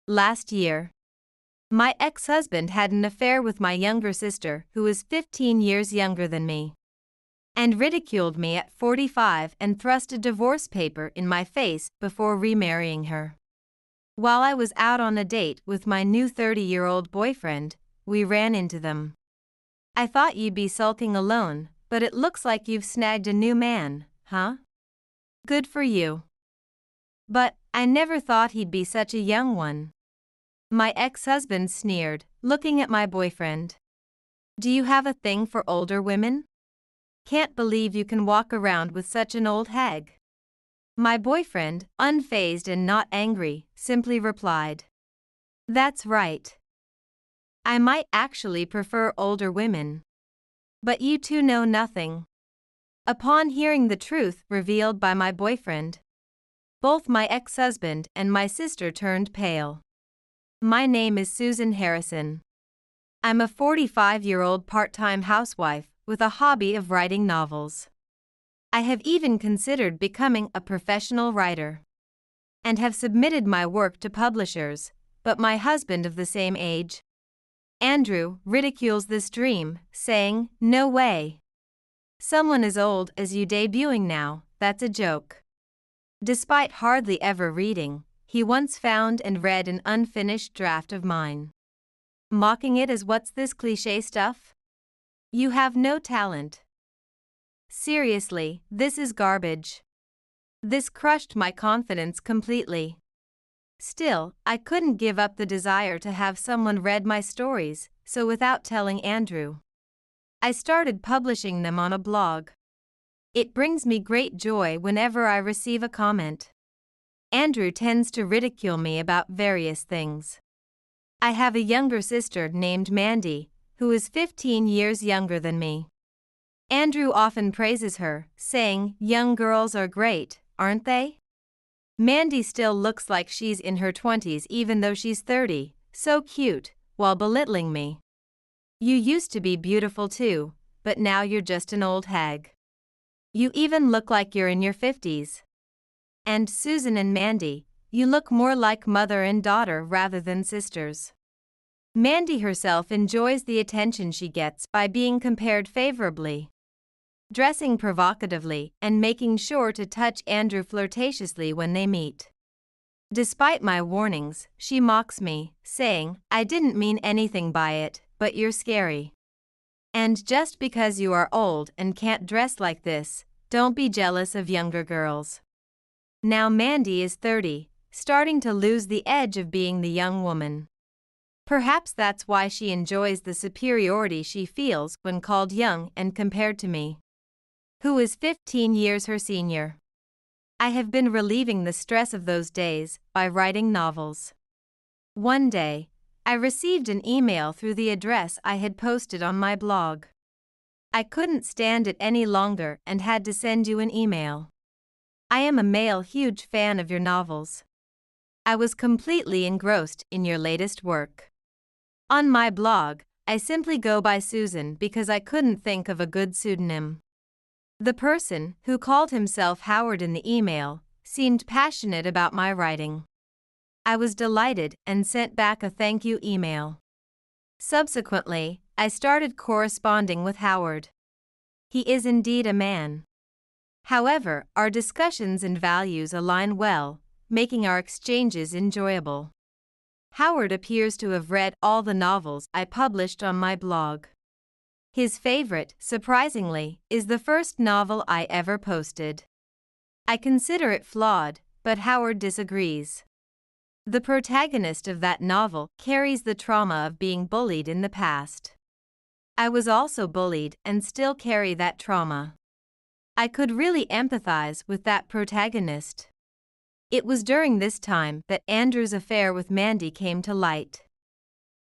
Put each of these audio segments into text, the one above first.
Last year, my ex-husband had an affair with my younger sister, who is 15 years younger than me, and ridiculed me at 45 and thrust a divorce paper in my face before remarrying her. While I was out on a date with my new 30-year-old boyfriend, we ran into them. I thought you'd be sulking alone, but it looks like you've snagged a new man, huh? Good for you. But I never thought he'd be such a young one. My ex-husband sneered, looking at my boyfriend. Do you have a thing for older women? Can't believe you can walk around with such an old hag. My boyfriend, unfazed and not angry, simply replied, That's right. I might actually prefer older women. But you two know nothing. Upon hearing the truth revealed by my boyfriend, both my ex-husband and my sister turned pale. My name is Susan Harrison. I'm a 45-year-old part-time housewife with a hobby of writing novels. I have even considered becoming a professional writer and have submitted my work to publishers, but my husband of the same age, Andrew, ridicules this dream, saying, No way. Someone as old as you debuting now, that's a joke. Despite hardly ever reading, he once found and read an unfinished draft of mine, mocking it as what's this cliché stuff? You have no talent. Seriously, this is garbage. This crushed my confidence completely. Still, I couldn't give up the desire to have someone read my stories, so without telling Andrew, I started publishing them on a blog. It brings me great joy whenever I receive a comment. Andrew tends to ridicule me about various things. I have a younger sister named Mandy, who is 15 years younger than me. Andrew often praises her, saying, Young girls are great, aren't they? Mandy still looks like she's in her 20s even though she's 30, so cute, while belittling me. You used to be beautiful too, but now you're just an old hag. You even look like you're in your 50s. And Susan and Mandy, you look more like mother and daughter rather than sisters. Mandy herself enjoys the attention she gets by being compared favorably, dressing provocatively, and making sure to touch Andrew flirtatiously when they meet. Despite my warnings, she mocks me, saying, I didn't mean anything by it, but you're scary. And just because you are old and can't dress like this, don't be jealous of younger girls. Now Mandy is 30, starting to lose the edge of being the young woman. Perhaps that's why she enjoys the superiority she feels when called young and compared to me, who is 15 years her senior. I have been relieving the stress of those days by writing novels. One day, I received an email through the address I had posted on my blog. I couldn't stand it any longer and had to send you an email. I am a huge fan of your novels. I was completely engrossed in your latest work. On my blog, I simply go by Susan because I couldn't think of a good pseudonym. The person, who called himself Howard in the email, seemed passionate about my writing. I was delighted and sent back a thank you email. Subsequently, I started corresponding with Howard. He is indeed a man. However, our discussions and values align well, making our exchanges enjoyable. Howard appears to have read all the novels I published on my blog. His favorite, surprisingly, is the first novel I ever posted. I consider it flawed, but Howard disagrees. The protagonist of that novel carries the trauma of being bullied in the past. I was also bullied and still carry that trauma. I could really empathize with that protagonist. It was during this time that Andrew's affair with Mandy came to light.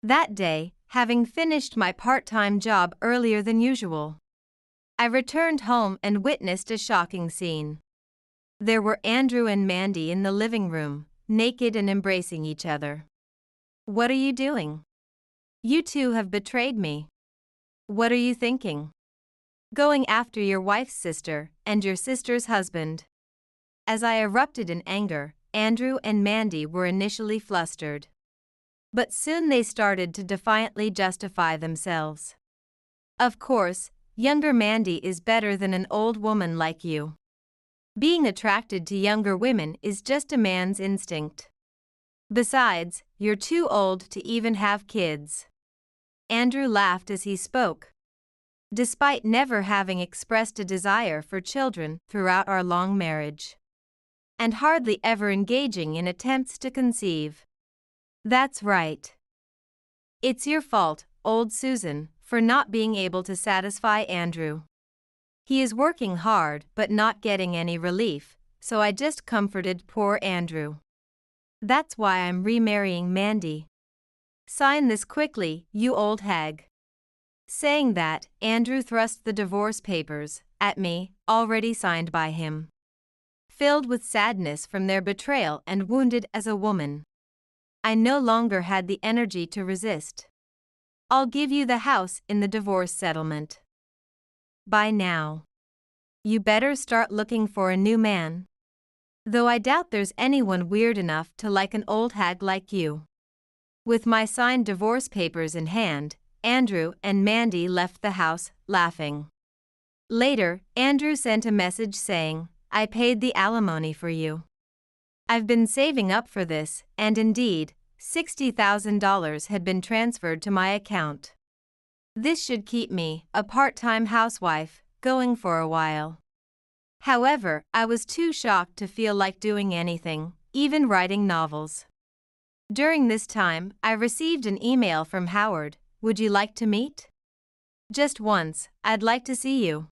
That day, having finished my part-time job earlier than usual, I returned home and witnessed a shocking scene. There were Andrew and Mandy in the living room, naked and embracing each other. What are you doing? You two have betrayed me. What are you thinking? Going after your wife's sister and your sister's husband. As I erupted in anger, Andrew and Mandy were initially flustered. But soon they started to defiantly justify themselves. Of course, younger Mandy is better than an old woman like you. Being attracted to younger women is just a man's instinct. Besides, you're too old to even have kids. Andrew laughed as he spoke. Despite never having expressed a desire for children throughout our long marriage, and hardly ever engaging in attempts to conceive. That's right. It's your fault, old Susan, for not being able to satisfy Andrew. He is working hard but not getting any relief, so I just comforted poor Andrew. That's why I'm remarrying Mandy. Sign this quickly, you old hag. Saying that, Andrew thrust the divorce papers at me, already signed by him. Filled with sadness from their betrayal and wounded as a woman, I no longer had the energy to resist. I'll give you the house in the divorce settlement. By now. You better start looking for a new man. Though I doubt there's anyone weird enough to like an old hag like you. With my signed divorce papers in hand, Andrew and Mandy left the house, laughing. Later, Andrew sent a message saying, I paid the alimony for you. I've been saving up for this, and indeed, $60,000 had been transferred to my account. This should keep me, a part-time housewife, going for a while. However, I was too shocked to feel like doing anything, even writing novels. During this time, I received an email from Howard. Would you like to meet? Just once, I'd like to see you.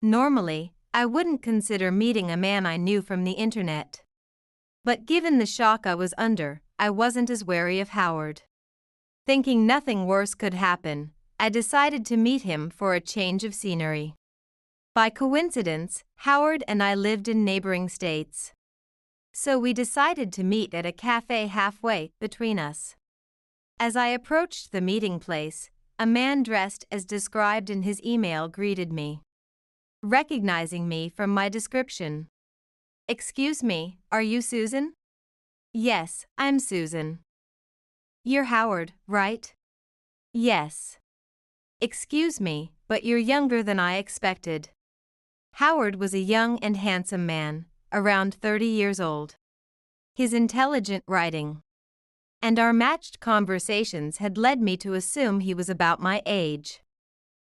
Normally, I wouldn't consider meeting a man I knew from the internet. But given the shock I was under, I wasn't as wary of Howard. Thinking nothing worse could happen, I decided to meet him for a change of scenery. By coincidence, Howard and I lived in neighboring states. So we decided to meet at a cafe halfway between us. As I approached the meeting place, a man dressed as described in his email greeted me. Recognizing me from my description. Excuse me, are you Susan? Yes, I'm Susan. You're Howard, right? Yes. Excuse me, but you're younger than I expected. Howard was a young and handsome man, around 30 years old. His intelligent writing and our matched conversations had led me to assume he was about my age.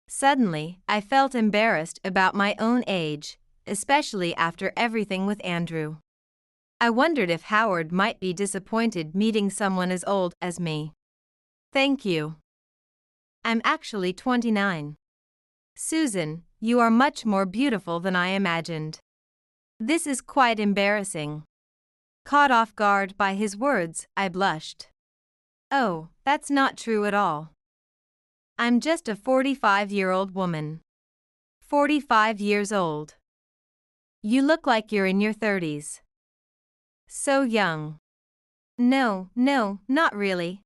Suddenly, I felt embarrassed about my own age, especially after everything with Andrew. I wondered if Howard might be disappointed meeting someone as old as me. Thank you. I'm actually 29. Susan, you are much more beautiful than I imagined. This is quite embarrassing. Caught off guard by his words, I blushed. Oh, that's not true at all. I'm just a 45-year-old woman. 45 years old. You look like you're in your 30s. So young. No, not really.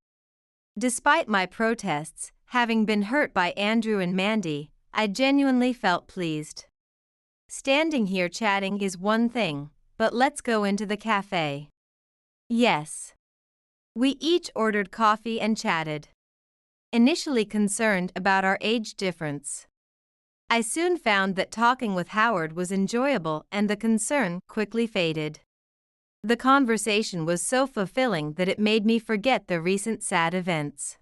Despite my protests, having been hurt by Andrew and Mandy, I genuinely felt pleased. Standing here chatting is one thing, but let's go into the cafe. Yes. We each ordered coffee and chatted. Initially concerned about our age difference, I soon found that talking with Howard was enjoyable and the concern quickly faded. The conversation was so fulfilling that it made me forget the recent sad events.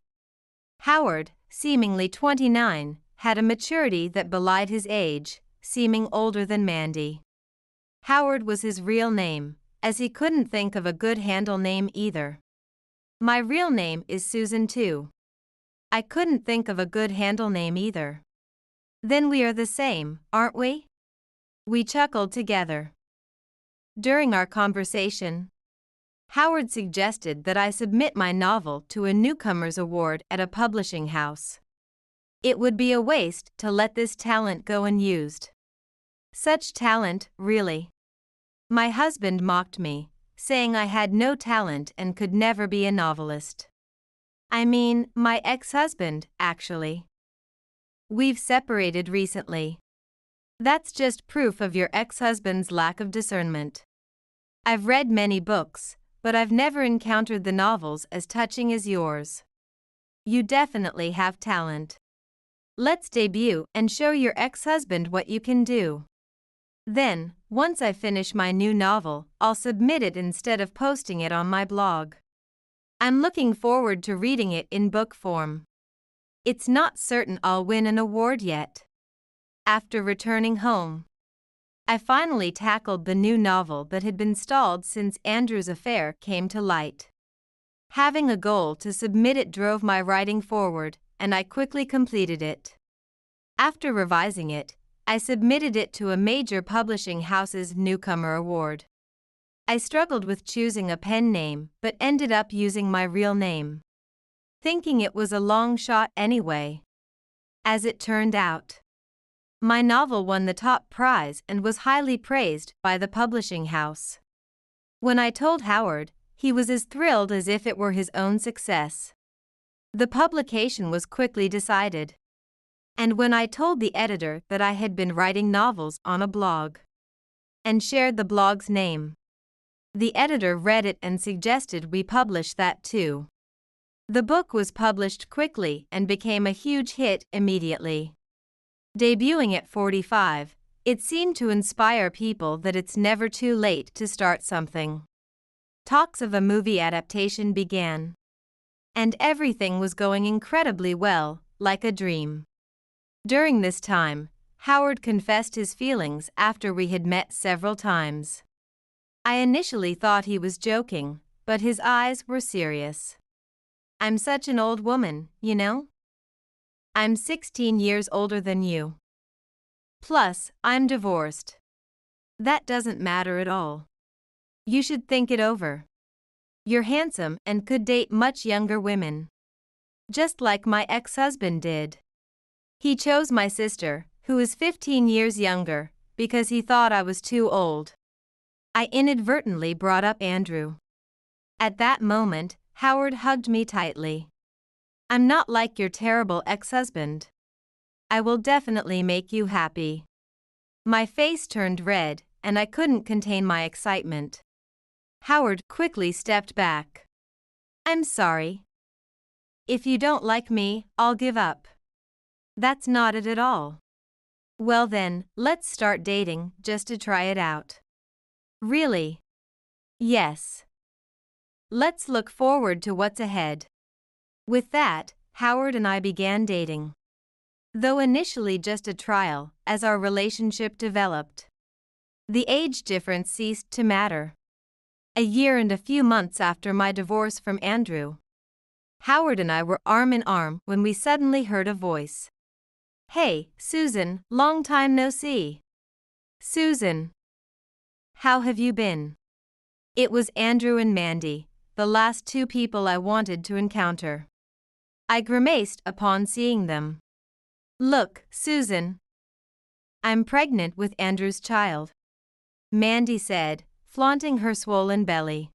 Howard, seemingly 29, had a maturity that belied his age, seeming older than Mandy. Howard was his real name, as he couldn't think of a good handle name either. My real name is Susan too. I couldn't think of a good handle name either. Then we are the same, aren't we? We chuckled together. During our conversation, Howard suggested that I submit my novel to a newcomers award at a publishing house. It would be a waste to let this talent go unused. Such talent, really. My husband mocked me, saying I had no talent and could never be a novelist. I mean, my ex-husband, actually. We've separated recently. That's just proof of your ex-husband's lack of discernment. I've read many books, but I've never encountered the novels as touching as yours. You definitely have talent. Let's debut and show your ex-husband what you can do. Then, once I finish my new novel, I'll submit it instead of posting it on my blog. I'm looking forward to reading it in book form. It's not certain I'll win an award yet. After returning home, I finally tackled the new novel that had been stalled since Andrew's affair came to light. Having a goal to submit it drove my writing forward, and I quickly completed it. After revising it, I submitted it to a major publishing house's Newcomer Award. I struggled with choosing a pen name but ended up using my real name, thinking it was a long shot anyway. As it turned out, my novel won the top prize and was highly praised by the publishing house. When I told Howard, he was as thrilled as if it were his own success. The publication was quickly decided. And when I told the editor that I had been writing novels on a blog and shared the blog's name, the editor read it and suggested we publish that too. The book was published quickly and became a huge hit immediately. Debuting at 45, it seemed to inspire people that it's never too late to start something. Talks of a movie adaptation began. And everything was going incredibly well, like a dream. During this time, Howard confessed his feelings after we had met several times. I initially thought he was joking, but his eyes were serious. I'm such an old woman, you know? I'm 16 years older than you. Plus, I'm divorced. That doesn't matter at all. You should think it over. You're handsome and could date much younger women. Just like my ex-husband did. He chose my sister, who is 15 years younger, because he thought I was too old. I inadvertently brought up Andrew. At that moment, Howard hugged me tightly. I'm not like your terrible ex-husband. I will definitely make you happy. My face turned red, and I couldn't contain my excitement. Howard quickly stepped back. I'm sorry. If you don't like me, I'll give up. That's not it at all. Well then, let's start dating, just to try it out. Really? Yes. Let's look forward to what's ahead. With that, Howard and I began dating. Though initially just a trial, as our relationship developed, the age difference ceased to matter. A year and a few months after my divorce from Andrew, Howard and I were arm in arm when we suddenly heard a voice. Hey, Susan, long time no see. Susan. How have you been? It was Andrew and Mandy, the last two people I wanted to encounter. I grimaced upon seeing them. Look, Susan. I'm pregnant with Andrew's child, Mandy said, flaunting her swollen belly.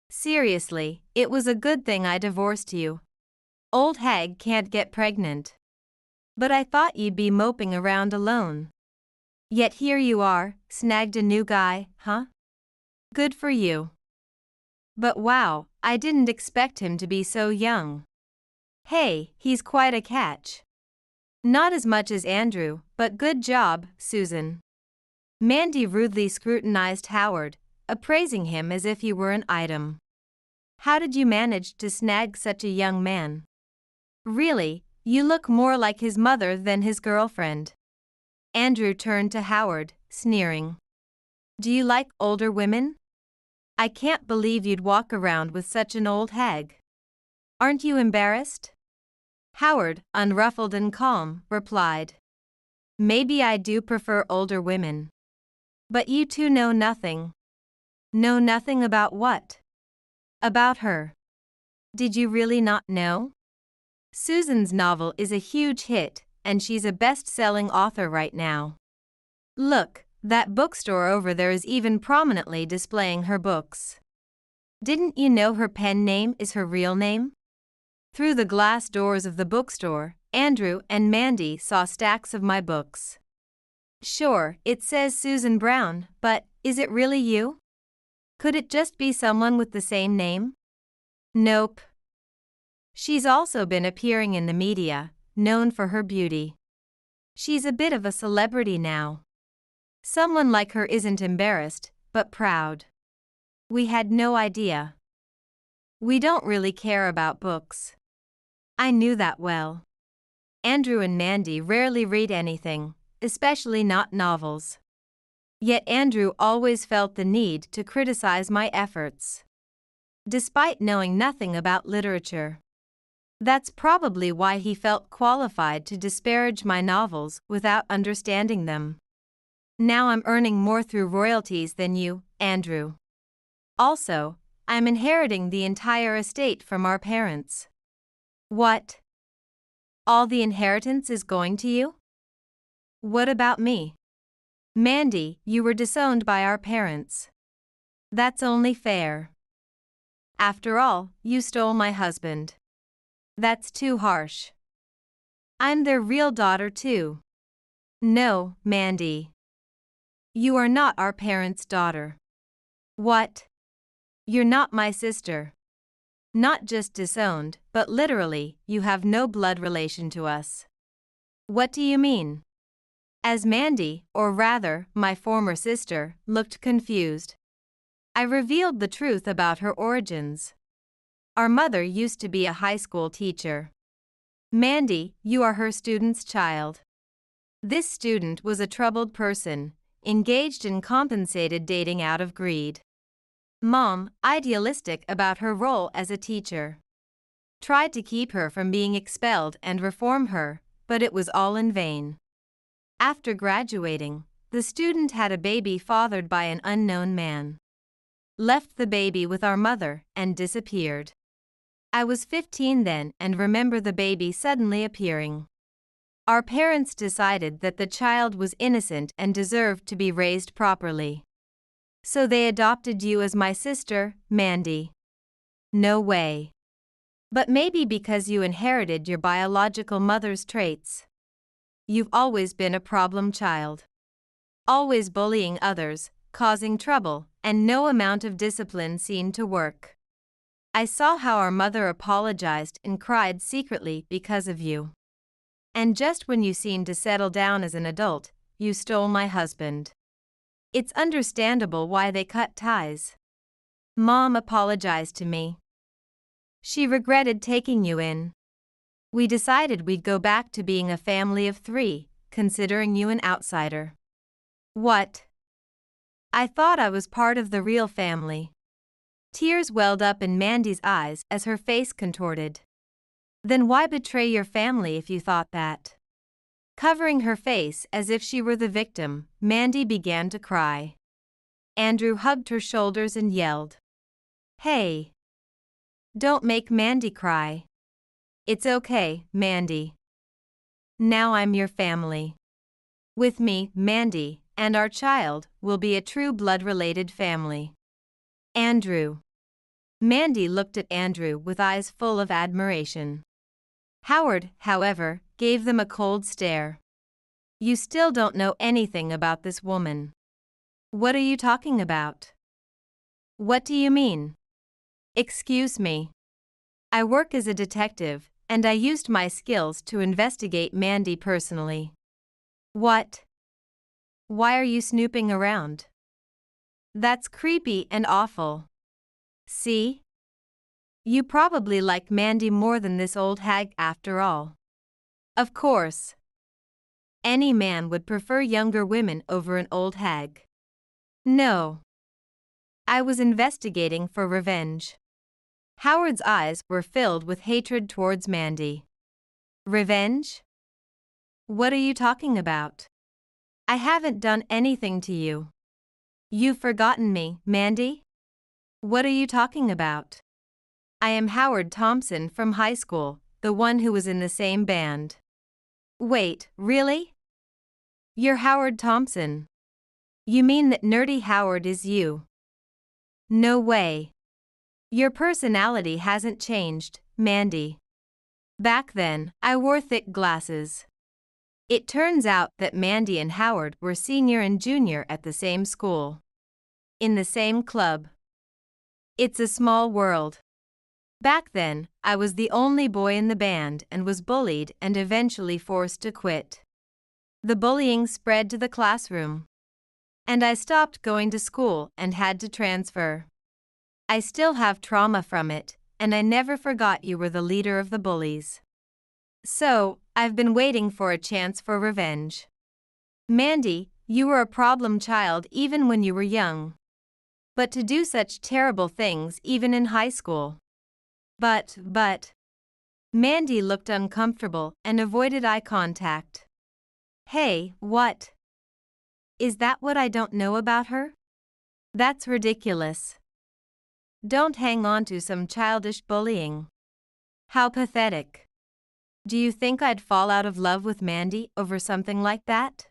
Seriously, it was a good thing I divorced you. Old hag can't get pregnant. But I thought you'd be moping around alone. Yet here you are, snagged a new guy, huh? Good for you. But wow, I didn't expect him to be so young. Hey, he's quite a catch. Not as much as Andrew, but good job, Susan. Mandy rudely scrutinized Howard, appraising him as if he were an item. How did you manage to snag such a young man? Really, you look more like his mother than his girlfriend. Andrew turned to Howard, sneering. Do you like older women? I can't believe you'd walk around with such an old hag. Aren't you embarrassed? Howard, unruffled and calm, replied. Maybe I do prefer older women. But you two know nothing. Know nothing about what? About her. Did you really not know? Susan's novel is a huge hit, and she's a best-selling author right now. Look, that bookstore over there is even prominently displaying her books. Didn't you know her pen name is her real name? Through the glass doors of the bookstore, Andrew and Mandy saw stacks of my books. Sure, it says Susan Brown, but is it really you? Could it just be someone with the same name? Nope. She's also been appearing in the media, known for her beauty. She's a bit of a celebrity now. Someone like her isn't embarrassed, but proud. We had no idea. We don't really care about books. I knew that well. Andrew and Mandy rarely read anything, especially not novels. Yet Andrew always felt the need to criticize my efforts, despite knowing nothing about literature. That's probably why he felt qualified to disparage my novels without understanding them. Now I'm earning more through royalties than you, Andrew. Also, I'm inheriting the entire estate from our parents. What? All the inheritance is going to you? What about me? Mandy, you were disowned by our parents. That's only fair. After all, you stole my husband. That's too harsh. I'm their real daughter too. No, Mandy. You are not our parents' daughter. What? You're not my sister. Not just disowned, but literally, you have no blood relation to us. What do you mean? As Mandy, or rather, my former sister, looked confused, I revealed the truth about her origins. Our mother used to be a high school teacher. Mandy, you are her student's child. This student was a troubled person, engaged in compensated dating out of greed. Mom, idealistic about her role as a teacher, tried to keep her from being expelled and reform her, but it was all in vain. After graduating, the student had a baby fathered by an unknown man, left the baby with our mother, and disappeared. I was 15 then and remember the baby suddenly appearing. Our parents decided that the child was innocent and deserved to be raised properly. So they adopted you as my sister, Mandy. No way. But maybe because you inherited your biological mother's traits. You've always been a problem child. Always bullying others, causing trouble, and no amount of discipline seemed to work. I saw how our mother apologized and cried secretly because of you. And just when you seemed to settle down as an adult, you stole my husband. It's understandable why they cut ties. Mom apologized to me. She regretted taking you in. We decided we'd go back to being a family of 3, considering you an outsider. What? I thought I was part of the real family. Tears welled up in Mandy's eyes as her face contorted. Then why betray your family if you thought that? Covering her face as if she were the victim, Mandy began to cry. Andrew hugged her shoulders and yelled, "Hey! Don't make Mandy cry. It's okay, Mandy. Now I'm your family. With me, Mandy, and our child will be a true blood-related family." Andrew. Mandy looked at Andrew with eyes full of admiration. Howard, however, gave them a cold stare. You still don't know anything about this woman. What are you talking about? What do you mean? Excuse me. I work as a detective, and I used my skills to investigate Mandy personally. What? Why are you snooping around? That's creepy and awful. See? You probably like Mandy more than this old hag after all. Of course. Any man would prefer younger women over an old hag. No. I was investigating for revenge. Howard's eyes were filled with hatred towards Mandy. Revenge? What are you talking about? I haven't done anything to you. You've forgotten me, Mandy? What are you talking about? I am Howard Thompson from high school, the one who was in the same band. Wait, really? You're Howard Thompson. You mean that nerdy Howard is you? No way. Your personality hasn't changed, Mandy. Back then, I wore thick glasses. It turns out that Mandy and Howard were senior and junior at the same school. In the same club. It's a small world. Back then, I was the only boy in the band and was bullied and eventually forced to quit. The bullying spread to the classroom. And I stopped going to school and had to transfer. I still have trauma from it, and I never forgot you were the leader of the bullies. So, I've been waiting for a chance for revenge. Mandy, you were a problem child even when you were young. But to do such terrible things even in high school. But. Mandy looked uncomfortable and avoided eye contact. Hey, what? Is that what I don't know about her? That's ridiculous. Don't hang on to some childish bullying. How pathetic. Do you think I'd fall out of love with Mandy over something like that?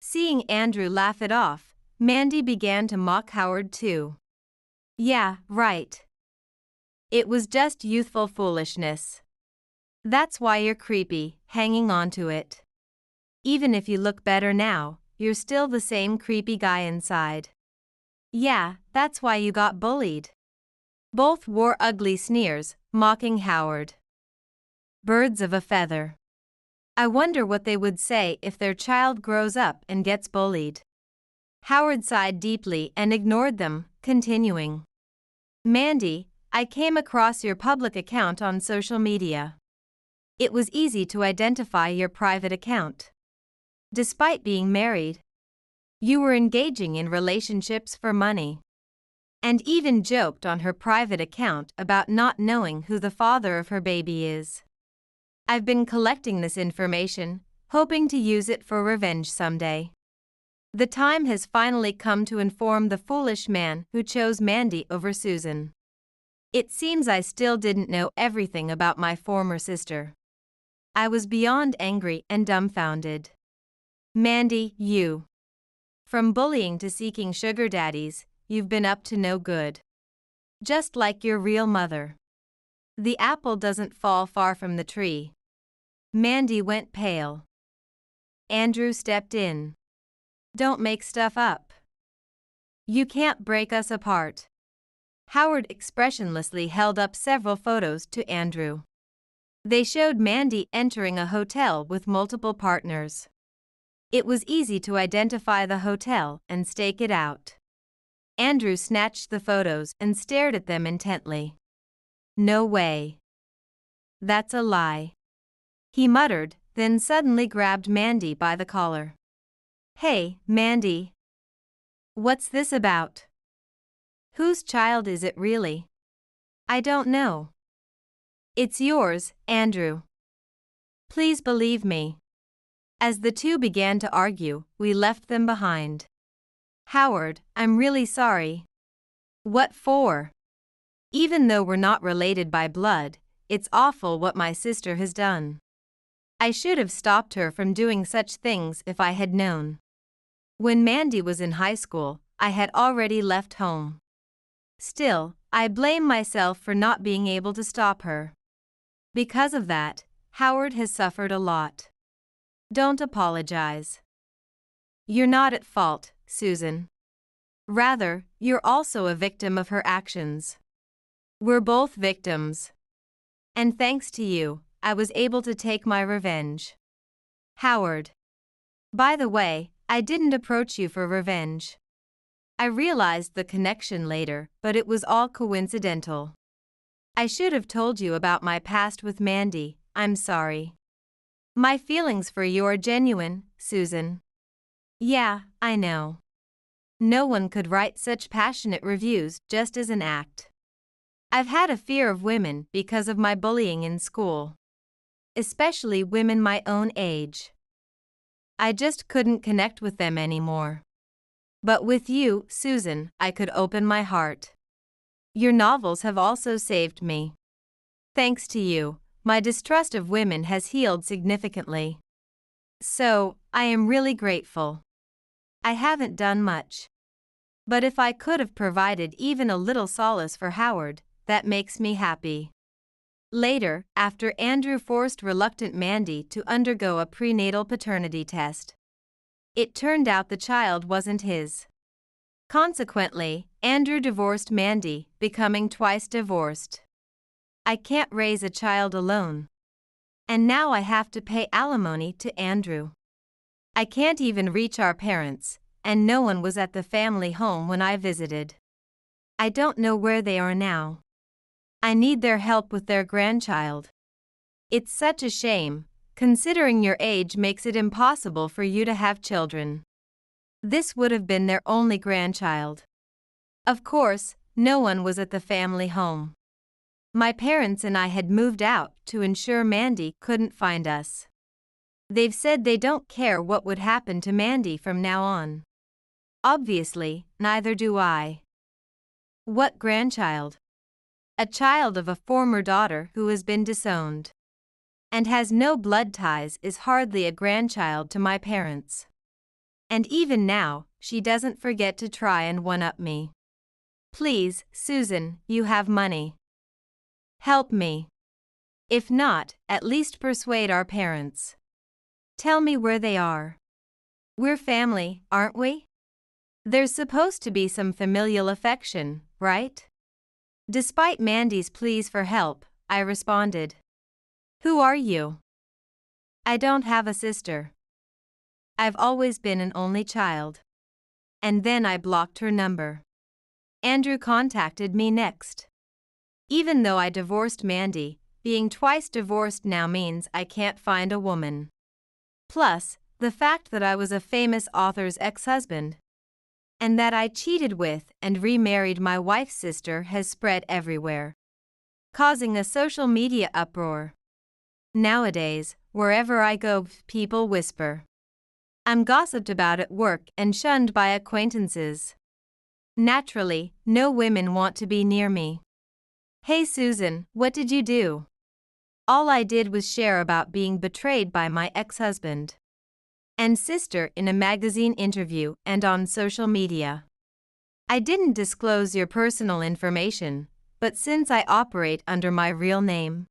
Seeing Andrew laugh it off, Mandy began to mock Howard too. Yeah, right. It was just youthful foolishness. That's why you're creepy, hanging on to it. Even if you look better now, you're still the same creepy guy inside. Yeah, that's why you got bullied. Both wore ugly sneers, mocking Howard. Birds of a feather. I wonder what they would say if their child grows up and gets bullied. Howard sighed deeply and ignored them, continuing. Mandy, I came across your public account on social media. It was easy to identify your private account. Despite being married, you were engaging in relationships for money. And even joked on her private account about not knowing who the father of her baby is. I've been collecting this information, hoping to use it for revenge someday. The time has finally come to inform the foolish man who chose Mandy over Susan. It seems I still didn't know everything about my former sister. I was beyond angry and dumbfounded. Mandy, you. From bullying to seeking sugar daddies, you've been up to no good. Just like your real mother. The apple doesn't fall far from the tree. Mandy went pale. Andrew stepped in. Don't make stuff up. You can't break us apart. Howard expressionlessly held up several photos to Andrew. They showed Mandy entering a hotel with multiple partners. It was easy to identify the hotel and stake it out. Andrew snatched the photos and stared at them intently. No way. That's a lie. He muttered, then suddenly grabbed Mandy by the collar. Hey, Mandy. What's this about? Whose child is it really? I don't know. It's yours, Andrew. Please believe me. As the two began to argue, we left them behind. Howard, I'm really sorry. What for? Even though we're not related by blood, it's awful what my sister has done. I should have stopped her from doing such things if I had known. When Mandy was in high school, I had already left home. Still, I blame myself for not being able to stop her. Because of that, Howard has suffered a lot. Don't apologize. You're not at fault, Susan. Rather, you're also a victim of her actions. We're both victims. And thanks to you, I was able to take my revenge. Howard. By the way, I didn't approach you for revenge. I realized the connection later, but it was all coincidental. I should have told you about my past with Mandy, I'm sorry. My feelings for you are genuine, Susan. Yeah, I know. No one could write such passionate reviews just as an act. I've had a fear of women because of my bullying in school. Especially women my own age. I just couldn't connect with them anymore. But with you, Susan, I could open my heart. Your novels have also saved me. Thanks to you, my distrust of women has healed significantly. So, I am really grateful. I haven't done much. But if I could have provided even a little solace for Howard, that makes me happy. Later, after Andrew forced reluctant Mandy to undergo a prenatal paternity test, it turned out the child wasn't his. Consequently, Andrew divorced Mandy, becoming twice divorced. I can't raise a child alone. And now I have to pay alimony to Andrew. I can't even reach our parents, and no one was at the family home when I visited. I don't know where they are now. I need their help with their grandchild. It's such a shame, considering your age makes it impossible for you to have children. This would have been their only grandchild. Of course, no one was at the family home. My parents and I had moved out to ensure Mandy couldn't find us. They've said they don't care what would happen to Mandy from now on. Obviously, neither do I. What grandchild? A child of a former daughter who has been disowned and has no blood ties is hardly a grandchild to my parents. And even now, she doesn't forget to try and one-up me. Please, Susan, you have money. Help me. If not, at least persuade our parents. Tell me where they are. We're family, aren't we? There's supposed to be some familial affection, right? Despite Mandy's pleas for help, I responded. Who are you? I don't have a sister. I've always been an only child. And then I blocked her number. Andrew contacted me next. Even though I divorced Mandy, being twice divorced now means I can't find a woman. Plus, the fact that I was a famous author's ex-husband, and that I cheated with and remarried my wife's sister has spread everywhere, causing a social media uproar. Nowadays, wherever I go, people whisper. I'm gossiped about at work and shunned by acquaintances. Naturally, no women want to be near me. Hey Susan, what did you do? All I did was share about being betrayed by my ex-husband and sister in a magazine interview and on social media. I didn't disclose your personal information, but since I operate under my real name,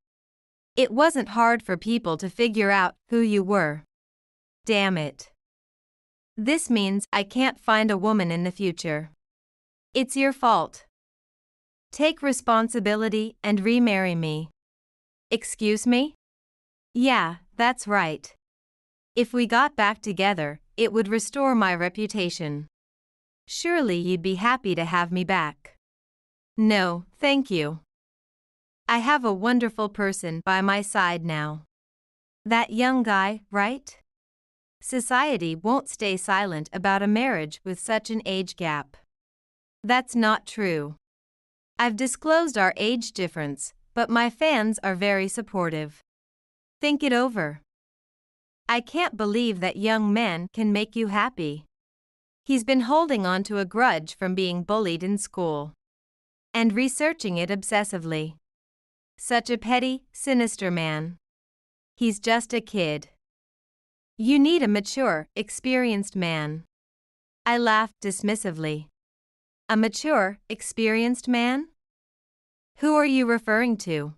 it wasn't hard for people to figure out who you were. Damn it. This means I can't find a woman in the future. It's your fault. Take responsibility and remarry me. Excuse me? Yeah, that's right. If we got back together, it would restore my reputation. Surely you'd be happy to have me back. No, thank you. I have a wonderful person by my side now. That young guy, right? Society won't stay silent about a marriage with such an age gap. That's not true. I've disclosed our age difference, but my fans are very supportive. Think it over. I can't believe that young man can make you happy. He's been holding on to a grudge from being bullied in school and researching it obsessively. Such a petty, sinister man. He's just a kid. You need a mature, experienced man. I laughed dismissively. A mature, experienced man? Who are you referring to?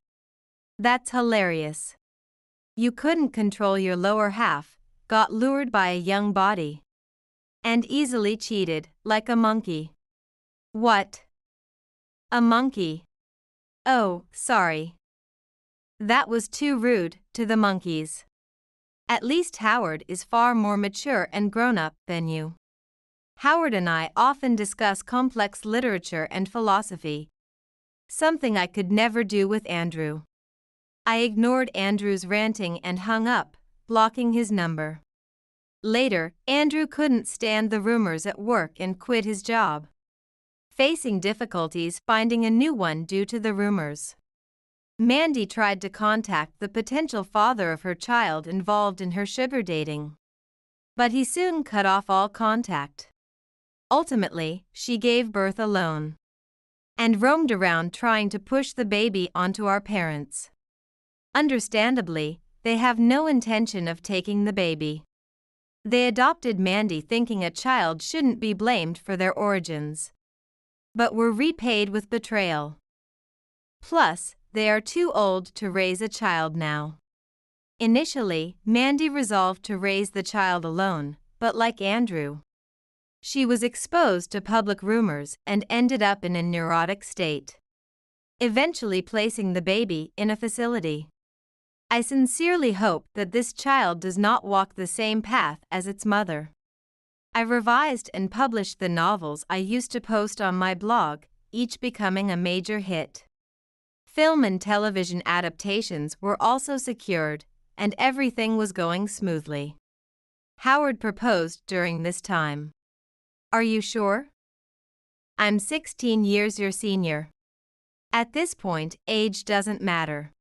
That's hilarious. You couldn't control your lower half, got lured by a young body, and easily cheated, like a monkey. What? A monkey? Oh, sorry. That was too rude to the monkeys. At least Howard is far more mature and grown-up than you. Howard and I often discuss complex literature and philosophy, something I could never do with Andrew. I ignored Andrew's ranting and hung up, blocking his number. Later, Andrew couldn't stand the rumors at work and quit his job, facing difficulties finding a new one due to the rumors. Mandy tried to contact the potential father of her child involved in her sugar dating, but he soon cut off all contact. Ultimately, she gave birth alone and roamed around trying to push the baby onto our parents. Understandably, they have no intention of taking the baby. They adopted Mandy thinking a child shouldn't be blamed for their origins, but were repaid with betrayal. Plus, they are too old to raise a child now. Initially, Mandy resolved to raise the child alone, but like Andrew, She was exposed to public rumors and ended up in a neurotic state, eventually placing the baby in a facility. I sincerely hope that this child does not walk the same path as its mother. I revised and published the novels I used to post on my blog, each becoming a major hit. Film and television adaptations were also secured, and everything was going smoothly. Howard proposed during this time. Are you sure? I'm 16 years your senior. At this point, age doesn't matter.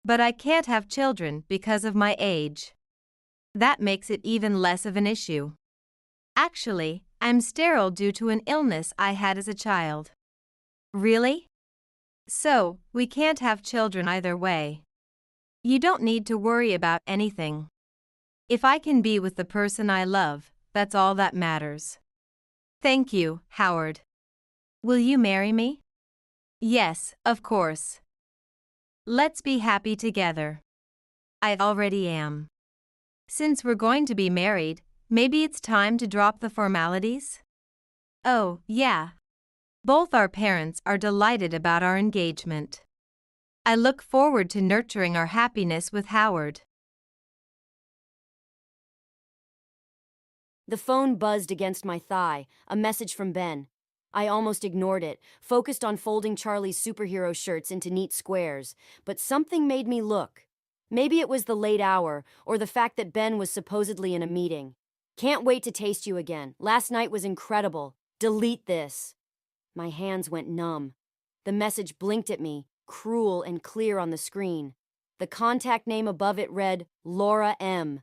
But I can't have children because of my age. That makes it even less of an issue. Actually, I'm sterile due to an illness I had as a child. Really? So, we can't have children either way. You don't need to worry about anything. If I can be with the person I love, that's all that matters. Thank you, Howard. Will you marry me? Yes, of course. Let's be happy together. I already am. Since we're going to be married, maybe it's time to drop the formalities? Oh, yeah. Both our parents are delighted about our engagement. I look forward to nurturing our happiness with Howard. The phone buzzed against my thigh, a message from Ben. I almost ignored it, focused on folding Charlie's superhero shirts into neat squares, but something made me look. Maybe it was the late hour, or the fact that Ben was supposedly in a meeting. Can't wait to taste you again. Last night was incredible. Delete this. My hands went numb. The message blinked at me, cruel and clear on the screen. The contact name above it read, Laura M.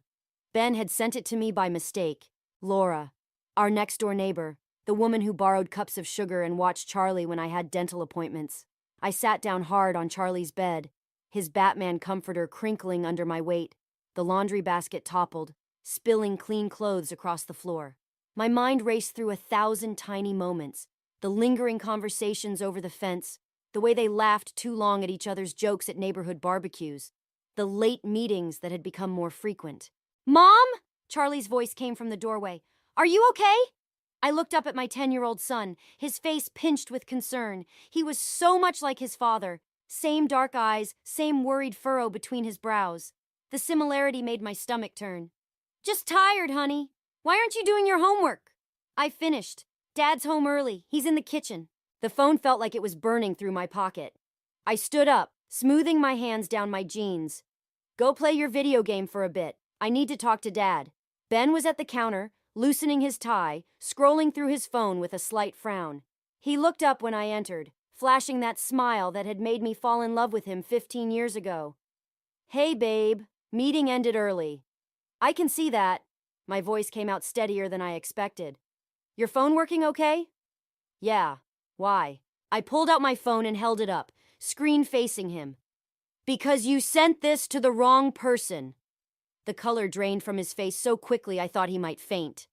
Ben had sent it to me by mistake. Laura, our next-door neighbor, the woman who borrowed cups of sugar and watched Charlie when I had dental appointments. I sat down hard on Charlie's bed, his Batman comforter crinkling under my weight. The laundry basket toppled, spilling clean clothes across the floor. My mind raced through 1,000 tiny moments, the lingering conversations over the fence, the way they laughed too long at each other's jokes at neighborhood barbecues, the late meetings that had become more frequent. Mom? Charlie's voice came from the doorway. Are you okay? I looked up at my 10-year-old son, his face pinched with concern. He was so much like his father. Same dark eyes, same worried furrow between his brows. The similarity made my stomach turn. Just tired, honey. Why aren't you doing your homework? I finished. Dad's home early. He's in the kitchen. The phone felt like it was burning through my pocket. I stood up, smoothing my hands down my jeans. Go play your video game for a bit. I need to talk to Dad. Ben was at the counter, loosening his tie, scrolling through his phone with a slight frown. He looked up when I entered, flashing that smile that had made me fall in love with him 15 years ago. Hey, babe. Meeting ended early. I can see that. My voice came out steadier than I expected. Your phone working okay? Yeah. Why? I pulled out my phone and held it up, screen facing him. Because you sent this to the wrong person. The color drained from his face so quickly I thought he might faint.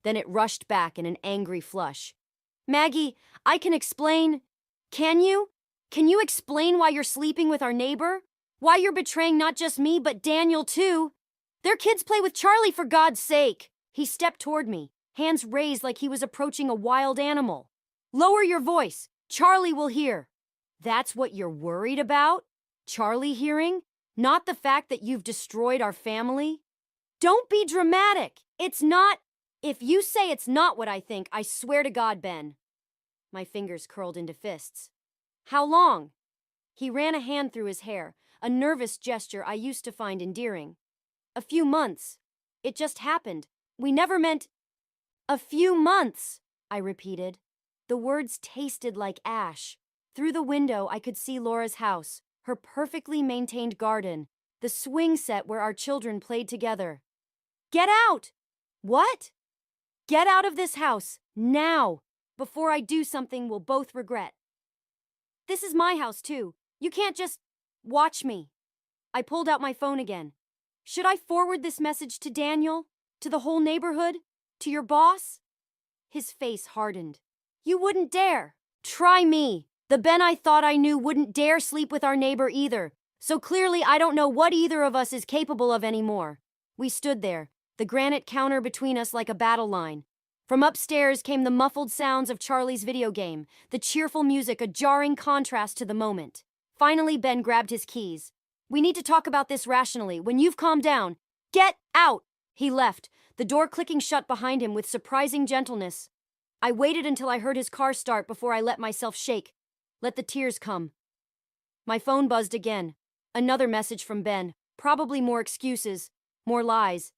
Then it rushed back in an angry flush. Maggie, I can explain. Can you? Can you explain why you're sleeping with our neighbor? Why you're betraying not just me, but Daniel too? Their kids play with Charlie, for God's sake. He stepped toward me, hands raised like he was approaching a wild animal. Lower your voice. Charlie will hear. That's what you're worried about? Charlie hearing? Not the fact that you've destroyed our family? Don't be dramatic. It's not. If you say it's not what I think, I swear to God, Ben. My fingers curled into fists. How long? He ran a hand through his hair, a nervous gesture I used to find endearing. A few months. It just happened. We never meant. A few months, I repeated. The words tasted like ash. Through the window, I could see Laura's house, her perfectly maintained garden, the swing set where our children played together. Get out! What? Get out of this house, now, before I do something we'll both regret. This is my house, too. You can't just watch me. I pulled out my phone again. Should I forward this message to Daniel? To the whole neighborhood? To your boss? His face hardened. You wouldn't dare. Try me. The Ben I thought I knew wouldn't dare sleep with our neighbor either. So clearly I don't know what either of us is capable of anymore. We stood there, the granite counter between us like a battle line. From upstairs came the muffled sounds of Charlie's video game, the cheerful music a jarring contrast to the moment. Finally, Ben grabbed his keys. "We need to talk about this rationally. When you've calmed down, get out!" He left, the door clicking shut behind him with surprising gentleness. I waited until I heard his car start before I let myself shake. Let the tears come. My phone buzzed again. Another message from Ben. Probably more excuses, more lies.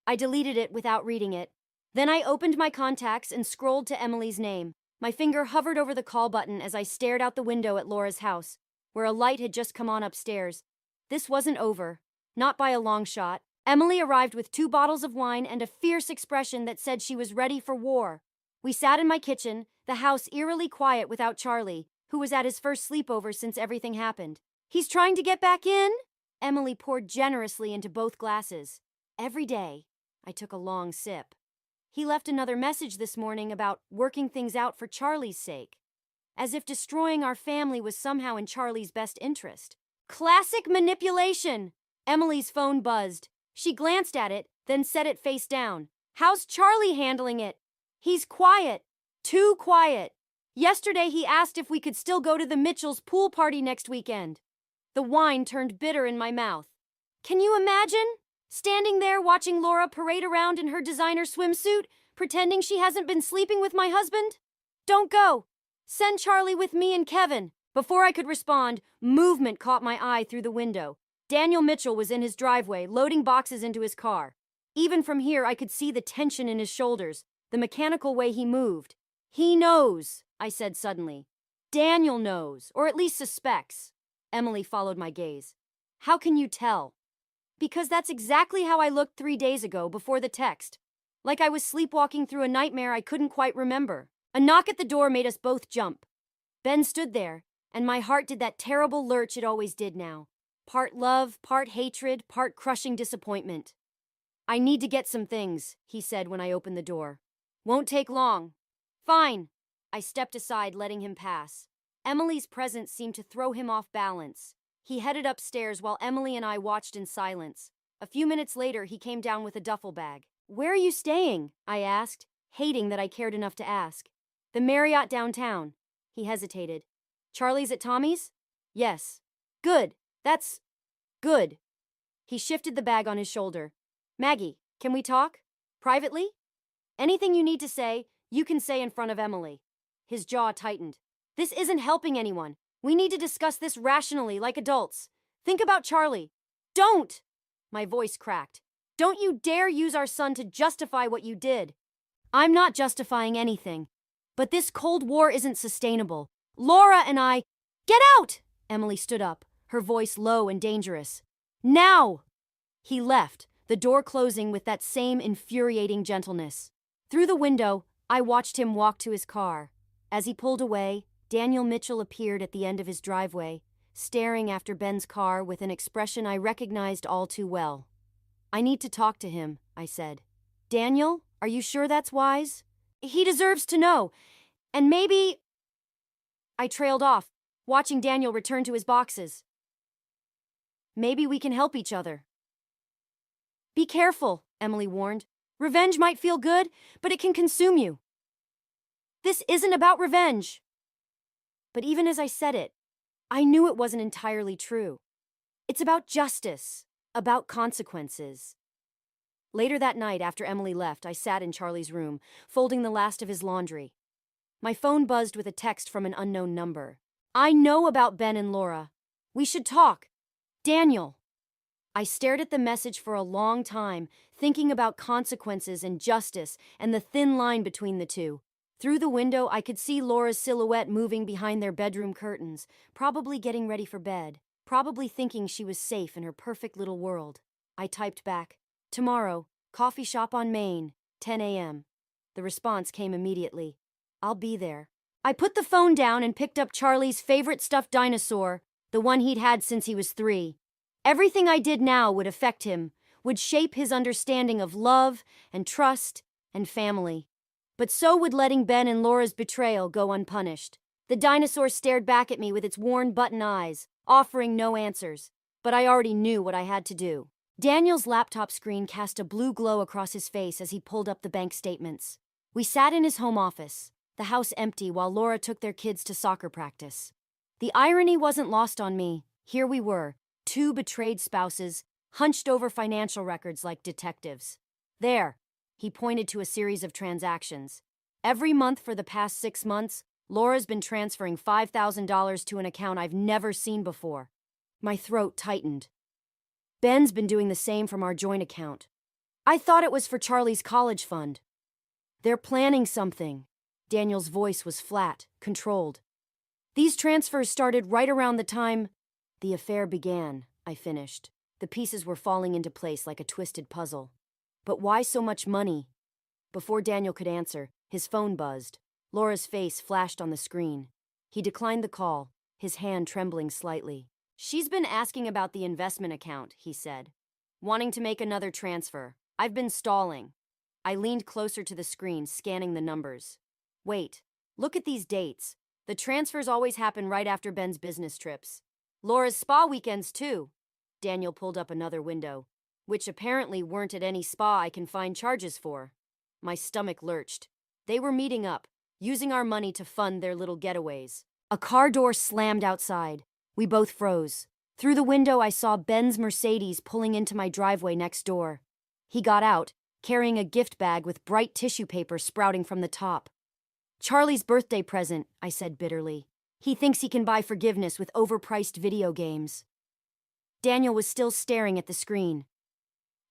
I deleted it without reading it. Then I opened my contacts and scrolled to Emily's name. My finger hovered over the call button as I stared out the window at Laura's house, where a light had just come on upstairs. This wasn't over. Not by a long shot. Emily arrived with 2 bottles of wine and a fierce expression that said she was ready for war. We sat in my kitchen, the house eerily quiet without Charlie, who was at his first sleepover since everything happened. "He's trying to get back in?" Emily poured generously into both glasses. "Every day." I took a long sip. "He left another message this morning about working things out for Charlie's sake. As if destroying our family was somehow in Charlie's best interest. Classic manipulation!" Emily's phone buzzed. She glanced at it, then set it face down. "How's Charlie handling it?" "He's quiet. Too quiet. Yesterday he asked if we could still go to the Mitchells' pool party next weekend." The wine turned bitter in my mouth. Can you imagine? Standing there watching Laura parade around in her designer swimsuit, pretending she hasn't been sleeping with my husband? "Don't go. Send Charlie with me and Kevin." Before I could respond, movement caught my eye through the window. Daniel Mitchell was in his driveway, loading boxes into his car. Even from here, I could see the tension in his shoulders, the mechanical way he moved. "He knows," I said suddenly. "Daniel knows, or at least suspects." Emily followed my gaze. "How can you tell?" "Because that's exactly how I looked 3 days ago before the text. Like I was sleepwalking through a nightmare I couldn't quite remember." A knock at the door made us both jump. Ben stood there, and my heart did that terrible lurch it always did now. Part love, part hatred, part crushing disappointment. "I need to get some things," he said when I opened the door. "Won't take long." "Fine." I stepped aside, letting him pass. Emily's presence seemed to throw him off balance. He headed upstairs while Emily and I watched in silence. A few minutes later, he came down with a duffel bag. "Where are you staying?" I asked, hating that I cared enough to ask. "The Marriott downtown." He hesitated. "Charlie's at Tommy's?" "Yes." "Good. That's good." He shifted the bag on his shoulder. "Maggie, can we talk? Privately? Anything you need to say, you can say in front of Emily." His jaw tightened. "This isn't helping anyone. We need to discuss this rationally, like adults. Think about Charlie." "Don't!" My voice cracked. "Don't you dare use our son to justify what you did." "I'm not justifying anything. But this Cold War isn't sustainable. Laura and I—" "Get out!" Emily stood up, her voice low and dangerous. "Now!" He left, the door closing with that same infuriating gentleness. Through the window, I watched him walk to his car. As he pulled away, Daniel Mitchell appeared at the end of his driveway, staring after Ben's car with an expression I recognized all too well. "I need to talk to him," I said. "Daniel, are you sure that's wise? He deserves to know. And maybe—" I trailed off, watching Daniel return to his boxes. "Maybe we can help each other." "Be careful," Emily warned. "Revenge might feel good, but it can consume you." "This isn't about revenge." But even as I said it, I knew it wasn't entirely true. It's about justice, about consequences. Later that night, after Emily left, I sat in Charlie's room, folding the last of his laundry. My phone buzzed with a text from an unknown number. "I know about Ben and Laura. We should talk. Daniel." I stared at the message for a long time, thinking about consequences and justice and the thin line between the two. Through the window, I could see Laura's silhouette moving behind their bedroom curtains, probably getting ready for bed, probably thinking she was safe in her perfect little world. I typed back, "Tomorrow, coffee shop on Main, 10 a.m. The response came immediately. "I'll be there." I put the phone down and picked up Charlie's favorite stuffed dinosaur, the one he'd had since he was 3. Everything I did now would affect him, would shape his understanding of love and trust and family. But so would letting Ben and Laura's betrayal go unpunished. The dinosaur stared back at me with its worn button eyes, offering no answers. But I already knew what I had to do. Daniel's laptop screen cast a blue glow across his face as he pulled up the bank statements. We sat in his home office, the house empty while Laura took their kids to soccer practice. The irony wasn't lost on me. Here we were, two betrayed spouses, hunched over financial records like detectives. There, he pointed to a series of transactions. Every month for the past 6 months, Laura's been transferring $5,000 to an account I've never seen before. My throat tightened. Ben's been doing the same from our joint account. I thought it was for Charlie's college fund. They're planning something. Daniel's voice was flat, controlled. These transfers started right around the time the affair began, I finished. The pieces were falling into place like a twisted puzzle. But why so much money? Before Daniel could answer, his phone buzzed. Laura's face flashed on the screen. He declined the call, his hand trembling slightly. She's been asking about the investment account, he said. Wanting to make another transfer. I've been stalling. I leaned closer to the screen, scanning the numbers. Wait, look at these dates. The transfers always happen right after Ben's business trips. Laura's spa weekends, too. Daniel pulled up another window, which apparently weren't at any spa I can find charges for. My stomach lurched. They were meeting up, using our money to fund their little getaways. A car door slammed outside. We both froze. Through the window, I saw Ben's Mercedes pulling into my driveway next door. He got out, carrying a gift bag with bright tissue paper sprouting from the top. Charlie's birthday present, I said bitterly. He thinks he can buy forgiveness with overpriced video games. Daniel was still staring at the screen.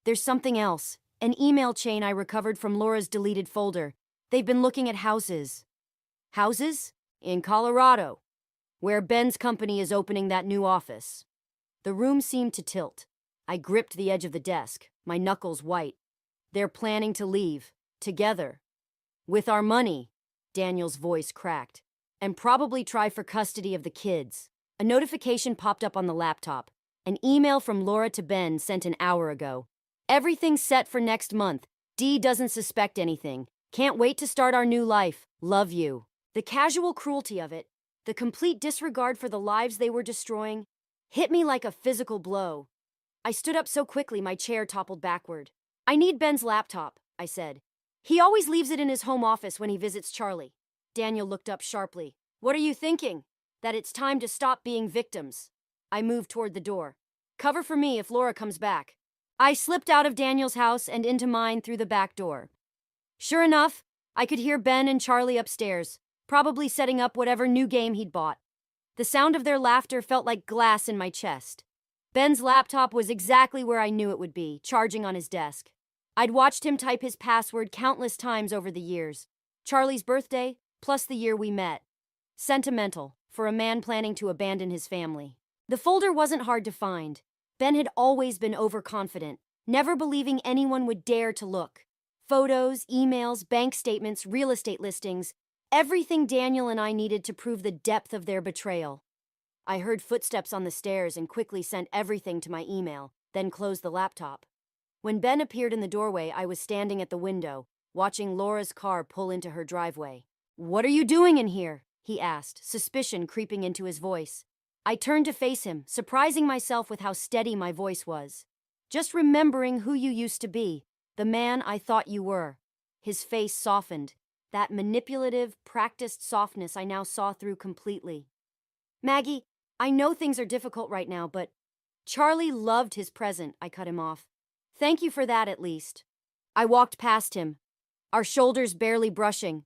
There's something else. An email chain I recovered from Laura's deleted folder. They've been looking at houses. Houses? In Colorado, where Ben's company is opening that new office. The room seemed to tilt. I gripped the edge of the desk, my knuckles white. They're planning to leave. Together. With our money. Daniel's voice cracked. And probably try for custody of the kids. A notification popped up on the laptop. An email from Laura to Ben sent an hour ago. Everything's set for next month. Dee doesn't suspect anything. Can't wait to start our new life. Love you. The casual cruelty of it, the complete disregard for the lives they were destroying, hit me like a physical blow. I stood up so quickly my chair toppled backward. I need Ben's laptop, I said. He always leaves it in his home office when he visits Charlie. Daniel looked up sharply. What are you thinking? That it's time to stop being victims. I moved toward the door. Cover for me if Laura comes back. I slipped out of Daniel's house and into mine through the back door. Sure enough, I could hear Ben and Charlie upstairs, probably setting up whatever new game he'd bought. The sound of their laughter felt like glass in my chest. Ben's laptop was exactly where I knew it would be, charging on his desk. I'd watched him type his password countless times over the years. Charlie's birthday, plus the year we met. Sentimental, for a man planning to abandon his family. The folder wasn't hard to find. Ben had always been overconfident, never believing anyone would dare to look. Photos, emails, bank statements, real estate listings, everything Daniel and I needed to prove the depth of their betrayal. I heard footsteps on the stairs and quickly sent everything to my email, then closed the laptop. When Ben appeared in the doorway, I was standing at the window, watching Laura's car pull into her driveway. What are you doing in here? He asked, suspicion creeping into his voice. I turned to face him, surprising myself with how steady my voice was. Just remembering who you used to be, the man I thought you were. His face softened, that manipulative, practiced softness I now saw through completely. Maggie, I know things are difficult right now, but Charlie loved his present, I cut him off. Thank you for that, at least. I walked past him, our shoulders barely brushing.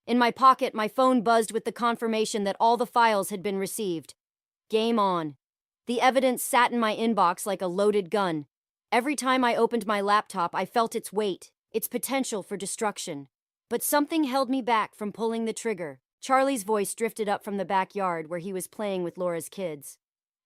In my pocket, my phone buzzed with the confirmation that all the files had been received. Game on. The evidence sat in my inbox like a loaded gun. Every time I opened my laptop, I felt its weight, its potential for destruction. But something held me back from pulling the trigger. Charlie's voice drifted up from the backyard where he was playing with Laura's kids.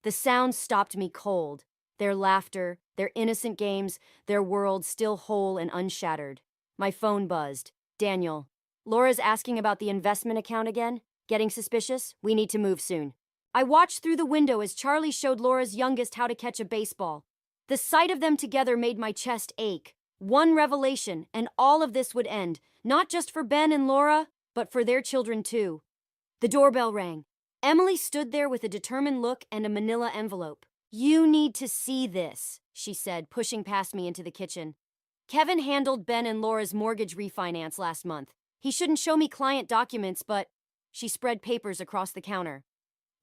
The sound stopped me cold. Their laughter, their innocent games, their world still whole and unshattered. My phone buzzed. Daniel. Laura's asking about the investment account again? Getting suspicious? We need to move soon. I watched through the window as Charlie showed Laura's youngest how to catch a baseball. The sight of them together made my chest ache. One revelation, and all of this would end, not just for Ben and Laura, but for their children too. The doorbell rang. Emily stood there with a determined look and a manila envelope. You need to see this, she said, pushing past me into the kitchen. Kevin handled Ben and Laura's mortgage refinance last month. He shouldn't show me client documents, but she spread papers across the counter.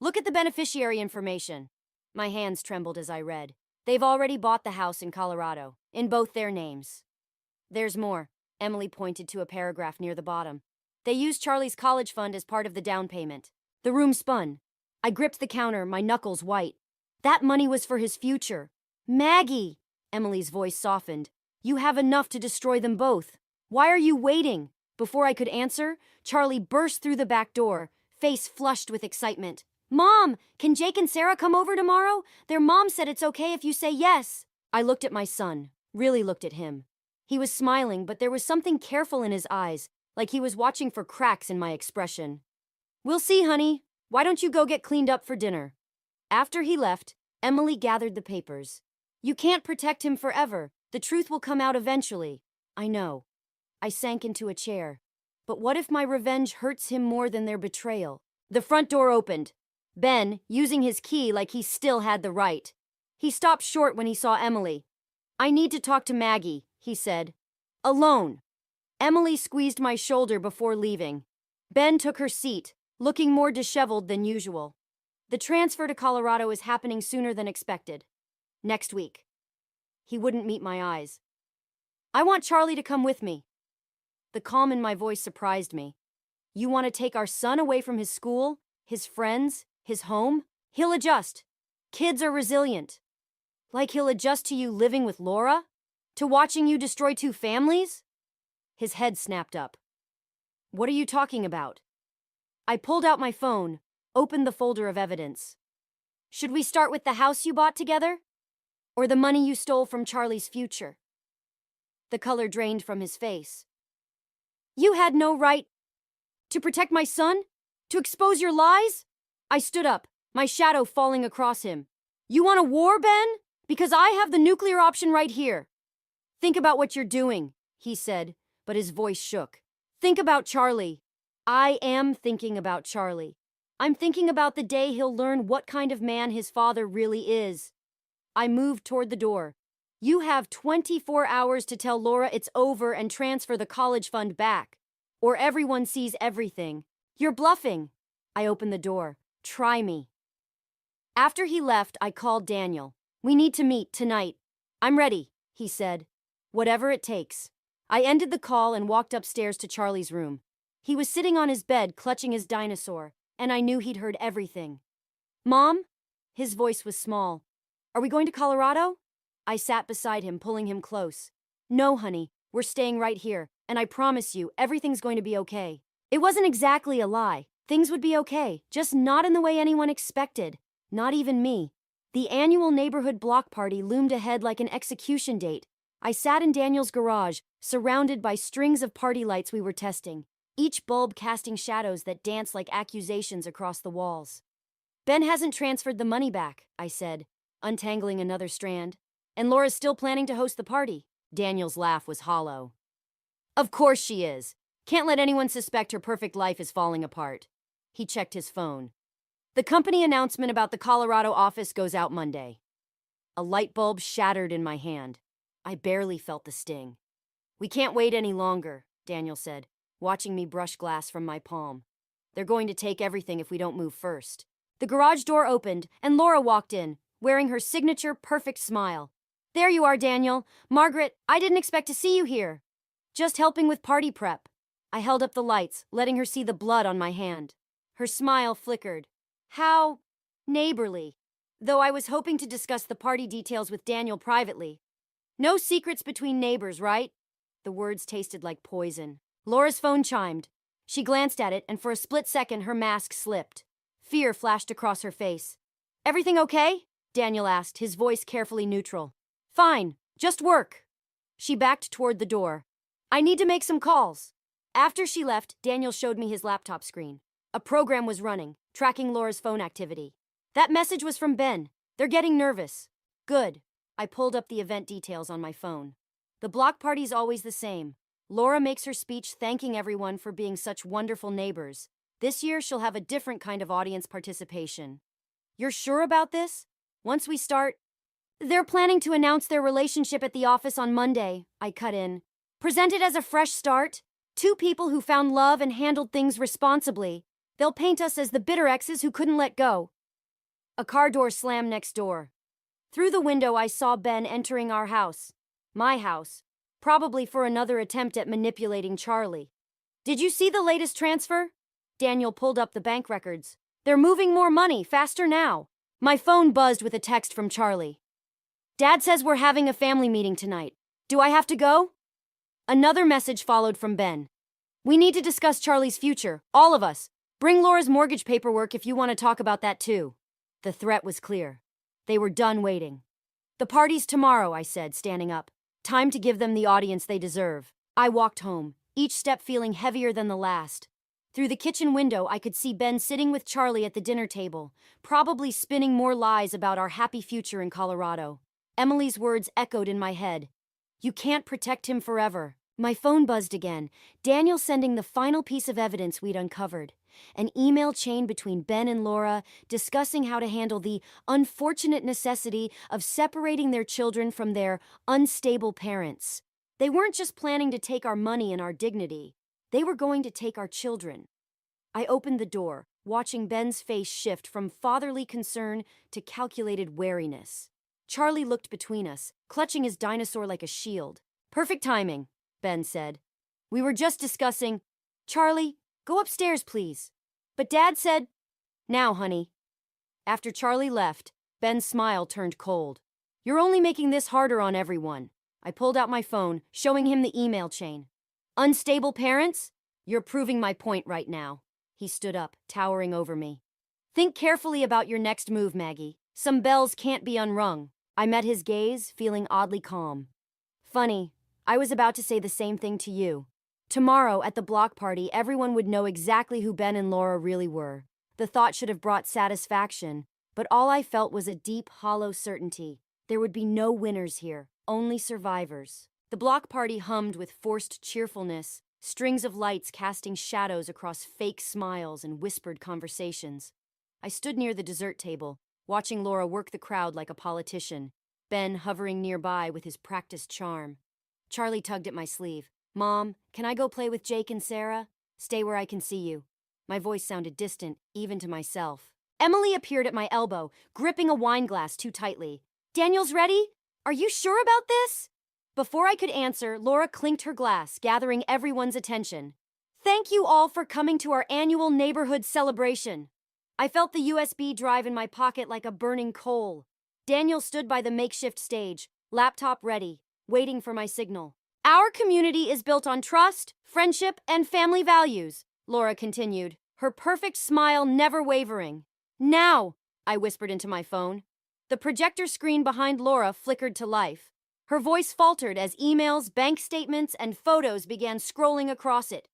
Look at the beneficiary information. My hands trembled as I read. They've already bought the house in Colorado, in both their names. There's more. Emily pointed to a paragraph near the bottom. They used Charlie's college fund as part of the down payment. The room spun. I gripped the counter, my knuckles white. That money was for his future. Maggie! Emily's voice softened. You have enough to destroy them both. Why are you waiting? Before I could answer, Charlie burst through the back door, face flushed with excitement. Mom, can Jake and Sarah come over tomorrow? Their mom said it's okay if you say yes. I looked at my son, really looked at him. He was smiling, but there was something careful in his eyes, like he was watching for cracks in my expression. We'll see, honey. Why don't you go get cleaned up for dinner? After he left, Emily gathered the papers. You can't protect him forever. The truth will come out eventually. I know. I sank into a chair. But what if my revenge hurts him more than their betrayal? The front door opened. Ben, using his key like he still had the right. He stopped short when he saw Emily. I need to talk to Maggie, he said. Alone. Emily squeezed my shoulder before leaving. Ben took her seat, looking more disheveled than usual. The transfer to Colorado is happening sooner than expected. Next week. He wouldn't meet my eyes. I want Charlie to come with me. The calm in my voice surprised me. You want to take our son away from his school, his friends, his home? He'll adjust. Kids are resilient. Like he'll adjust to you living with Laura? To watching you destroy two families? His head snapped up. What are you talking about? I pulled out my phone, opened the folder of evidence. Should we start with the house you bought together? Or the money you stole from Charlie's future? The color drained from his face. You had no right to protect my son? To expose your lies? I stood up, my shadow falling across him. You want a war, Ben? Because I have the nuclear option right here. Think about what you're doing, he said, but his voice shook. Think about Charlie. I am thinking about Charlie. I'm thinking about the day he'll learn what kind of man his father really is. I moved toward the door. You have 24 hours to tell Laura it's over and transfer the college fund back. Or everyone sees everything. You're bluffing. I opened the door. Try me. After he left, I called Daniel. We need to meet tonight. I'm ready, he said. Whatever it takes. I ended the call and walked upstairs to Charlie's room. He was sitting on his bed, clutching his dinosaur, and I knew he'd heard everything. Mom? His voice was small. Are we going to Colorado? I sat beside him, pulling him close. No, honey, we're staying right here, and I promise you, everything's going to be okay. It wasn't exactly a lie. Things would be okay, just not in the way anyone expected. Not even me. The annual neighborhood block party loomed ahead like an execution date. I sat in Daniel's garage, surrounded by strings of party lights we were testing, each bulb casting shadows that danced like accusations across the walls. Ben hasn't transferred the money back, I said, untangling another strand. And Laura's still planning to host the party. Daniel's laugh was hollow. Of course she is. Can't let anyone suspect her perfect life is falling apart. He checked his phone. The company announcement about the Colorado office goes out Monday. A light bulb shattered in my hand. I barely felt the sting. We can't wait any longer, Daniel said, watching me brush glass from my palm. They're going to take everything if we don't move first. The garage door opened, and Laura walked in, wearing her signature perfect smile. There you are, Daniel. Margaret, I didn't expect to see you here. Just helping with party prep. I held up the lights, letting her see the blood on my hand. Her smile flickered. How neighborly. Though I was hoping to discuss the party details with Daniel privately. No secrets between neighbors, right? The words tasted like poison. Laura's phone chimed. She glanced at it, and for a split second her mask slipped. Fear flashed across her face. Everything okay? Daniel asked, his voice carefully neutral. Fine, just work. She backed toward the door. I need to make some calls. After she left, Daniel showed me his laptop screen. A program was running, tracking Laura's phone activity. That message was from Ben. They're getting nervous. Good. I pulled up the event details on my phone. The block party's always the same. Laura makes her speech thanking everyone for being such wonderful neighbors. This year she'll have a different kind of audience participation. You're sure about this? Once we start... They're planning to announce their relationship at the office on Monday, I cut in. Present it as a fresh start. Two people who found love and handled things responsibly. They'll paint us as the bitter exes who couldn't let go. A car door slammed next door. Through the window, I saw Ben entering our house. My house. Probably for another attempt at manipulating Charlie. Did you see the latest transfer? Daniel pulled up the bank records. They're moving more money, faster now. My phone buzzed with a text from Charlie. Dad says we're having a family meeting tonight. Do I have to go? Another message followed from Ben. We need to discuss Charlie's future, all of us. Bring Laura's mortgage paperwork if you want to talk about that too. The threat was clear. They were done waiting. The party's tomorrow, I said, standing up. Time to give them the audience they deserve. I walked home, each step feeling heavier than the last. Through the kitchen window, I could see Ben sitting with Charlie at the dinner table, probably spinning more lies about our happy future in Colorado. Emily's words echoed in my head. You can't protect him forever. My phone buzzed again, Daniel sending the final piece of evidence we'd uncovered. An email chain between Ben and Laura discussing how to handle the unfortunate necessity of separating their children from their unstable parents. They weren't just planning to take our money and our dignity. They were going to take our children. I opened the door, watching Ben's face shift from fatherly concern to calculated wariness. Charlie looked between us, clutching his dinosaur like a shield. Perfect timing, Ben said. We were just discussing, Charlie, go upstairs, please. But Dad said, now, honey. After Charlie left, Ben's smile turned cold. You're only making this harder on everyone. I pulled out my phone, showing him the email chain. Unstable parents? You're proving my point right now. He stood up, towering over me. Think carefully about your next move, Maggie. Some bells can't be unrung. I met his gaze, feeling oddly calm. Funny, I was about to say the same thing to you. Tomorrow, at the block party, everyone would know exactly who Ben and Laura really were. The thought should have brought satisfaction, but all I felt was a deep, hollow certainty. There would be no winners here, only survivors. The block party hummed with forced cheerfulness, strings of lights casting shadows across fake smiles and whispered conversations. I stood near the dessert table, watching Laura work the crowd like a politician, Ben hovering nearby with his practiced charm. Charlie tugged at my sleeve. Mom, can I go play with Jake and Sarah? Stay where I can see you. My voice sounded distant, even to myself. Emily appeared at my elbow, gripping a wine glass too tightly. Daniel's ready? Are you sure about this? Before I could answer, Laura clinked her glass, gathering everyone's attention. Thank you all for coming to our annual neighborhood celebration. I felt the USB drive in my pocket like a burning coal. Daniel stood by the makeshift stage, laptop ready, waiting for my signal. Our community is built on trust, friendship, and family values, Laura continued, her perfect smile never wavering. Now, I whispered into my phone. The projector screen behind Laura flickered to life. Her voice faltered as emails, bank statements, and photos began scrolling across it.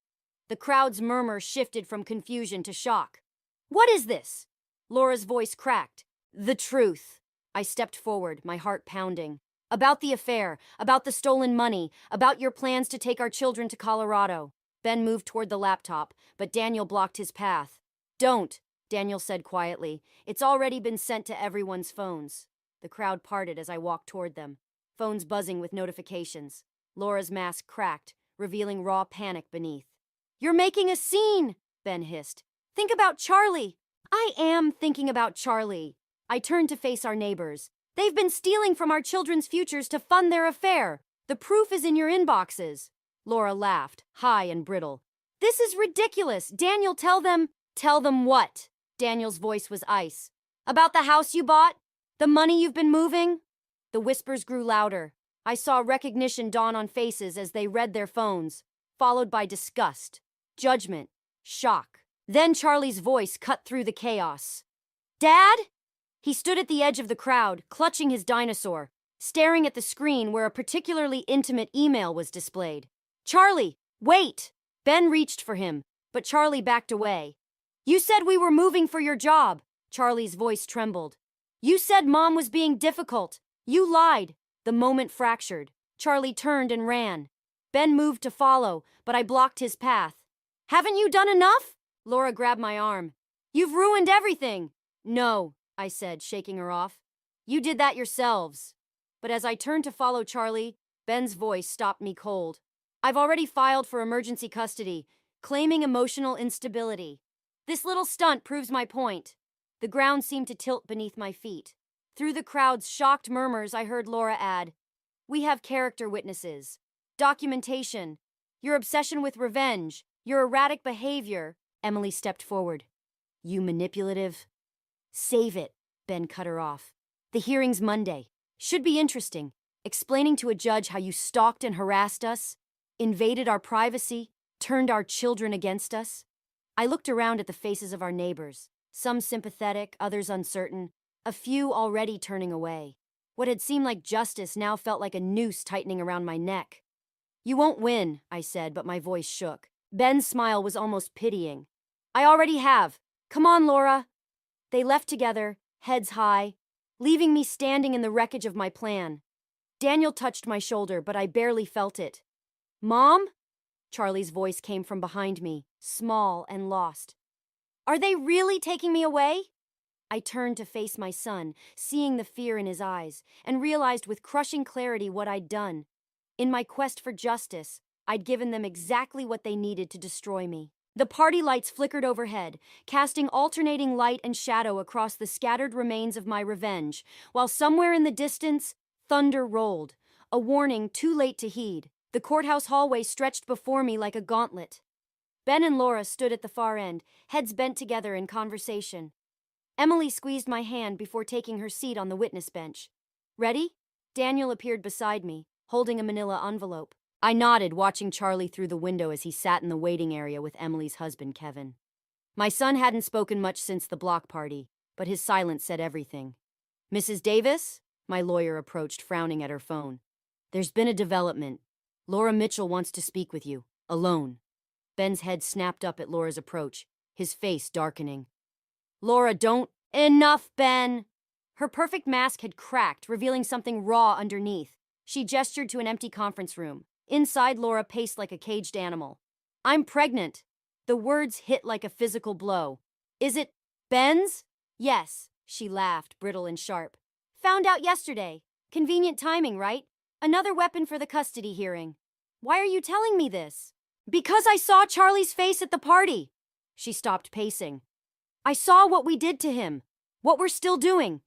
The crowd's murmur shifted from confusion to shock. What is this? Laura's voice cracked. The truth. I stepped forward, my heart pounding. About the affair, about the stolen money, about your plans to take our children to Colorado. Ben moved toward the laptop, but Daniel blocked his path. Don't, Daniel said quietly. It's already been sent to everyone's phones. The crowd parted as I walked toward them, phones buzzing with notifications. Laura's mask cracked, revealing raw panic beneath. You're making a scene, Ben hissed. Think about Charlie. I am thinking about Charlie. I turned to face our neighbors. They've been stealing from our children's futures to fund their affair. The proof is in your inboxes. Laura laughed, high and brittle. This is ridiculous. Daniel, tell them. Tell them what? Daniel's voice was ice. About the house you bought? The money you've been moving? The whispers grew louder. I saw recognition dawn on faces as they read their phones, followed by disgust, judgment, shock. Then Charlie's voice cut through the chaos. Dad? He stood at the edge of the crowd, clutching his dinosaur, staring at the screen where a particularly intimate email was displayed. Charlie, wait! Ben reached for him, but Charlie backed away. You said we were moving for your job. Charlie's voice trembled. You said Mom was being difficult. You lied. The moment fractured. Charlie turned and ran. Ben moved to follow, but I blocked his path. Haven't you done enough? Laura grabbed my arm. You've ruined everything. No, I said, shaking her off. You did that yourselves. But as I turned to follow Charlie, Ben's voice stopped me cold. I've already filed for emergency custody, claiming emotional instability. This little stunt proves my point. The ground seemed to tilt beneath my feet. Through the crowd's shocked murmurs, I heard Laura add, "We have character witnesses, documentation, your obsession with revenge, your erratic behavior." Emily stepped forward. "You manipulative." "Save it," Ben cut her off. "The hearing's Monday. Should be interesting. Explaining to a judge how you stalked and harassed us, invaded our privacy, turned our children against us." I looked around at the faces of our neighbors, some sympathetic, others uncertain, a few already turning away. What had seemed like justice now felt like a noose tightening around my neck. "You won't win," I said, but my voice shook. Ben's smile was almost pitying. "I already have. Come on, Laura." They left together, heads high, leaving me standing in the wreckage of my plan. Daniel touched my shoulder, but I barely felt it. "Mom?" Charlie's voice came from behind me, small and lost. "Are they really taking me away?" I turned to face my son, seeing the fear in his eyes, and realized with crushing clarity what I'd done. In my quest for justice, I'd given them exactly what they needed to destroy me. The party lights flickered overhead, casting alternating light and shadow across the scattered remains of my revenge, while somewhere in the distance, thunder rolled, a warning too late to heed. The courthouse hallway stretched before me like a gauntlet. Ben and Laura stood at the far end, heads bent together in conversation. Emily squeezed my hand before taking her seat on the witness bench. "Ready?" Daniel appeared beside me, holding a manila envelope. I nodded, watching Charlie through the window as he sat in the waiting area with Emily's husband, Kevin. My son hadn't spoken much since the block party, but his silence said everything. "Mrs. Davis?" My lawyer approached, frowning at her phone. "There's been a development. Laura Mitchell wants to speak with you, alone." Ben's head snapped up at Laura's approach, his face darkening. "Laura, don't—" "Enough, Ben!" Her perfect mask had cracked, revealing something raw underneath. She gestured to an empty conference room. Inside, Laura paced like a caged animal. "I'm pregnant." The words hit like a physical blow. "Is it Ben's?" "Yes," she laughed, brittle and sharp. "Found out yesterday. Convenient timing, right? Another weapon for the custody hearing." "Why are you telling me this?" "Because I saw Charlie's face at the party." She stopped pacing. "I saw what we did to him, what we're still doing."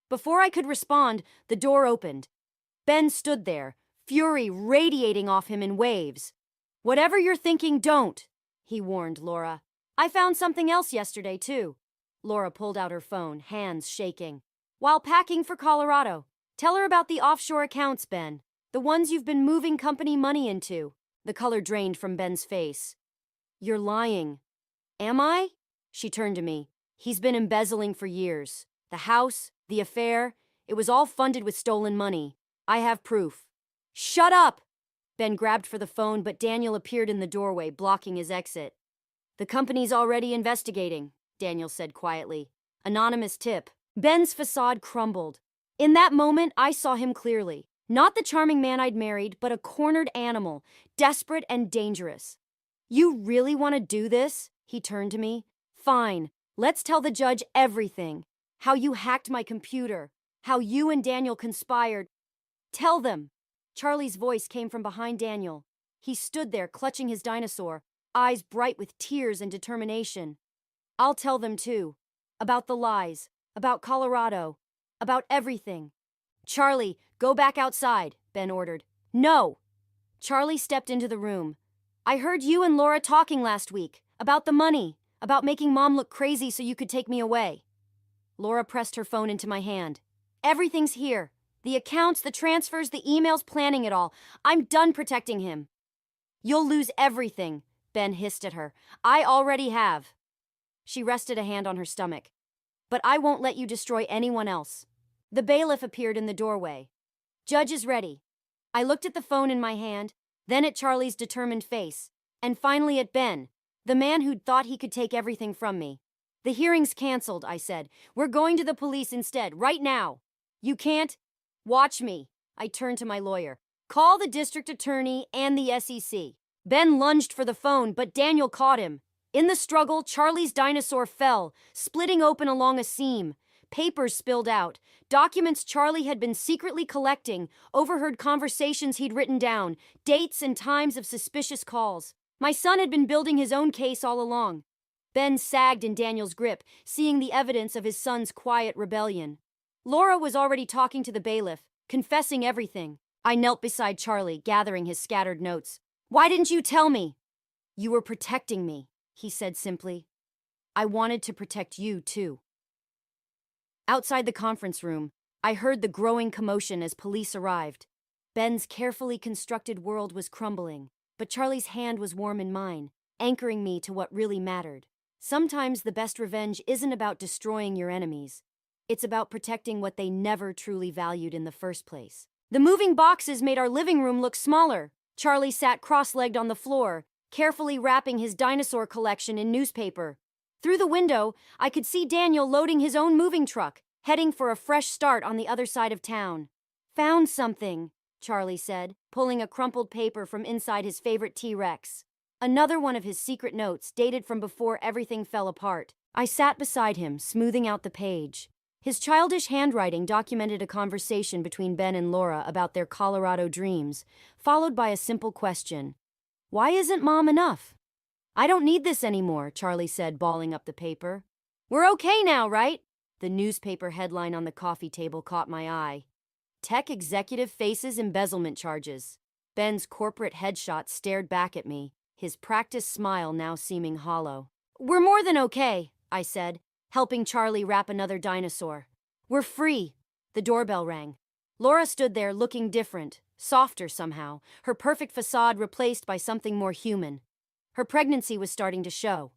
Before I could respond, the door opened. Ben stood there, fury radiating off him in waves. "Whatever you're thinking, don't," he warned Laura. "I found something else yesterday, too." Laura pulled out her phone, hands shaking. "While packing for Colorado. Tell her about the offshore accounts, Ben. The ones you've been moving company money into." The color drained from Ben's face. "You're lying." "Am I?" She turned to me. "He's been embezzling for years. The house, the affair, it was all funded with stolen money. I have proof." "Shut up!" Ben grabbed for the phone, but Daniel appeared in the doorway, blocking his exit. "The company's already investigating," Daniel said quietly. "Anonymous tip." Ben's facade crumbled. In that moment, I saw him clearly. Not the charming man I'd married, but a cornered animal, desperate and dangerous. "You really want to do this?" He turned to me. "Fine. Let's tell the judge everything. How you hacked my computer. How you and Daniel conspired. Tell them." Charlie's voice came from behind Daniel. He stood there, clutching his dinosaur, eyes bright with tears and determination. "I'll tell them too. About the lies. About Colorado. About everything." "Charlie, go back outside," Ben ordered. "No." Charlie stepped into the room. "I heard you and Laura talking last week. About the money. About making Mom look crazy so you could take me away." Laura pressed her phone into my hand. "Everything's here. The accounts, the transfers, the emails, planning it all. I'm done protecting him." "You'll lose everything," Ben hissed at her. "I already have." She rested a hand on her stomach. "But I won't let you destroy anyone else." The bailiff appeared in the doorway. "Judge is ready." I looked at the phone in my hand, then at Charlie's determined face, and finally at Ben, the man who'd thought he could take everything from me. "The hearing's canceled," I said. "We're going to the police instead, right now." "You can't—" "Watch me." I turned to my lawyer. "Call the district attorney and the SEC." Ben lunged for the phone, but Daniel caught him. In the struggle, Charlie's dinosaur fell, splitting open along a seam. Papers spilled out, documents Charlie had been secretly collecting, overheard conversations he'd written down, dates and times of suspicious calls. My son had been building his own case all along. Ben sagged in Daniel's grip, seeing the evidence of his son's quiet rebellion. Laura was already talking to the bailiff, confessing everything. I knelt beside Charlie, gathering his scattered notes. "Why didn't you tell me?" "You were protecting me," he said simply. "I wanted to protect you, too." Outside the conference room, I heard the growing commotion as police arrived. Ben's carefully constructed world was crumbling, but Charlie's hand was warm in mine, anchoring me to what really mattered. Sometimes the best revenge isn't about destroying your enemies. It's about protecting what they never truly valued in the first place. The moving boxes made our living room look smaller. Charlie sat cross-legged on the floor, carefully wrapping his dinosaur collection in newspaper. Through the window, I could see Daniel loading his own moving truck, heading for a fresh start on the other side of town. "Found something," Charlie said, pulling a crumpled paper from inside his favorite T-Rex. Another one of his secret notes, dated from before everything fell apart. I sat beside him, smoothing out the page. His childish handwriting documented a conversation between Ben and Laura about their Colorado dreams, followed by a simple question. "Why isn't Mom enough?" "I don't need this anymore," Charlie said, balling up the paper. "We're okay now, right?" The newspaper headline on the coffee table caught my eye. "Tech executive faces embezzlement charges." Ben's corporate headshot stared back at me, his practiced smile now seeming hollow. "We're more than okay," I said, helping Charlie wrap another dinosaur. "We're free." The doorbell rang. Laura stood there looking different, softer somehow, her perfect facade replaced by something more human. Her pregnancy was starting to show.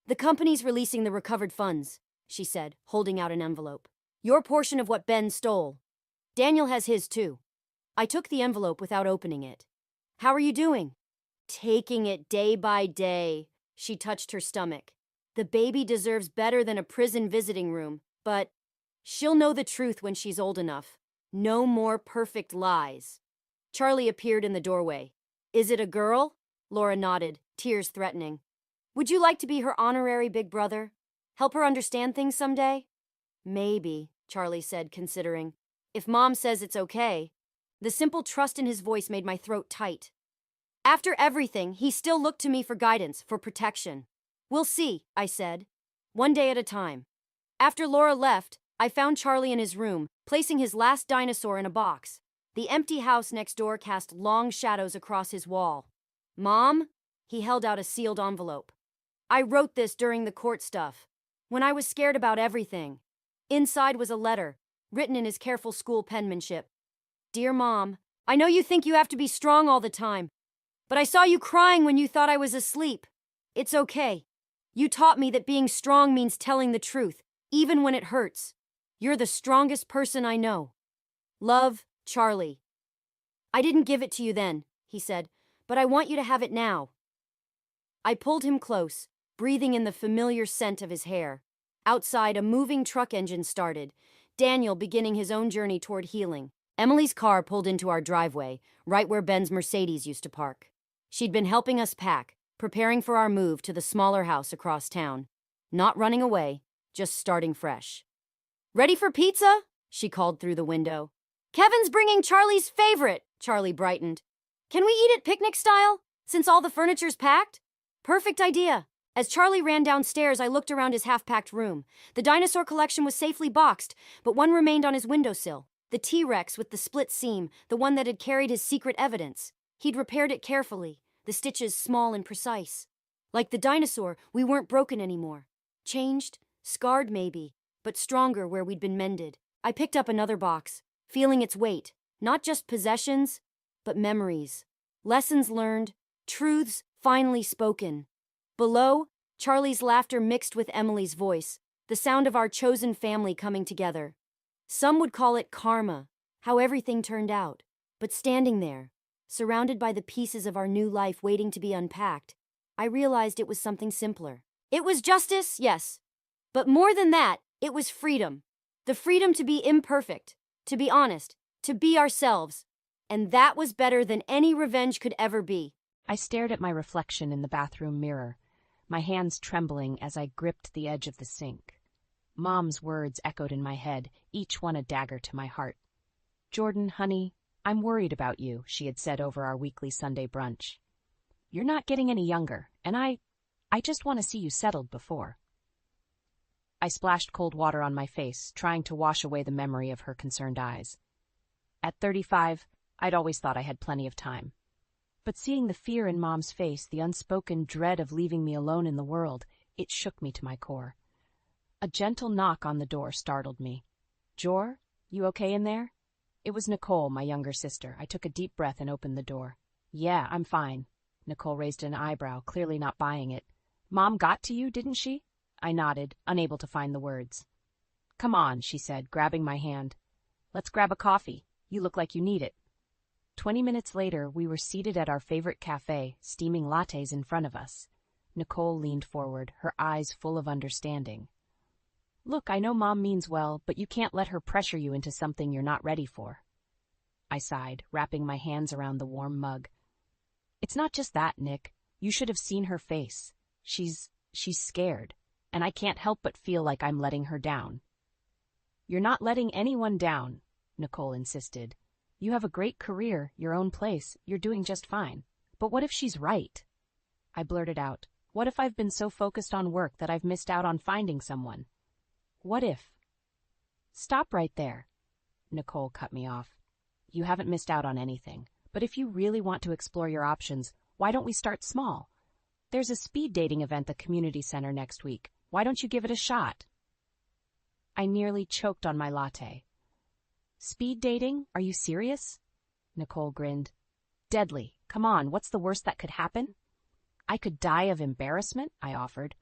"The company's releasing the recovered funds," she said, holding out an envelope. "Your portion of what Ben stole. Daniel has his too." I took the envelope without opening it. "How are you doing?" "Taking it day by day." She touched her stomach. "The baby deserves better than a prison visiting room, but she'll know the truth when she's old enough. No more perfect lies." Charlie appeared in the doorway. "Is it a girl?" Laura nodded, tears threatening. "Would you like to be her honorary big brother? Help her understand things someday?" "Maybe," Charlie said, considering. "If Mom says it's okay." The simple trust in his voice made my throat tight. After everything, he still looked to me for guidance, for protection. "We'll see," I said. "One day at a time." After Laura left, I found Charlie in his room, placing his last dinosaur in a box. The empty house next door cast long shadows across his wall. "Mom?" He held out a sealed envelope. "I wrote this during the court stuff, when I was scared about everything." Inside was a letter, written in his careful school penmanship. "Dear Mom, I know you think you have to be strong all the time, but I saw you crying when you thought I was asleep. It's okay. You taught me that being strong means telling the truth, even when it hurts. You're the strongest person I know. Love, Charlie." "I didn't give it to you then," he said, "but I want you to have it now." I pulled him close, breathing in the familiar scent of his hair. Outside, a moving truck engine started, Daniel beginning his own journey toward healing. Emily's car pulled into our driveway, right where Ben's Mercedes used to park. She'd been helping us pack, preparing for our move to the smaller house across town. Not running away, just starting fresh. "Ready for pizza?" she called through the window. "Kevin's bringing Charlie's favorite," Charlie brightened. "Can we eat it picnic style, since all the furniture's packed?" "Perfect idea." As Charlie ran downstairs, I looked around his half-packed room. The dinosaur collection was safely boxed, but one remained on his windowsill. The T-Rex with the split seam, the one that had carried his secret evidence. He'd repaired it carefully, the stitches small and precise. Like the dinosaur, we weren't broken anymore. Changed, scarred maybe, but stronger where we'd been mended. I picked up another box, feeling its weight. Not just possessions, but memories. Lessons learned, truths finally spoken. Below, Charlie's laughter mixed with Emily's voice, the sound of our chosen family coming together. Some would call it karma, how everything turned out. But standing there, surrounded by the pieces of our new life waiting to be unpacked, I realized it was something simpler. It was justice, yes. But more than that, it was freedom. The freedom to be imperfect, to be honest, to be ourselves. And that was better than any revenge could ever be. I stared at my reflection in the bathroom mirror, my hands trembling as I gripped the edge of the sink. Mom's words echoed in my head, each one a dagger to my heart. "Jordan, honey, I'm worried about you," she had said over our weekly Sunday brunch. "You're not getting any younger, and I just want to see you settled before." I splashed cold water on my face, trying to wash away the memory of her concerned eyes. At 35, I'd always thought I had plenty of time. But seeing the fear in Mom's face, the unspoken dread of leaving me alone in the world, it shook me to my core. A gentle knock on the door startled me. "Jor, you okay in there?" It was Nicole, my younger sister. I took a deep breath and opened the door. "Yeah, I'm fine." Nicole raised an eyebrow, clearly not buying it. "Mom got to you, didn't she?" I nodded, unable to find the words. "Come on," she said, grabbing my hand. "Let's grab a coffee. You look like you need it." 20 minutes later, we were seated at our favorite cafe, steaming lattes in front of us. Nicole leaned forward, her eyes full of understanding. "Look, I know Mom means well, but you can't let her pressure you into something you're not ready for." I sighed, wrapping my hands around the warm mug. "It's not just that, Nick. You should have seen her face. She's scared, and I can't help but feel like I'm letting her down." "You're not letting anyone down," Nicole insisted. "You have a great career, your own place, you're doing just fine. But what if she's right?" I blurted out. "What if I've been so focused on work that I've missed out on finding someone? What if—" "Stop right there," Nicole cut me off. "You haven't missed out on anything. But if you really want to explore your options, why don't we start small? There's a speed dating event at the community center next week. Why don't you give it a shot?" I nearly choked on my latte. "Speed dating? Are you serious?" Nicole grinned. "Deadly. Come on, what's the worst that could happen?" "I could die of embarrassment," I offered.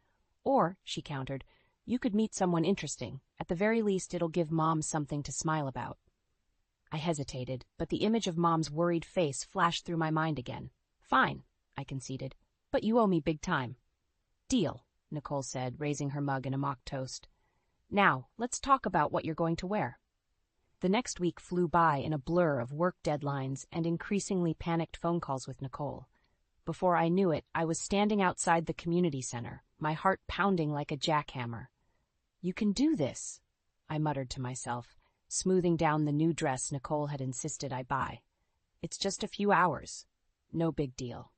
"Or," she countered, "you could meet someone interesting. At the very least, it'll give Mom something to smile about." I hesitated, but the image of Mom's worried face flashed through my mind again. "Fine," I conceded, "but you owe me big time." "Deal," Nicole said, raising her mug in a mock toast. "Now, let's talk about what you're going to wear." The next week flew by in a blur of work deadlines and increasingly panicked phone calls with Nicole. Before I knew it, I was standing outside the community center, my heart pounding like a jackhammer. "You can do this," I muttered to myself, smoothing down the new dress Nicole had insisted I buy. "It's just a few hours. No big deal."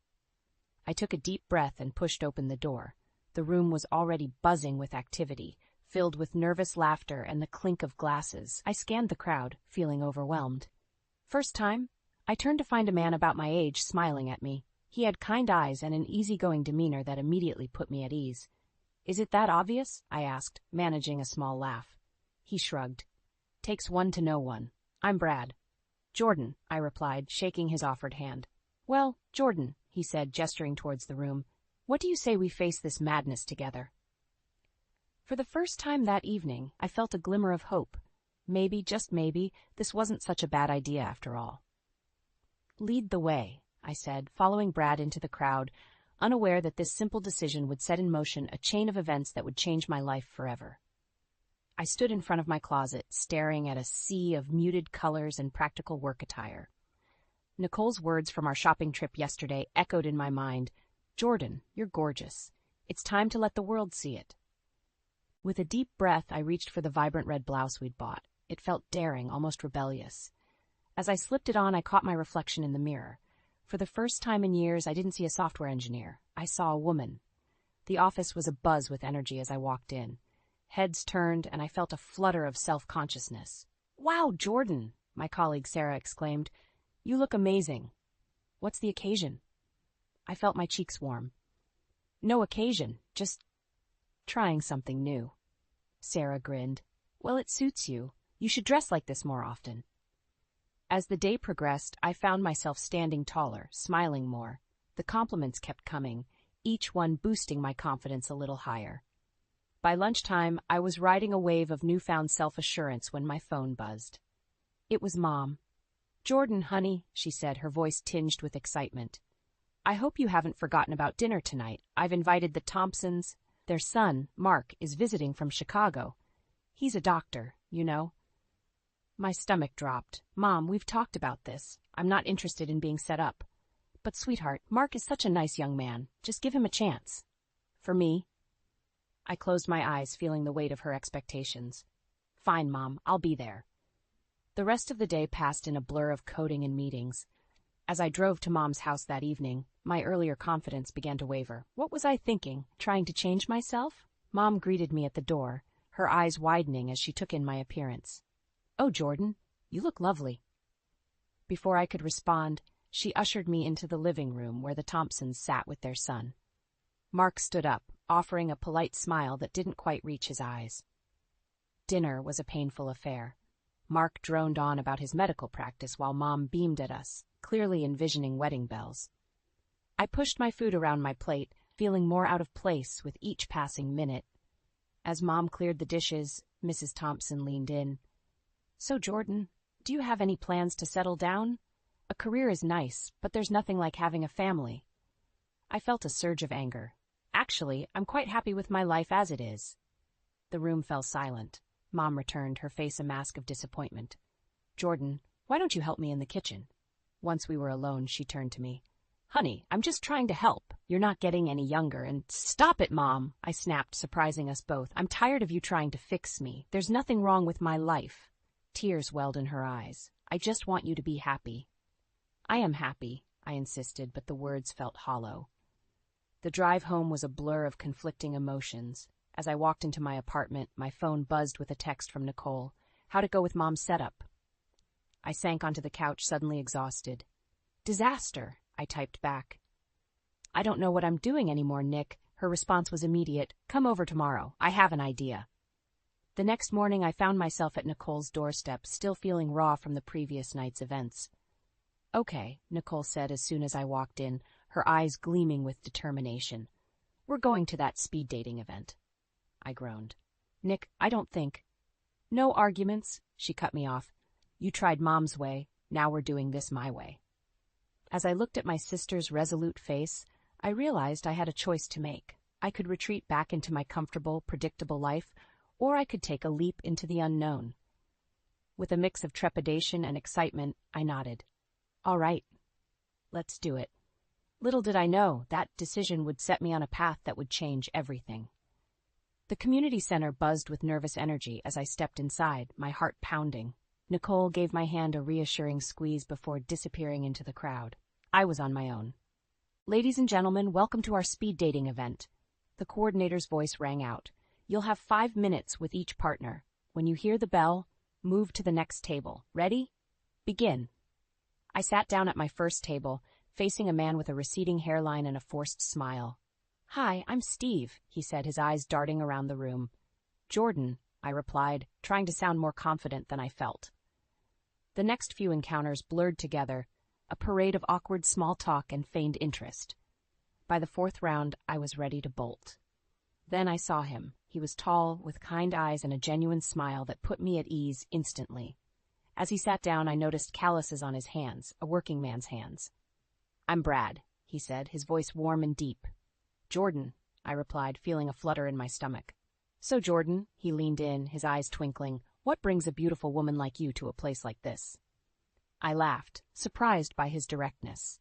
I took a deep breath and pushed open the door. The room was already buzzing with activity, filled with nervous laughter and the clink of glasses. I scanned the crowd, feeling overwhelmed. First time, I turned to find a man about my age smiling at me. He had kind eyes and an easygoing demeanor that immediately put me at ease. "Is it that obvious?" I asked, managing a small laugh. He shrugged. "Takes one to know one. I'm Brad." "Jordan," I replied, shaking his offered hand. "Well, Jordan," he said, gesturing towards the room, "what do you say we face this madness together?" For the first time that evening, I felt a glimmer of hope. Maybe, just maybe, this wasn't such a bad idea after all. "Lead the way," I said, following Brad into the crowd, unaware that this simple decision would set in motion a chain of events that would change my life forever. I stood in front of my closet, staring at a sea of muted colors and practical work attire. Nicole's words from our shopping trip yesterday echoed in my mind. "Jordan, you're gorgeous. It's time to let the world see it." With a deep breath, I reached for the vibrant red blouse we'd bought. It felt daring, almost rebellious. As I slipped it on, I caught my reflection in the mirror. For the first time in years, I didn't see a software engineer. I saw a woman. The office was abuzz with energy as I walked in. Heads turned, and I felt a flutter of self-consciousness. "Wow, Jordan!" my colleague Sarah exclaimed. "You look amazing." "What's the occasion?" I felt my cheeks warm. "No occasion, just trying something new." Sarah grinned. "Well, it suits you. You should dress like this more often." As the day progressed, I found myself standing taller, smiling more. The compliments kept coming, each one boosting my confidence a little higher. By lunchtime, I was riding a wave of newfound self-assurance when my phone buzzed. It was Mom. "Jordan, honey," she said, her voice tinged with excitement. "I hope you haven't forgotten about dinner tonight. I've invited the Thompsons. Their son, Mark, is visiting from Chicago. He's a doctor, you know." My stomach dropped. "Mom, we've talked about this. I'm not interested in being set up. But, sweetheart, Mark is such a nice young man. Just give him a chance." "For me?" I closed my eyes, feeling the weight of her expectations. Fine, Mom, I'll be there. The rest of the day passed in a blur of coding and meetings. As I drove to Mom's house that evening, my earlier confidence began to waver. What was I thinking? Trying to change myself? Mom greeted me at the door, her eyes widening as she took in my appearance. "Oh, Jordan, you look lovely." Before I could respond, she ushered me into the living room where the Thompsons sat with their son. Mark stood up, offering a polite smile that didn't quite reach his eyes. Dinner was a painful affair. Mark droned on about his medical practice while Mom beamed at us, clearly envisioning wedding bells. I pushed my food around my plate, feeling more out of place with each passing minute. As Mom cleared the dishes, Mrs. Thompson leaned in. "So, Jordan, do you have any plans to settle down? A career is nice, but there's nothing like having a family." I felt a surge of anger. Actually, I'm quite happy with my life as it is. The room fell silent. Mom returned, her face a mask of disappointment. "Jordan, why don't you help me in the kitchen?" Once we were alone, she turned to me. "Honey, I'm just trying to help. You're not getting any younger, and—" "Stop it, Mom," I snapped, surprising us both. "I'm tired of you trying to fix me. There's nothing wrong with my life." Tears welled in her eyes. "I just want you to be happy." "I am happy," I insisted, but the words felt hollow. The drive home was a blur of conflicting emotions. As I walked into my apartment, my phone buzzed with a text from Nicole. "How'd it go with Mom's setup?" I sank onto the couch, suddenly exhausted. "Disaster," I typed back. "I don't know what I'm doing anymore, Nick." Her response was immediate. "Come over tomorrow. I have an idea." The next morning, I found myself at Nicole's doorstep, still feeling raw from the previous night's events. "Okay," Nicole said as soon as I walked in, her eyes gleaming with determination. "We're going to that speed dating event." I groaned. "Nick, I don't think—" "No arguments," she cut me off. "You tried Mom's way, now we're doing this my way." As I looked at my sister's resolute face, I realized I had a choice to make. I could retreat back into my comfortable, predictable life, or I could take a leap into the unknown. With a mix of trepidation and excitement, I nodded. "All right, let's do it." Little did I know that decision would set me on a path that would change everything. The community center buzzed with nervous energy as I stepped inside, my heart pounding. Nicole gave my hand a reassuring squeeze before disappearing into the crowd. I was on my own. "Ladies and gentlemen, welcome to our speed dating event." The coordinator's voice rang out. "You'll have 5 minutes with each partner. When you hear the bell, move to the next table. Ready? Begin." I sat down at my first table, facing a man with a receding hairline and a forced smile. "Hi, I'm Steve," he said, his eyes darting around the room. "Jordan," I replied, trying to sound more confident than I felt. The next few encounters blurred together, a parade of awkward small talk and feigned interest. By the 4th round, I was ready to bolt. Then I saw him. He was tall, with kind eyes and a genuine smile that put me at ease instantly. As he sat down, I noticed calluses on his hands, a working man's hands. "I'm Brad," he said, his voice warm and deep. "Jordan," I replied, feeling a flutter in my stomach. "So, Jordan," he leaned in, his eyes twinkling, "what brings a beautiful woman like you to a place like this?" I laughed, surprised by his directness.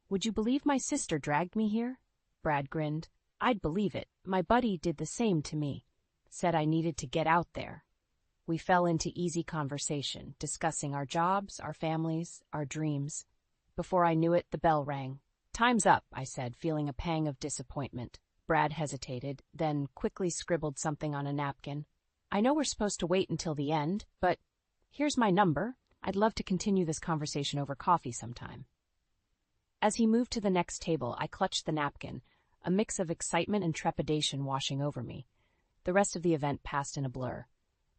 "Would you believe my sister dragged me here?" Brad grinned. "I'd believe it. My buddy did the same to me. Said I needed to get out there." We fell into easy conversation, discussing our jobs, our families, our dreams. Before I knew it, the bell rang. "Time's up," I said, feeling a pang of disappointment. Brad hesitated, then quickly scribbled something on a napkin. "I know we're supposed to wait until the end, but here's my number. I'd love to continue this conversation over coffee sometime." As he moved to the next table, I clutched the napkin, a mix of excitement and trepidation washing over me. The rest of the event passed in a blur.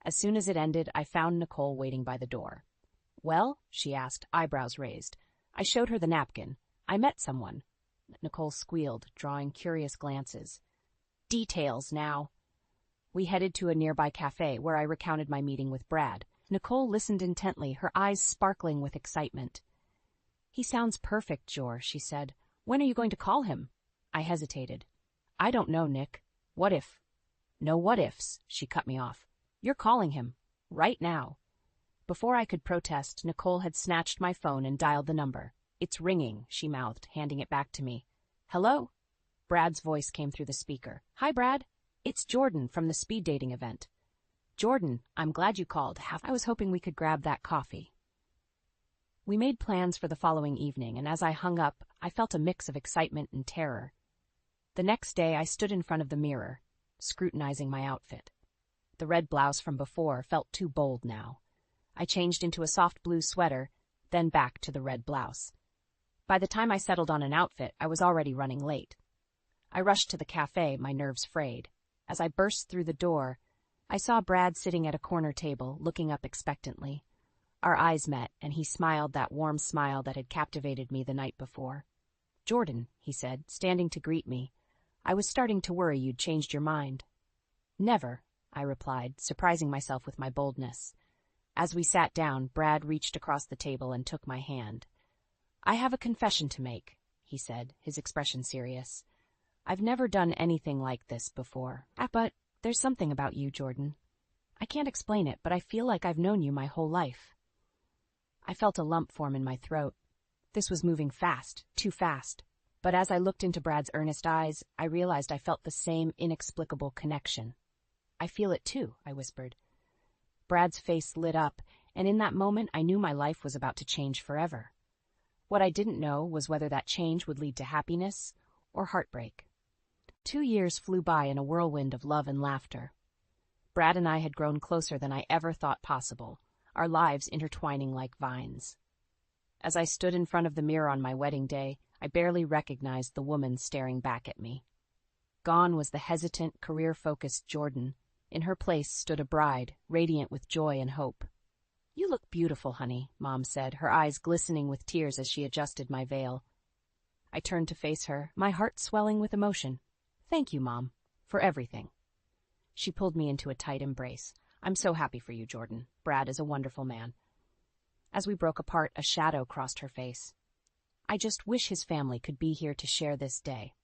As soon as it ended, I found Nicole waiting by the door. "Well?" she asked, eyebrows raised. I showed her the napkin. "I met someone." Nicole squealed, drawing curious glances. "Details now." We headed to a nearby cafe where I recounted my meeting with Brad. Nicole listened intently, her eyes sparkling with excitement. "He sounds perfect, Jor," she said. "When are you going to call him?" I hesitated. "I don't know, Nick. What if—" "No what ifs," she cut me off. "You're calling him. Right now." Before I could protest, Nicole had snatched my phone and dialed the number. "It's ringing," she mouthed, handing it back to me. "Hello?" Brad's voice came through the speaker. "Hi, Brad." It's Jordan from the speed dating event. Jordan, I'm glad you called. I was hoping we could grab that coffee. We made plans for the following evening, and as I hung up, I felt a mix of excitement and terror. The next day, I stood in front of the mirror, scrutinizing my outfit. The red blouse from before felt too bold now. I changed into a soft blue sweater, then back to the red blouse. By the time I settled on an outfit, I was already running late. I rushed to the cafe, my nerves frayed. As I burst through the door, I saw Brad sitting at a corner table, looking up expectantly. Our eyes met, and he smiled that warm smile that had captivated me the night before. "Jordan," he said, standing to greet me. "I was starting to worry you'd changed your mind." "Never," I replied, surprising myself with my boldness. As we sat down, Brad reached across the table and took my hand. "I have a confession to make," he said, his expression serious. "I've never done anything like this before. But there's something about you, Jordan. I can't explain it, but I feel like I've known you my whole life." I felt a lump form in my throat. This was moving fast, too fast. But as I looked into Brad's earnest eyes, I realized I felt the same inexplicable connection. "I feel it too," I whispered. Brad's face lit up, and in that moment I knew my life was about to change forever. What I didn't know was whether that change would lead to happiness or heartbreak. 2 years flew by in a whirlwind of love and laughter. Brad and I had grown closer than I ever thought possible, our lives intertwining like vines. As I stood in front of the mirror on my wedding day, I barely recognized the woman staring back at me. Gone was the hesitant, career-focused Jordan. In her place stood a bride, radiant with joy and hope. "You look beautiful, honey," Mom said, her eyes glistening with tears as she adjusted my veil. I turned to face her, my heart swelling with emotion. "Thank you, Mom, for everything." She pulled me into a tight embrace. "I'm so happy for you, Jordan. Brad is a wonderful man." As we broke apart, a shadow crossed her face. "I just wish his family could be here to share this day."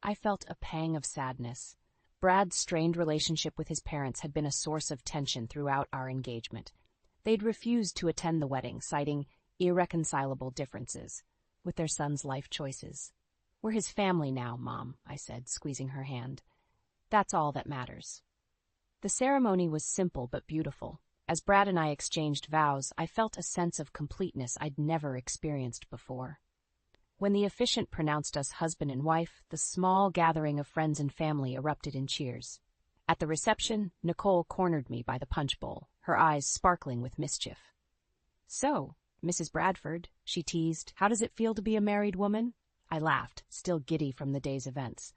I felt a pang of sadness. Brad's strained relationship with his parents had been a source of tension throughout our engagement. They'd refused to attend the wedding, citing irreconcilable differences with their son's life choices. "We're his family now, Mom," I said, squeezing her hand. "That's all that matters." The ceremony was simple but beautiful. As Brad and I exchanged vows, I felt a sense of completeness I'd never experienced before. When the officiant pronounced us husband and wife, the small gathering of friends and family erupted in cheers. At the reception, Nicole cornered me by the punch bowl, her eyes sparkling with mischief. "So, Mrs. Bradford," she teased, "how does it feel to be a married woman?" I laughed, still giddy from the day's events.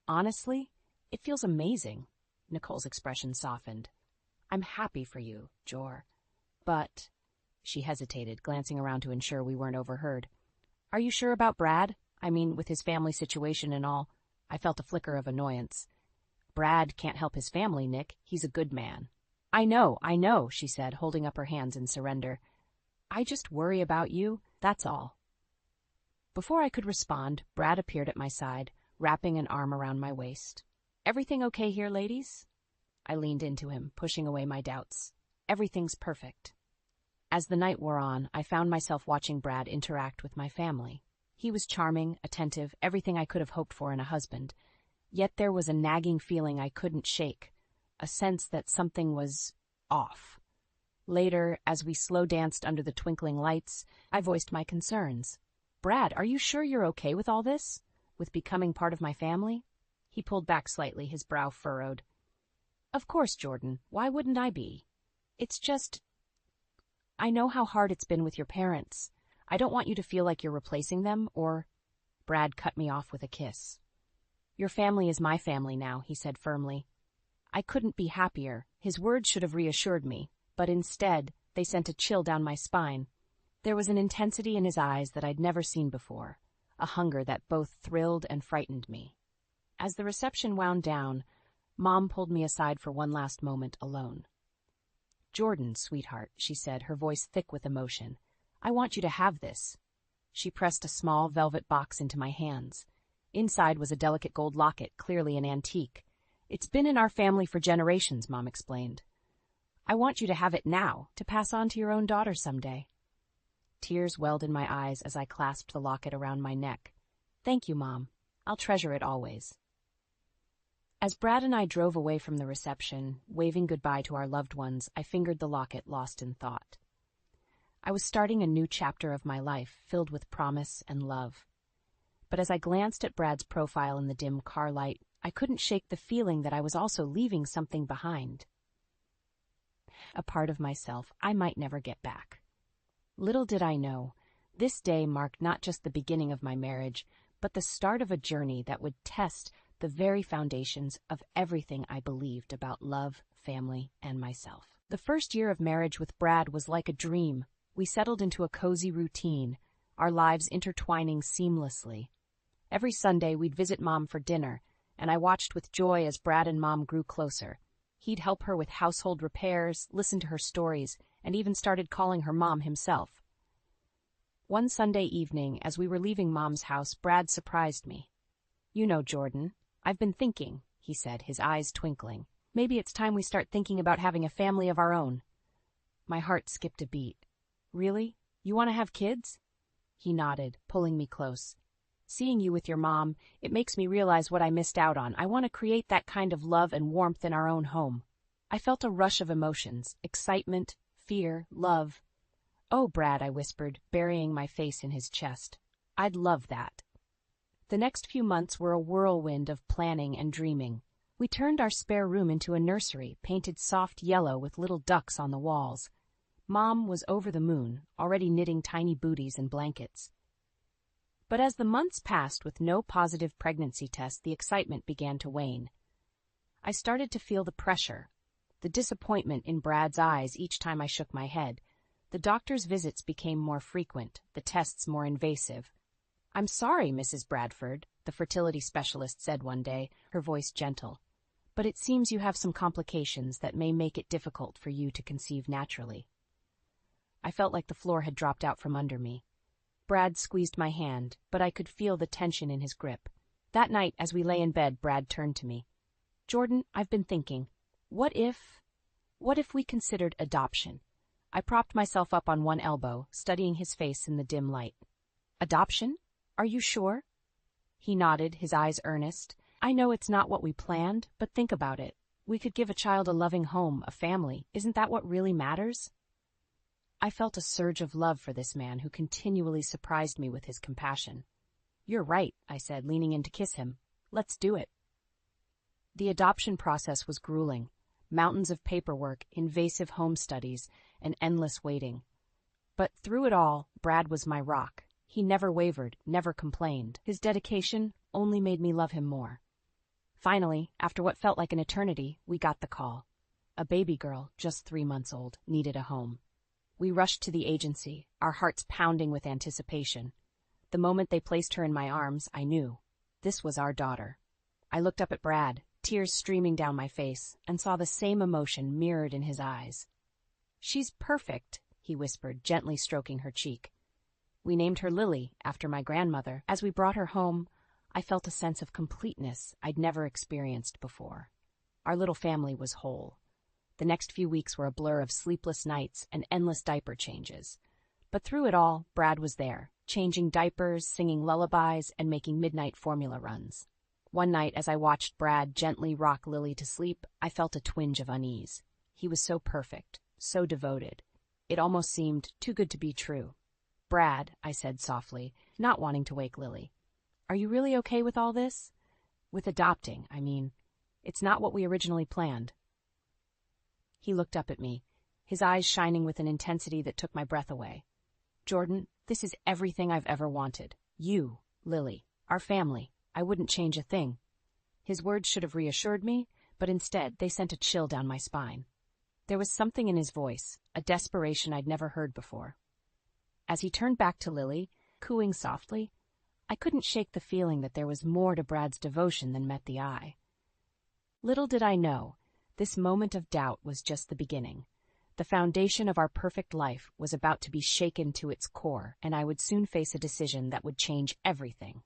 "Honestly, it feels amazing." Nicole's expression softened. "I'm happy for you, Jor. But—" she hesitated, glancing around to ensure we weren't overheard. "Are you sure about Brad? I mean, with his family situation and all." I felt a flicker of annoyance. "Brad can't help his family, Nick. He's a good man." I know, she said, holding up her hands in surrender. "I just worry about you, that's all." Before I could respond, Brad appeared at my side, wrapping an arm around my waist. "Everything okay here, ladies?" I leaned into him, pushing away my doubts. "Everything's perfect." As the night wore on, I found myself watching Brad interact with my family. He was charming, attentive, everything I could have hoped for in a husband. Yet there was a nagging feeling I couldn't shake, a sense that something was off. Later, as we slow danced under the twinkling lights, I voiced my concerns. "Brad, are you sure you're okay with all this? With becoming part of my family?" He pulled back slightly, his brow furrowed. "Of course, Jordan. Why wouldn't I be? It's just, I know how hard it's been with your parents. I don't want you to feel like you're replacing them, or—" Brad cut me off with a kiss. "Your family is my family now," he said firmly. I couldn't be happier. His words should have reassured me, but instead, they sent a chill down my spine. There was an intensity in his eyes that I'd never seen before, a hunger that both thrilled and frightened me. As the reception wound down, Mom pulled me aside for one last moment alone. "Jordan, sweetheart," she said, her voice thick with emotion, "I want you to have this." She pressed a small velvet box into my hands. Inside was a delicate gold locket, clearly an antique. "It's been in our family for generations," Mom explained. "I want you to have it now, to pass on to your own daughter someday." Tears welled in my eyes as I clasped the locket around my neck. "Thank you, Mom. I'll treasure it always." As Brad and I drove away from the reception, waving goodbye to our loved ones, I fingered the locket, lost in thought. I was starting a new chapter of my life, filled with promise and love. But as I glanced at Brad's profile in the dim car light, I couldn't shake the feeling that I was also leaving something behind. A part of myself I might never get back. Little did I know, this day marked not just the beginning of my marriage, but the start of a journey that would test the very foundations of everything I believed about love, family, and myself. The first year of marriage with Brad was like a dream. We settled into a cozy routine, our lives intertwining seamlessly. Every Sunday we'd visit Mom for dinner, and I watched with joy as Brad and Mom grew closer. He'd help her with household repairs, listen to her stories, and even started calling her Mom himself. One Sunday evening, as we were leaving Mom's house, Brad surprised me. "You know, Jordan, I've been thinking," he said, his eyes twinkling. "Maybe it's time we start thinking about having a family of our own." My heart skipped a beat. "Really? You want to have kids?" He nodded, pulling me close. "Seeing you with your mom, it makes me realize what I missed out on. I want to create that kind of love and warmth in our own home." I felt a rush of emotions, excitement, fear, love. "Oh, Brad," I whispered, burying my face in his chest. "I'd love that." The next few months were a whirlwind of planning and dreaming. We turned our spare room into a nursery, painted soft yellow with little ducks on the walls. Mom was over the moon, already knitting tiny booties and blankets. But as the months passed with no positive pregnancy test, the excitement began to wane. I started to feel the pressure, the disappointment in Brad's eyes each time I shook my head. The doctor's visits became more frequent, the tests more invasive. "I'm sorry, Mrs. Bradford," the fertility specialist said one day, her voice gentle, "but it seems you have some complications that may make it difficult for you to conceive naturally." I felt like the floor had dropped out from under me. Brad squeezed my hand, but I could feel the tension in his grip. That night, as we lay in bed, Brad turned to me. "Jordan, I've been thinking, what if we considered adoption?" I propped myself up on one elbow, studying his face in the dim light. "Adoption? Are you sure?" He nodded, his eyes earnest. "I know it's not what we planned, but think about it. We could give a child a loving home, a family. Isn't that what really matters?" I felt a surge of love for this man who continually surprised me with his compassion. "You're right," I said, leaning in to kiss him. "Let's do it." The adoption process was grueling. Mountains of paperwork, invasive home studies, and endless waiting. But through it all, Brad was my rock. He never wavered, never complained. His dedication only made me love him more. Finally, after what felt like an eternity, we got the call. A baby girl, just 3 months old, needed a home. We rushed to the agency, our hearts pounding with anticipation. The moment they placed her in my arms, I knew. This was our daughter. I looked up at Brad, tears streaming down my face, and saw the same emotion mirrored in his eyes. "She's perfect," he whispered, gently stroking her cheek. We named her Lily, after my grandmother. As we brought her home, I felt a sense of completeness I'd never experienced before. Our little family was whole. The next few weeks were a blur of sleepless nights and endless diaper changes. But through it all, Brad was there, changing diapers, singing lullabies, and making midnight formula runs. One night, as I watched Brad gently rock Lily to sleep, I felt a twinge of unease. He was so perfect, so devoted. It almost seemed too good to be true. "Brad," I said softly, not wanting to wake Lily, "are you really okay with all this? With adopting, I mean. It's not what we originally planned." He looked up at me, his eyes shining with an intensity that took my breath away. "Jordan, this is everything I've ever wanted. You, Lily, our family. I wouldn't change a thing." His words should have reassured me, but instead they sent a chill down my spine. There was something in his voice, a desperation I'd never heard before. As he turned back to Lily, cooing softly, I couldn't shake the feeling that there was more to Brad's devotion than met the eye. Little did I know, this moment of doubt was just the beginning. The foundation of our perfect life was about to be shaken to its core, and I would soon face a decision that would change everything.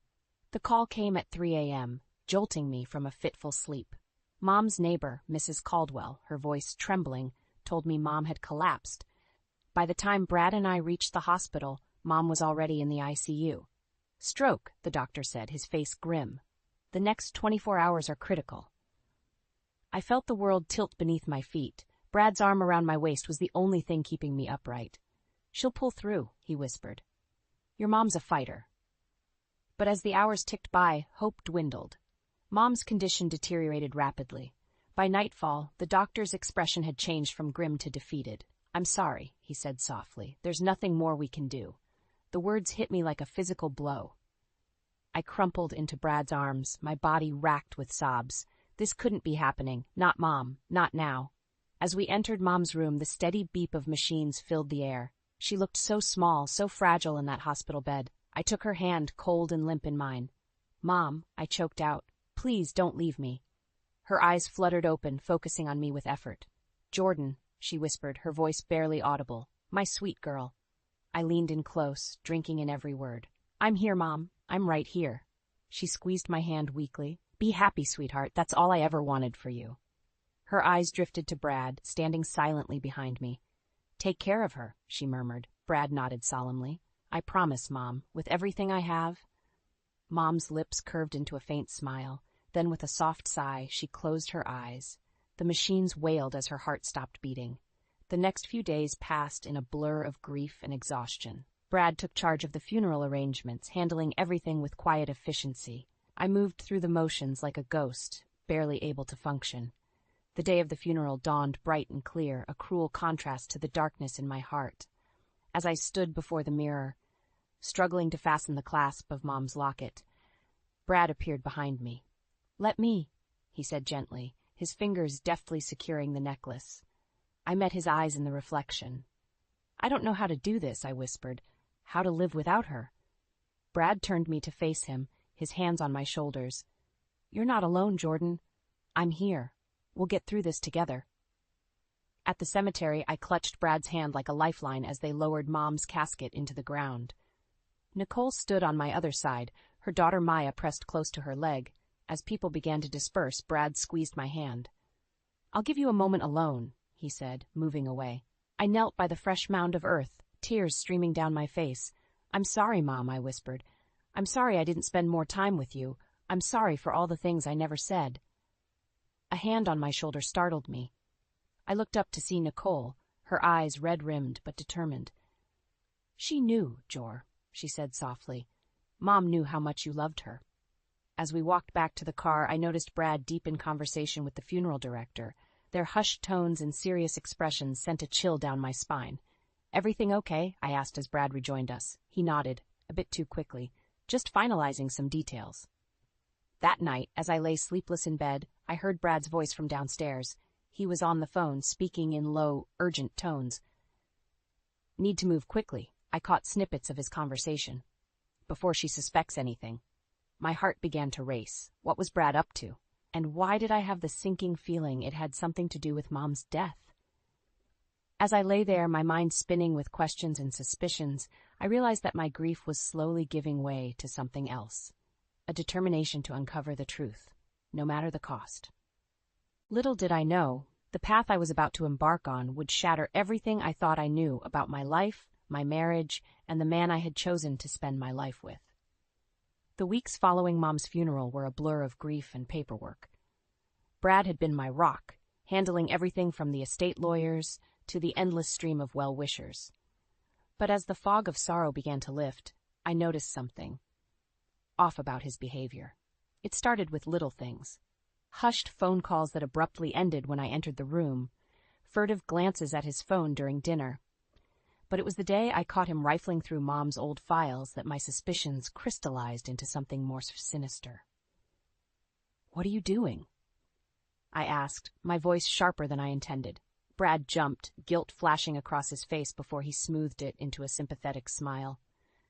The call came at 3 a.m., jolting me from a fitful sleep. Mom's neighbor, Mrs. Caldwell, her voice trembling, told me Mom had collapsed. By the time Brad and I reached the hospital, Mom was already in the ICU. "Stroke," the doctor said, his face grim. "The next 24 hours are critical." I felt the world tilt beneath my feet. Brad's arm around my waist was the only thing keeping me upright. "She'll pull through," he whispered. "Your mom's a fighter." But as the hours ticked by, hope dwindled. Mom's condition deteriorated rapidly. By nightfall, the doctor's expression had changed from grim to defeated. "I'm sorry," he said softly. "There's nothing more we can do." The words hit me like a physical blow. I crumpled into Brad's arms, my body racked with sobs. This couldn't be happening. Not Mom. Not now. As we entered Mom's room, the steady beep of machines filled the air. She looked so small, so fragile in that hospital bed. I took her hand, cold and limp, in mine. "Mom," I choked out. "Please don't leave me." Her eyes fluttered open, focusing on me with effort. "Jordan," she whispered, her voice barely audible. "My sweet girl." I leaned in close, drinking in every word. "I'm here, Mom. I'm right here." She squeezed my hand weakly. "Be happy, sweetheart. That's all I ever wanted for you." Her eyes drifted to Brad, standing silently behind me. "Take care of her," she murmured. Brad nodded solemnly. "I promise, Mom, with everything I have." Mom's lips curved into a faint smile. Then with a soft sigh, she closed her eyes. The machines wailed as her heart stopped beating. The next few days passed in a blur of grief and exhaustion. Brad took charge of the funeral arrangements, handling everything with quiet efficiency. I moved through the motions like a ghost, barely able to function. The day of the funeral dawned bright and clear, a cruel contrast to the darkness in my heart. As I stood before the mirror, struggling to fasten the clasp of Mom's locket, Brad appeared behind me. "Let me," he said gently, his fingers deftly securing the necklace. I met his eyes in the reflection. "I don't know how to do this," I whispered. "How to live without her." Brad turned me to face him, his hands on my shoulders. "You're not alone, Jordan. I'm here. We'll get through this together." At the cemetery, I clutched Brad's hand like a lifeline as they lowered Mom's casket into the ground. Nicole stood on my other side, her daughter Maya pressed close to her leg. As people began to disperse, Brad squeezed my hand. "I'll give you a moment alone," he said, moving away. I knelt by the fresh mound of earth, tears streaming down my face. "I'm sorry, Mom," I whispered. "I'm sorry I didn't spend more time with you. I'm sorry for all the things I never said." A hand on my shoulder startled me. I looked up to see Nicole, her eyes red-rimmed but determined. "She knew, Jor," she said softly. "Mom knew how much you loved her." As we walked back to the car, I noticed Brad deep in conversation with the funeral director. Their hushed tones and serious expressions sent a chill down my spine. "Everything okay?" I asked as Brad rejoined us. He nodded, a bit too quickly, "Just finalizing some details." That night, as I lay sleepless in bed, I heard Brad's voice from downstairs. He was on the phone, speaking in low, urgent tones. "Need to move quickly." I caught snippets of his conversation. "Before she suspects anything." My heart began to race. What was Brad up to? And why did I have the sinking feeling it had something to do with Mom's death? As I lay there, my mind spinning with questions and suspicions, I realized that my grief was slowly giving way to something else. A determination to uncover the truth, no matter the cost. Little did I know, the path I was about to embark on would shatter everything I thought I knew about my life, my marriage, and the man I had chosen to spend my life with. The weeks following Mom's funeral were a blur of grief and paperwork. Brad had been my rock, handling everything from the estate lawyers to the endless stream of well-wishers. But as the fog of sorrow began to lift, I noticed something off about his behavior. It started with little things. Hushed phone calls that abruptly ended when I entered the room, furtive glances at his phone during dinner. But it was the day I caught him rifling through Mom's old files that my suspicions crystallized into something more sinister. "What are you doing?" I asked, my voice sharper than I intended. Brad jumped, guilt flashing across his face before he smoothed it into a sympathetic smile.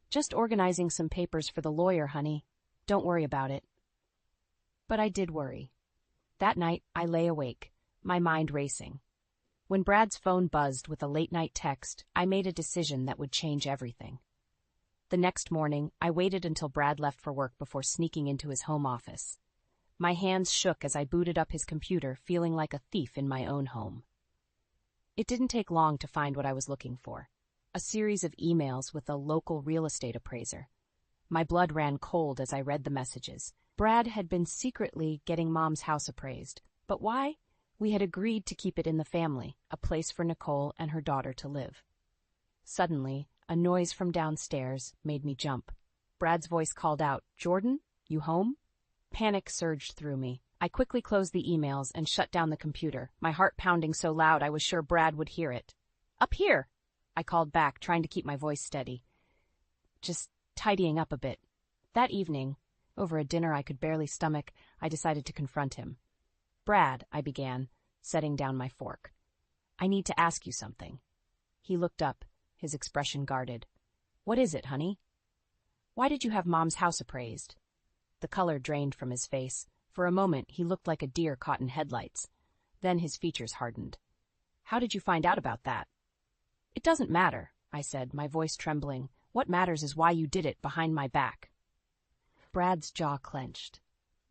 "Just organizing some papers for the lawyer, honey. Don't worry about it." But I did worry. That night, I lay awake, my mind racing. When Brad's phone buzzed with a late-night text, I made a decision that would change everything. The next morning, I waited until Brad left for work before sneaking into his home office. My hands shook as I booted up his computer, feeling like a thief in my own home. It didn't take long to find what I was looking for. A series of emails with a local real estate appraiser. My blood ran cold as I read the messages. Brad had been secretly getting Mom's house appraised. But why? We had agreed to keep it in the family, a place for Nicole and her daughter to live. Suddenly, a noise from downstairs made me jump. Brad's voice called out, "Jordan, you home?" Panic surged through me. I quickly closed the emails and shut down the computer, my heart pounding so loud I was sure Brad would hear it. "Up here!" I called back, trying to keep my voice steady. Just tidying up a bit. That evening, over a dinner I could barely stomach, I decided to confront him. "Brad," I began, setting down my fork. "I need to ask you something." He looked up, his expression guarded. "What is it, honey?" "Why did you have Mom's house appraised?" The color drained from his face. For a moment, he looked like a deer caught in headlights. Then his features hardened. "How did you find out about that?" "It doesn't matter," I said, my voice trembling. "What matters is why you did it behind my back." Brad's jaw clenched.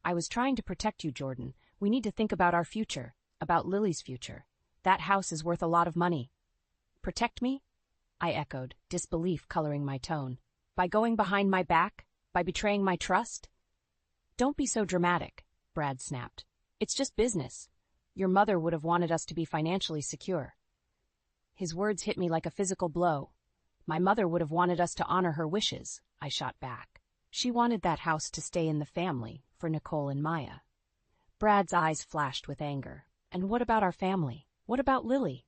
"I was trying to protect you, Jordan. We need to think about our future, about Lily's future. That house is worth a lot of money." "Protect me?" I echoed, disbelief coloring my tone. "By going behind my back? By betraying my trust?" "Don't be so dramatic," Brad snapped. "It's just business. Your mother would have wanted us to be financially secure." His words hit me like a physical blow. "My mother would have wanted us to honor her wishes," I shot back. "She wanted that house to stay in the family, for Nicole and Maya." Brad's eyes flashed with anger. "And what about our family? What about Lily?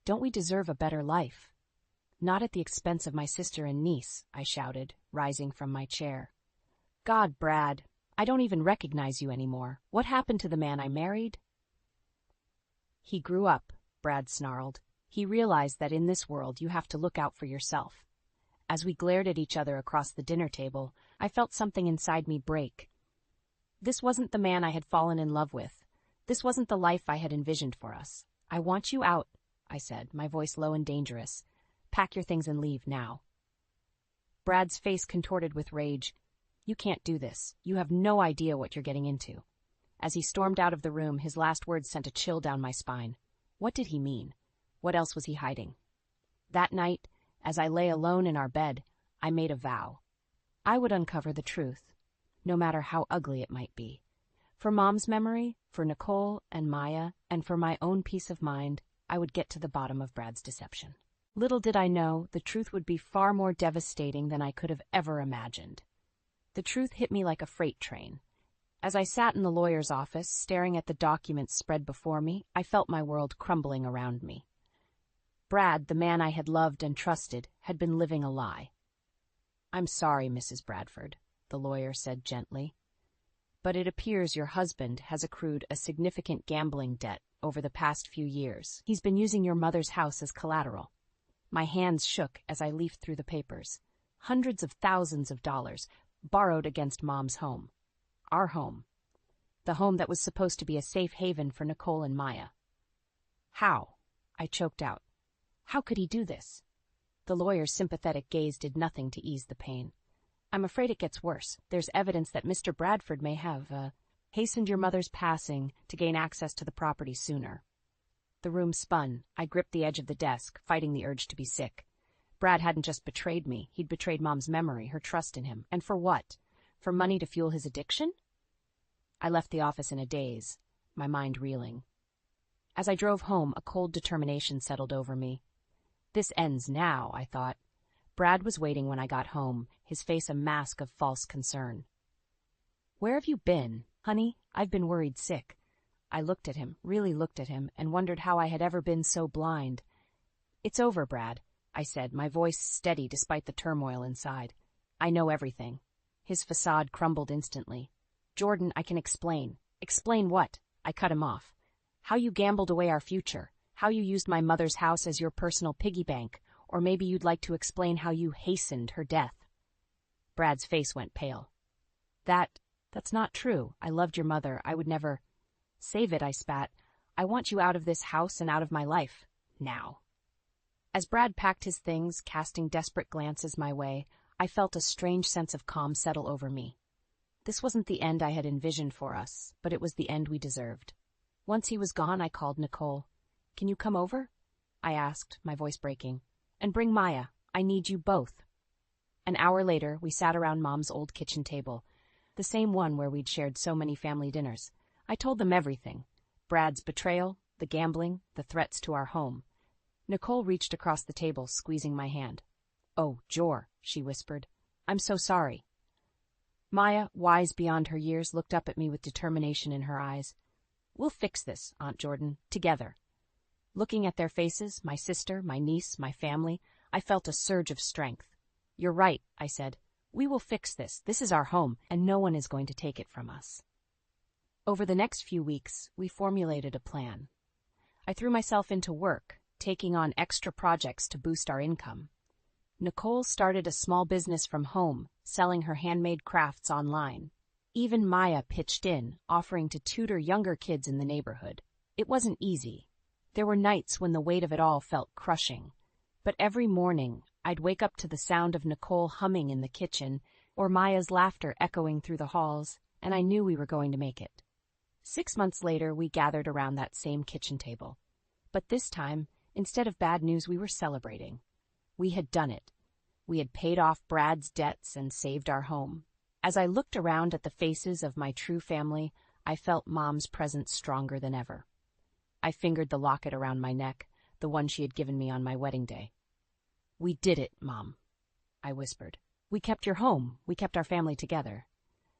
Don't we deserve a better life?" "Not at the expense of my sister and niece," I shouted, rising from my chair. "God, Brad, I don't even recognize you anymore. What happened to the man I married?" "He grew up," Brad snarled. "He realized that in this world you have to look out for yourself." As we glared at each other across the dinner table, I felt something inside me break. This wasn't the man I had fallen in love with. This wasn't the life I had envisioned for us. "I want you out," I said, my voice low and dangerous. "Pack your things and leave now." Brad's face contorted with rage. "You can't do this. You have no idea what you're getting into." As he stormed out of the room, his last words sent a chill down my spine. What did he mean? What else was he hiding? That night, as I lay alone in our bed, I made a vow. I would uncover the truth, no matter how ugly it might be. For Mom's memory, for Nicole and Maya, and for my own peace of mind, I would get to the bottom of Brad's deception. Little did I know, the truth would be far more devastating than I could have ever imagined. The truth hit me like a freight train. As I sat in the lawyer's office, staring at the documents spread before me, I felt my world crumbling around me. Brad, the man I had loved and trusted, had been living a lie. "I'm sorry, Mrs. Bradford," the lawyer said gently, "but it appears your husband has accrued a significant gambling debt over the past few years. He's been using your mother's house as collateral." My hands shook as I leafed through the papers. Hundreds of thousands of dollars, borrowed against Mom's home. Our home. The home that was supposed to be a safe haven for Nicole and Maya. "How?" I choked out. "How could he do this?" The lawyer's sympathetic gaze did nothing to ease the pain. "I'm afraid it gets worse. There's evidence that Mr. Bradford may have, hastened your mother's passing to gain access to the property sooner." The room spun. I gripped the edge of the desk, fighting the urge to be sick. Brad hadn't just betrayed me, he'd betrayed Mom's memory, her trust in him. And for what? For money to fuel his addiction? I left the office in a daze, my mind reeling. As I drove home, a cold determination settled over me. This ends now, I thought. Brad was waiting when I got home, his face a mask of false concern. "Where have you been? Honey, I've been worried sick." I looked at him, really looked at him, and wondered how I had ever been so blind. "It's over, Brad," I said, my voice steady despite the turmoil inside. "I know everything." His facade crumbled instantly. "Jordan, I can explain." "Explain what?" I cut him off. "How you gambled away our future. How you used my mother's house as your personal piggy bank. Or maybe you'd like to explain how you hastened her death." Brad's face went pale. That's not true. I loved your mother. I would never—" "Save it," I spat. "I want you out of this house and out of my life. Now." As Brad packed his things, casting desperate glances my way, I felt a strange sense of calm settle over me. This wasn't the end I had envisioned for us, but it was the end we deserved. Once he was gone, I called Nicole. "Can you come over?" I asked, my voice breaking. "And bring Maya. I need you both." An hour later, we sat around Mom's old kitchen table, the same one where we'd shared so many family dinners. I told them everything. Brad's betrayal, the gambling, the threats to our home. Nicole reached across the table, squeezing my hand. "Oh, Jor," she whispered. "I'm so sorry." Maya, wise beyond her years, looked up at me with determination in her eyes. "We'll fix this, Aunt Jordan, together." Looking at their faces, my sister, my niece, my family, I felt a surge of strength. "You're right," I said. "We will fix this. This is our home, and no one is going to take it from us." Over the next few weeks, we formulated a plan. I threw myself into work, taking on extra projects to boost our income. Nicole started a small business from home, selling her handmade crafts online. Even Maya pitched in, offering to tutor younger kids in the neighborhood. It wasn't easy. There were nights when the weight of it all felt crushing. But every morning, I'd wake up to the sound of Nicole humming in the kitchen or Maya's laughter echoing through the halls, and I knew we were going to make it. 6 months later, we gathered around that same kitchen table. But this time, instead of bad news, we were celebrating. We had done it. We had paid off Brad's debts and saved our home. As I looked around at the faces of my true family, I felt Mom's presence stronger than ever. I fingered the locket around my neck, the one she had given me on my wedding day. "We did it, Mom," I whispered. "We kept your home. We kept our family together."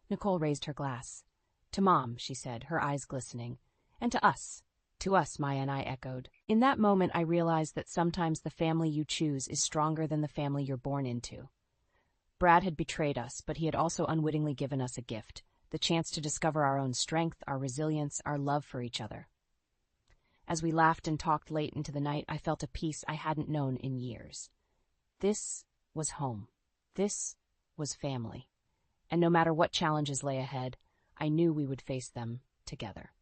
Nicole raised her glass. "To Mom," she said, her eyes glistening. "And to us." "To us," Maya and I echoed. In that moment, I realized that sometimes the family you choose is stronger than the family you're born into. Brad had betrayed us, but he had also unwittingly given us a gift, the chance to discover our own strength, our resilience, our love for each other. As we laughed and talked late into the night, I felt a peace I hadn't known in years. This was home. This was family. And no matter what challenges lay ahead, I knew we would face them together.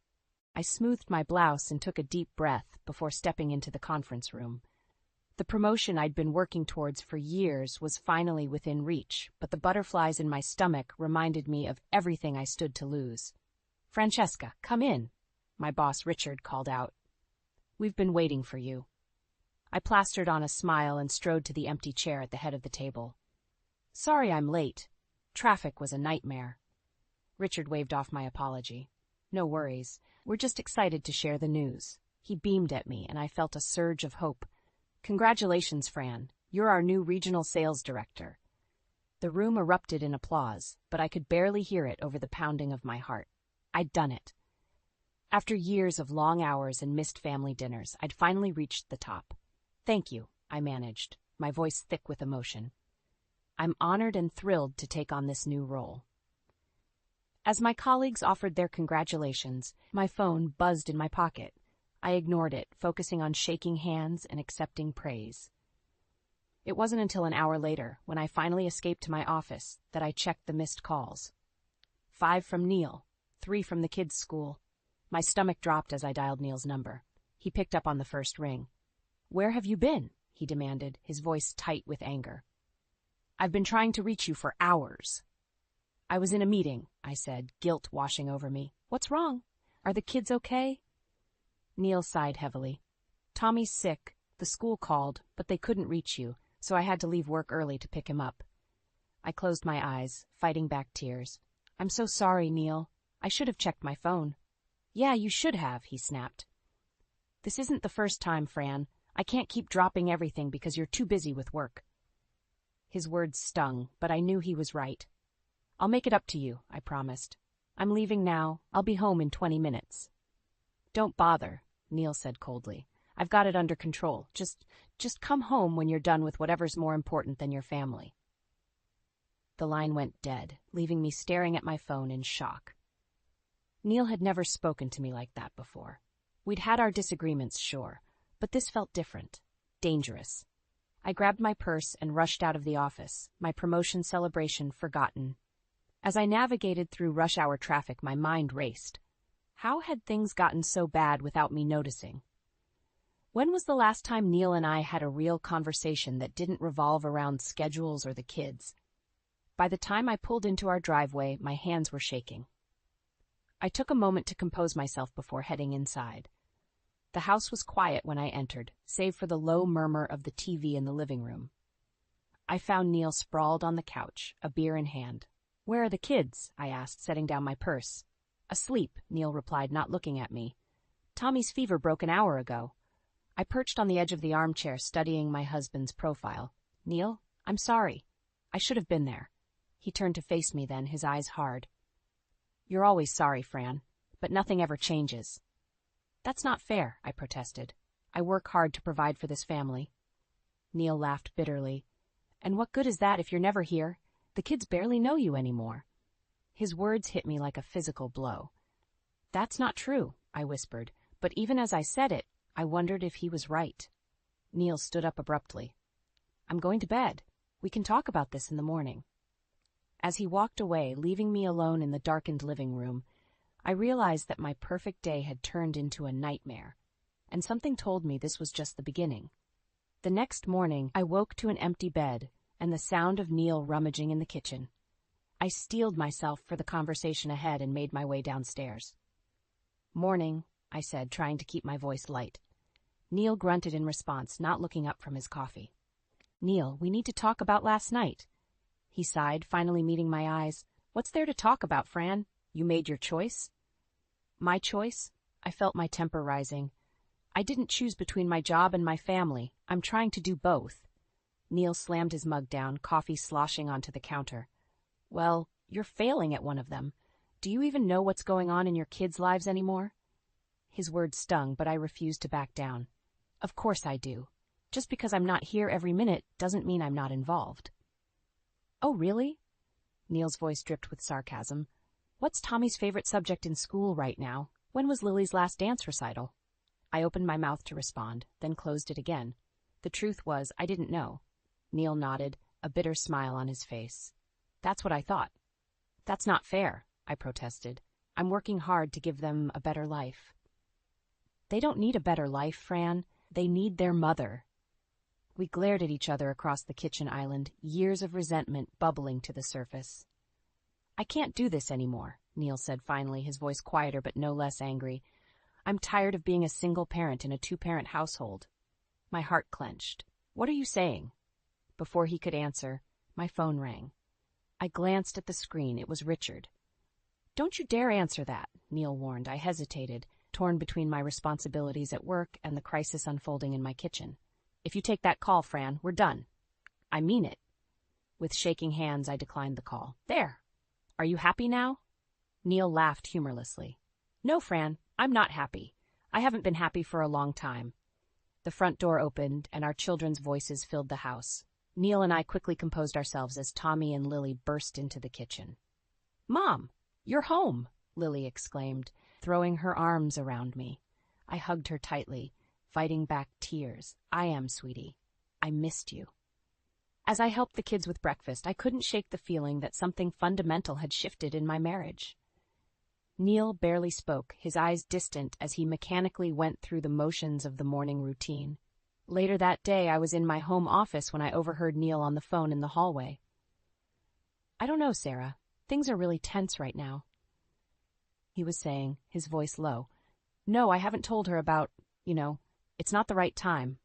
I smoothed my blouse and took a deep breath before stepping into the conference room. The promotion I'd been working towards for years was finally within reach, but the butterflies in my stomach reminded me of everything I stood to lose. "Francesca, come in," my boss Richard called out. "We've been waiting for you." I plastered on a smile and strode to the empty chair at the head of the table. "Sorry I'm late. Traffic was a nightmare." Richard waved off my apology. "No worries. We're just excited to share the news." He beamed at me, and I felt a surge of hope. "Congratulations, Fran. You're our new regional sales director." The room erupted in applause, but I could barely hear it over the pounding of my heart. I'd done it. After years of long hours and missed family dinners, I'd finally reached the top. "Thank you," I managed, my voice thick with emotion. "I'm honored and thrilled to take on this new role." As my colleagues offered their congratulations, my phone buzzed in my pocket. I ignored it, focusing on shaking hands and accepting praise. It wasn't until an hour later, when I finally escaped to my office, that I checked the missed calls. 5 from Neil, 3 from the kids' school. My stomach dropped as I dialed Neil's number. He picked up on the first ring. "Where have you been?" he demanded, his voice tight with anger. "I've been trying to reach you for hours." "I was in a meeting," I said, guilt washing over me. "What's wrong? Are the kids okay?" Neil sighed heavily. "Tommy's sick. The school called, but they couldn't reach you, so I had to leave work early to pick him up." I closed my eyes, fighting back tears. "I'm so sorry, Neil. I should have checked my phone." "Yeah, you should have," he snapped. "This isn't the first time, Fran. I can't keep dropping everything because you're too busy with work." His words stung, but I knew he was right. "I'll make it up to you," I promised. "I'm leaving now. I'll be home in 20 minutes. "Don't bother," Neil said coldly. "I've got it under control. Just come home when you're done with whatever's more important than your family." The line went dead, leaving me staring at my phone in shock. Neil had never spoken to me like that before. We'd had our disagreements, sure, but this felt different, dangerous. I grabbed my purse and rushed out of the office, my promotion celebration forgotten. As I navigated through rush hour traffic, my mind raced. How had things gotten so bad without me noticing? When was the last time Neil and I had a real conversation that didn't revolve around schedules or the kids? By the time I pulled into our driveway, my hands were shaking. I took a moment to compose myself before heading inside. The house was quiet when I entered, save for the low murmur of the TV in the living room. I found Neil sprawled on the couch, a beer in hand. "Where are the kids?" I asked, setting down my purse. "Asleep," Neil replied, not looking at me. Tommy's fever broke an hour ago. I perched on the edge of the armchair studying my husband's profile. Neil, I'm sorry. I should have been there. He turned to face me then, his eyes hard. You're always sorry, Fran, but nothing ever changes. That's not fair, I protested. I work hard to provide for this family. Neil laughed bitterly. And what good is that if you're never here? The kids barely know you anymore. His words hit me like a physical blow. That's not true, I whispered, but even as I said it, I wondered if he was right. Neil stood up abruptly. I'm going to bed. We can talk about this in the morning. As he walked away, leaving me alone in the darkened living room, I realized that my perfect day had turned into a nightmare, and something told me this was just the beginning. The next morning, I woke to an empty bed and the sound of Neil rummaging in the kitchen. I steeled myself for the conversation ahead and made my way downstairs. Morning, I said, trying to keep my voice light. Neil grunted in response, not looking up from his coffee. Neil, we need to talk about last night. He sighed, finally meeting my eyes. What's there to talk about, Fran? You made your choice? My choice? I felt my temper rising. I didn't choose between my job and my family. I'm trying to do both. Neil slammed his mug down, coffee sloshing onto the counter. Well, you're failing at one of them. Do you even know what's going on in your kids' lives anymore? His words stung, but I refused to back down. Of course I do. Just because I'm not here every minute doesn't mean I'm not involved. Oh, really? Neil's voice dripped with sarcasm. What's Tommy's favorite subject in school right now? When was Lily's last dance recital? I opened my mouth to respond, then closed it again. The truth was, I didn't know. Neil nodded, a bitter smile on his face. That's what I thought. That's not fair, I protested. I'm working hard to give them a better life. They don't need a better life, Fran. They need their mother. We glared at each other across the kitchen island, years of resentment bubbling to the surface. I can't do this anymore, Neil said finally, his voice quieter but no less angry. I'm tired of being a single parent in a two-parent household. My heart clenched. What are you saying? Before he could answer, my phone rang. I glanced at the screen. It was Richard. Don't you dare answer that, Neil warned. I hesitated, torn between my responsibilities at work and the crisis unfolding in my kitchen. If you take that call, Fran, we're done. I mean it. With shaking hands, I declined the call. There. Are you happy now? Neil laughed humorlessly. No, Fran, I'm not happy. I haven't been happy for a long time. The front door opened, and our children's voices filled the house. Neil and I quickly composed ourselves as Tommy and Lily burst into the kitchen. Mom, you're home, Lily exclaimed, throwing her arms around me. I hugged her tightly, fighting back tears. I am, sweetie. I missed you. As I helped the kids with breakfast, I couldn't shake the feeling that something fundamental had shifted in my marriage. Neil barely spoke, his eyes distant as he mechanically went through the motions of the morning routine. Later that day, I was in my home office when I overheard Neil on the phone in the hallway. I don't know, Sarah. Things are really tense right now, he was saying, his voice low. No, I haven't told her about, it's not the right time.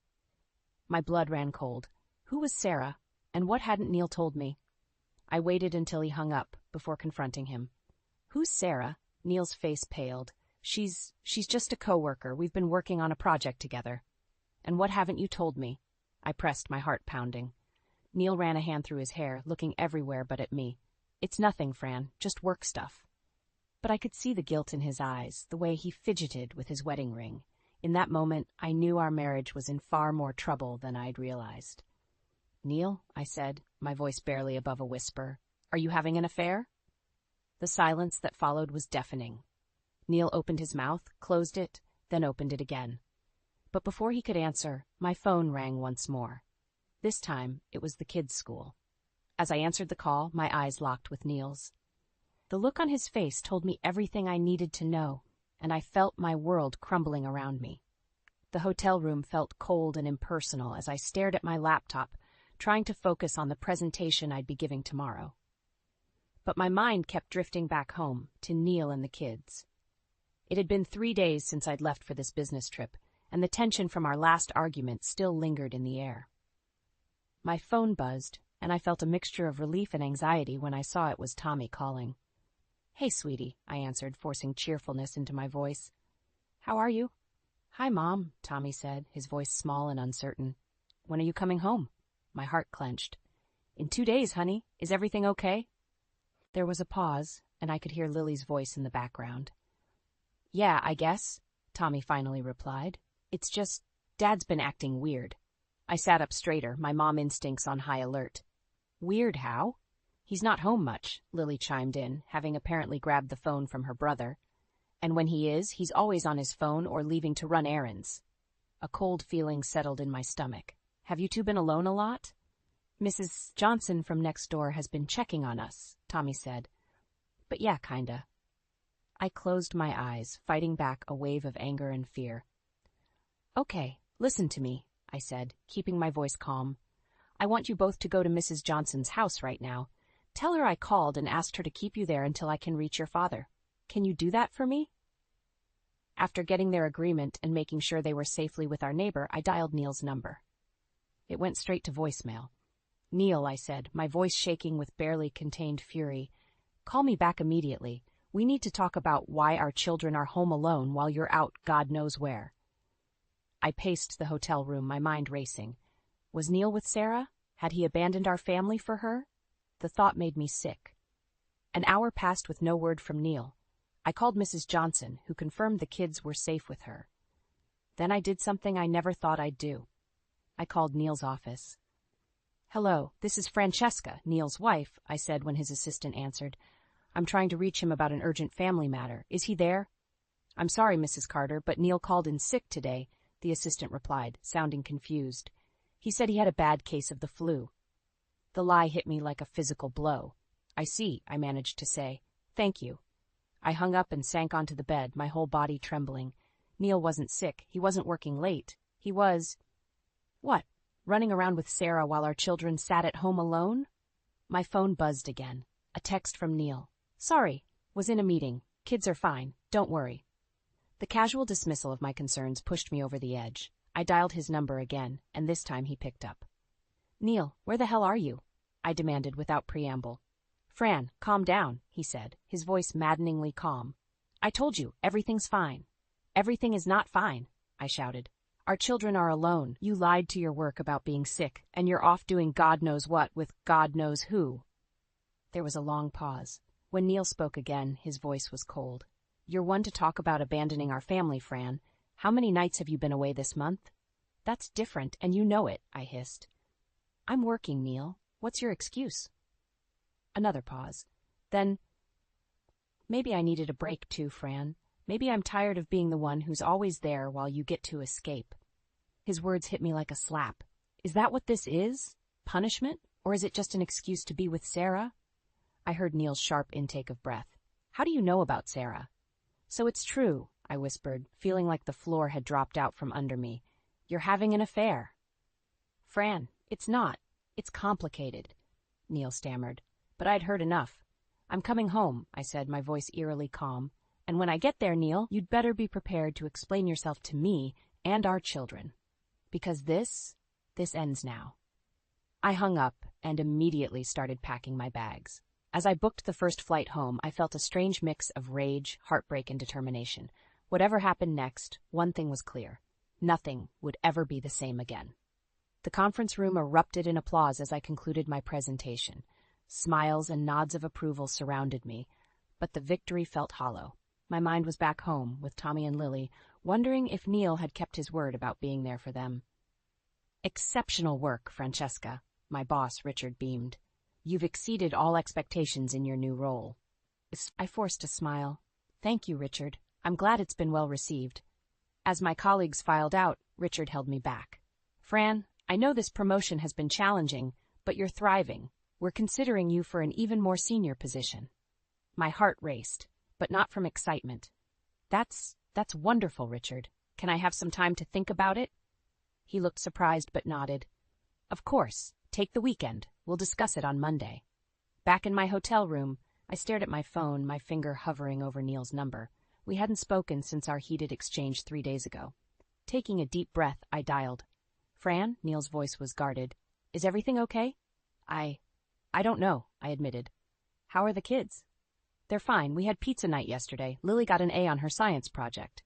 My blood ran cold. Who was Sarah, and what hadn't Neil told me? I waited until he hung up before confronting him. Who's Sarah? Neil's face paled. She's just a coworker. We've been working on a project together. And what haven't you told me? I pressed, my heart pounding. Neil ran a hand through his hair, looking everywhere but at me. It's nothing, Fran, just work stuff. But I could see the guilt in his eyes, the way he fidgeted with his wedding ring. In that moment, I knew our marriage was in far more trouble than I'd realized. Neil, I said, my voice barely above a whisper, are you having an affair? The silence that followed was deafening. Neil opened his mouth, closed it, then opened it again. But before he could answer, my phone rang once more. This time, it was the kids' school. As I answered the call, my eyes locked with Neil's. The look on his face told me everything I needed to know, and I felt my world crumbling around me. The hotel room felt cold and impersonal as I stared at my laptop, trying to focus on the presentation I'd be giving tomorrow. But my mind kept drifting back home, to Neil and the kids. It had been 3 days since I'd left for this business trip, and the tension from our last argument still lingered in the air. My phone buzzed, and I felt a mixture of relief and anxiety when I saw it was Tommy calling. Hey, sweetie, I answered, forcing cheerfulness into my voice. How are you? Hi, Mom, Tommy said, his voice small and uncertain. When are you coming home? My heart clenched. In 2 days, honey. Is everything okay? There was a pause, and I could hear Lily's voice in the background. Yeah, I guess, Tommy finally replied. It's just, Dad's been acting weird. I sat up straighter, my mom instincts on high alert. Weird how? He's not home much, Lily chimed in, having apparently grabbed the phone from her brother. And when he is, he's always on his phone or leaving to run errands. A cold feeling settled in my stomach. Have you two been alone a lot? Mrs. Johnson from next door has been checking on us, Tommy said. But yeah, kinda. I closed my eyes, fighting back a wave of anger and fear. Okay, listen to me, I said, keeping my voice calm. I want you both to go to Mrs. Johnson's house right now. Tell her I called and asked her to keep you there until I can reach your father. Can you do that for me? After getting their agreement and making sure they were safely with our neighbor, I dialed Neil's number. It went straight to voicemail. Neil, I said, my voice shaking with barely contained fury. Call me back immediately. We need to talk about why our children are home alone while you're out God knows where. I paced the hotel room, my mind racing. Was Neil with Sarah? Had he abandoned our family for her? The thought made me sick. An hour passed with no word from Neil. I called Mrs. Johnson, who confirmed the kids were safe with her. Then I did something I never thought I'd do. I called Neil's office. Hello, this is Francesca, Neil's wife, I said when his assistant answered. I'm trying to reach him about an urgent family matter. Is he there? I'm sorry, Mrs. Carter, but Neil called in sick today, the assistant replied, sounding confused. He said he had a bad case of the flu. The lie hit me like a physical blow. I see, I managed to say. Thank you. I hung up and sank onto the bed, my whole body trembling. Neil wasn't sick. He wasn't working late. He was... What? Running around with Sarah while our children sat at home alone? My phone buzzed again. A text from Neil. Sorry, was in a meeting. Kids are fine. Don't worry. The casual dismissal of my concerns pushed me over the edge. I dialed his number again, and this time he picked up. Neil, where the hell are you? I demanded without preamble. Fran, calm down, he said, his voice maddeningly calm. I told you, everything's fine. Everything is not fine, I shouted. Our children are alone. You lied to your work about being sick, and you're off doing God knows what with God knows who. There was a long pause. When Neil spoke again, his voice was cold. You're one to talk about abandoning our family, Fran. How many nights have you been away this month? That's different, and you know it, I hissed. I'm working, Neil. What's your excuse? Another pause. Then, maybe I needed a break too, Fran. Maybe I'm tired of being the one who's always there while you get to escape. His words hit me like a slap. Is that what this is? Punishment? Or is it just an excuse to be with Sarah? I heard Neil's sharp intake of breath. How do you know about Sarah? So it's true, I whispered, feeling like the floor had dropped out from under me. You're having an affair. Fran, it's not. It's complicated, Neil stammered. But I'd heard enough. I'm coming home, I said, my voice eerily calm. And when I get there, Neil, you'd better be prepared to explain yourself to me and our children. Because this ends now. I hung up and immediately started packing my bags. As I booked the first flight home, I felt a strange mix of rage, heartbreak, and determination. Whatever happened next, one thing was clear. Nothing would ever be the same again. The conference room erupted in applause as I concluded my presentation. Smiles and nods of approval surrounded me, but the victory felt hollow. My mind was back home with Tommy and Lily, wondering if Neil had kept his word about being there for them. Exceptional work, Francesca, my boss, Richard, beamed. You've exceeded all expectations in your new role. I forced a smile. Thank you, Richard. I'm glad it's been well received. As my colleagues filed out, Richard held me back. Fran, I know this promotion has been challenging, but you're thriving. We're considering you for an even more senior position. My heart raced, but not from excitement. That's wonderful, Richard. Can I have some time to think about it? He looked surprised but nodded. Of course. Take the weekend. We'll discuss it on Monday. Back in my hotel room, I stared at my phone, my finger hovering over Neil's number. We hadn't spoken since our heated exchange 3 days ago. Taking a deep breath, I dialed. Fran, Neil's voice was guarded. Is everything okay? I don't know, I admitted. How are the kids? They're fine. We had pizza night yesterday. Lily got an A on her science project.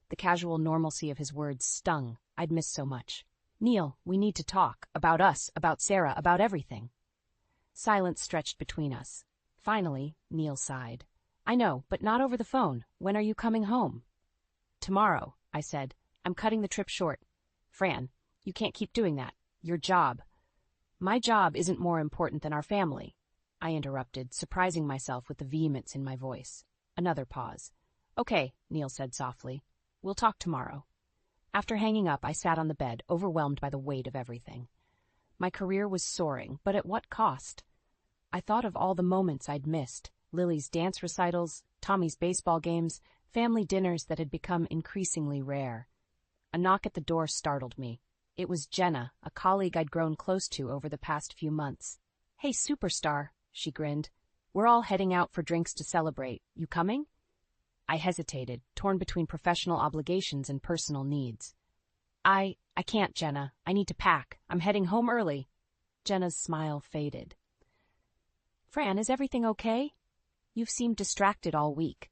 The casual normalcy of his words stung. I'd missed so much. Neil, we need to talk. About us, about Sarah, about everything. Silence stretched between us. Finally, Neil sighed. I know, but not over the phone. When are you coming home? Tomorrow, I said. I'm cutting the trip short. Fran, you can't keep doing that. Your job. My job isn't more important than our family, I interrupted, surprising myself with the vehemence in my voice. Another pause. Okay, Neil said softly. We'll talk tomorrow. After hanging up, I sat on the bed, overwhelmed by the weight of everything. My career was soaring, but at what cost? I thought of all the moments I'd missed. Lily's dance recitals, Tommy's baseball games, family dinners that had become increasingly rare. A knock at the door startled me. It was Jenna, a colleague I'd grown close to over the past few months. Hey, superstar, she grinned. We're all heading out for drinks to celebrate. You coming? I hesitated, torn between professional obligations and personal needs. I can't, Jenna. I need to pack. I'm heading home early. Jenna's smile faded. Fran, is everything okay? You've seemed distracted all week.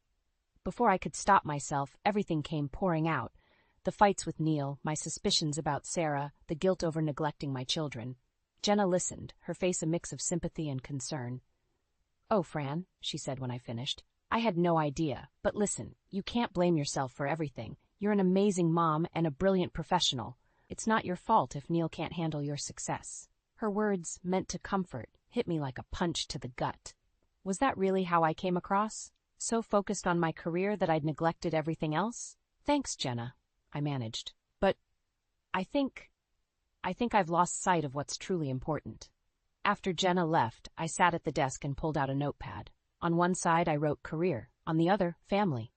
Before I could stop myself, everything came pouring out. The fights with Neil, my suspicions about Sarah, the guilt over neglecting my children. Jenna listened, her face a mix of sympathy and concern. Oh, Fran, she said when I finished. I had no idea, but listen, you can't blame yourself for everything. You're an amazing mom and a brilliant professional. It's not your fault if Neil can't handle your success. Her words, meant to comfort, hit me like a punch to the gut. Was that really how I came across? So focused on my career that I'd neglected everything else? Thanks, Jenna, I managed. But I think I've lost sight of what's truly important. After Jenna left, I sat at the desk and pulled out a notepad. On one side, I wrote career, on the other, family.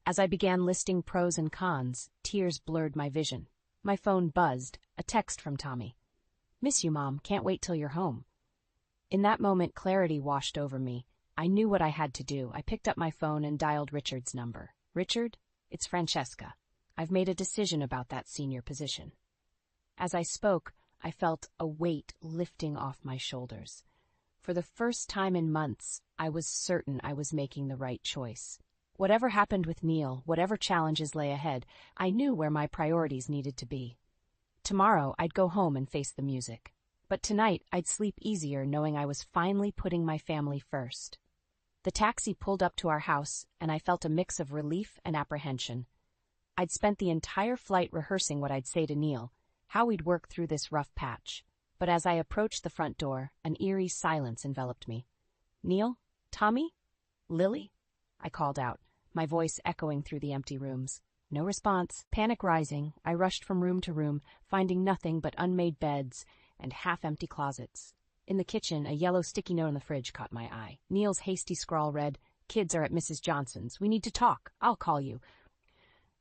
As I began listing pros and cons, tears blurred my vision. My phone buzzed, a text from Tommy. Miss you, Mom, can't wait till you're home. In that moment, clarity washed over me. I knew what I had to do. I picked up my phone and dialed Richard's number. Richard, it's Francesca. I've made a decision about that senior position. As I spoke, I felt a weight lifting off my shoulders. For the first time in months, I was certain I was making the right choice. Whatever happened with Neil, whatever challenges lay ahead, I knew where my priorities needed to be. Tomorrow, I'd go home and face the music. But tonight, I'd sleep easier knowing I was finally putting my family first. The taxi pulled up to our house, and I felt a mix of relief and apprehension. I'd spent the entire flight rehearsing what I'd say to Neil, how we'd work through this rough patch. But as I approached the front door, an eerie silence enveloped me. Neil? Tommy? Lily? I called out, my voice echoing through the empty rooms. No response. Panic rising, I rushed from room to room, finding nothing but unmade beds and half-empty closets. In the kitchen, a yellow sticky note on the fridge caught my eye. Neil's hasty scrawl read, Kids are at Mrs. Johnson's. We need to talk. I'll call you.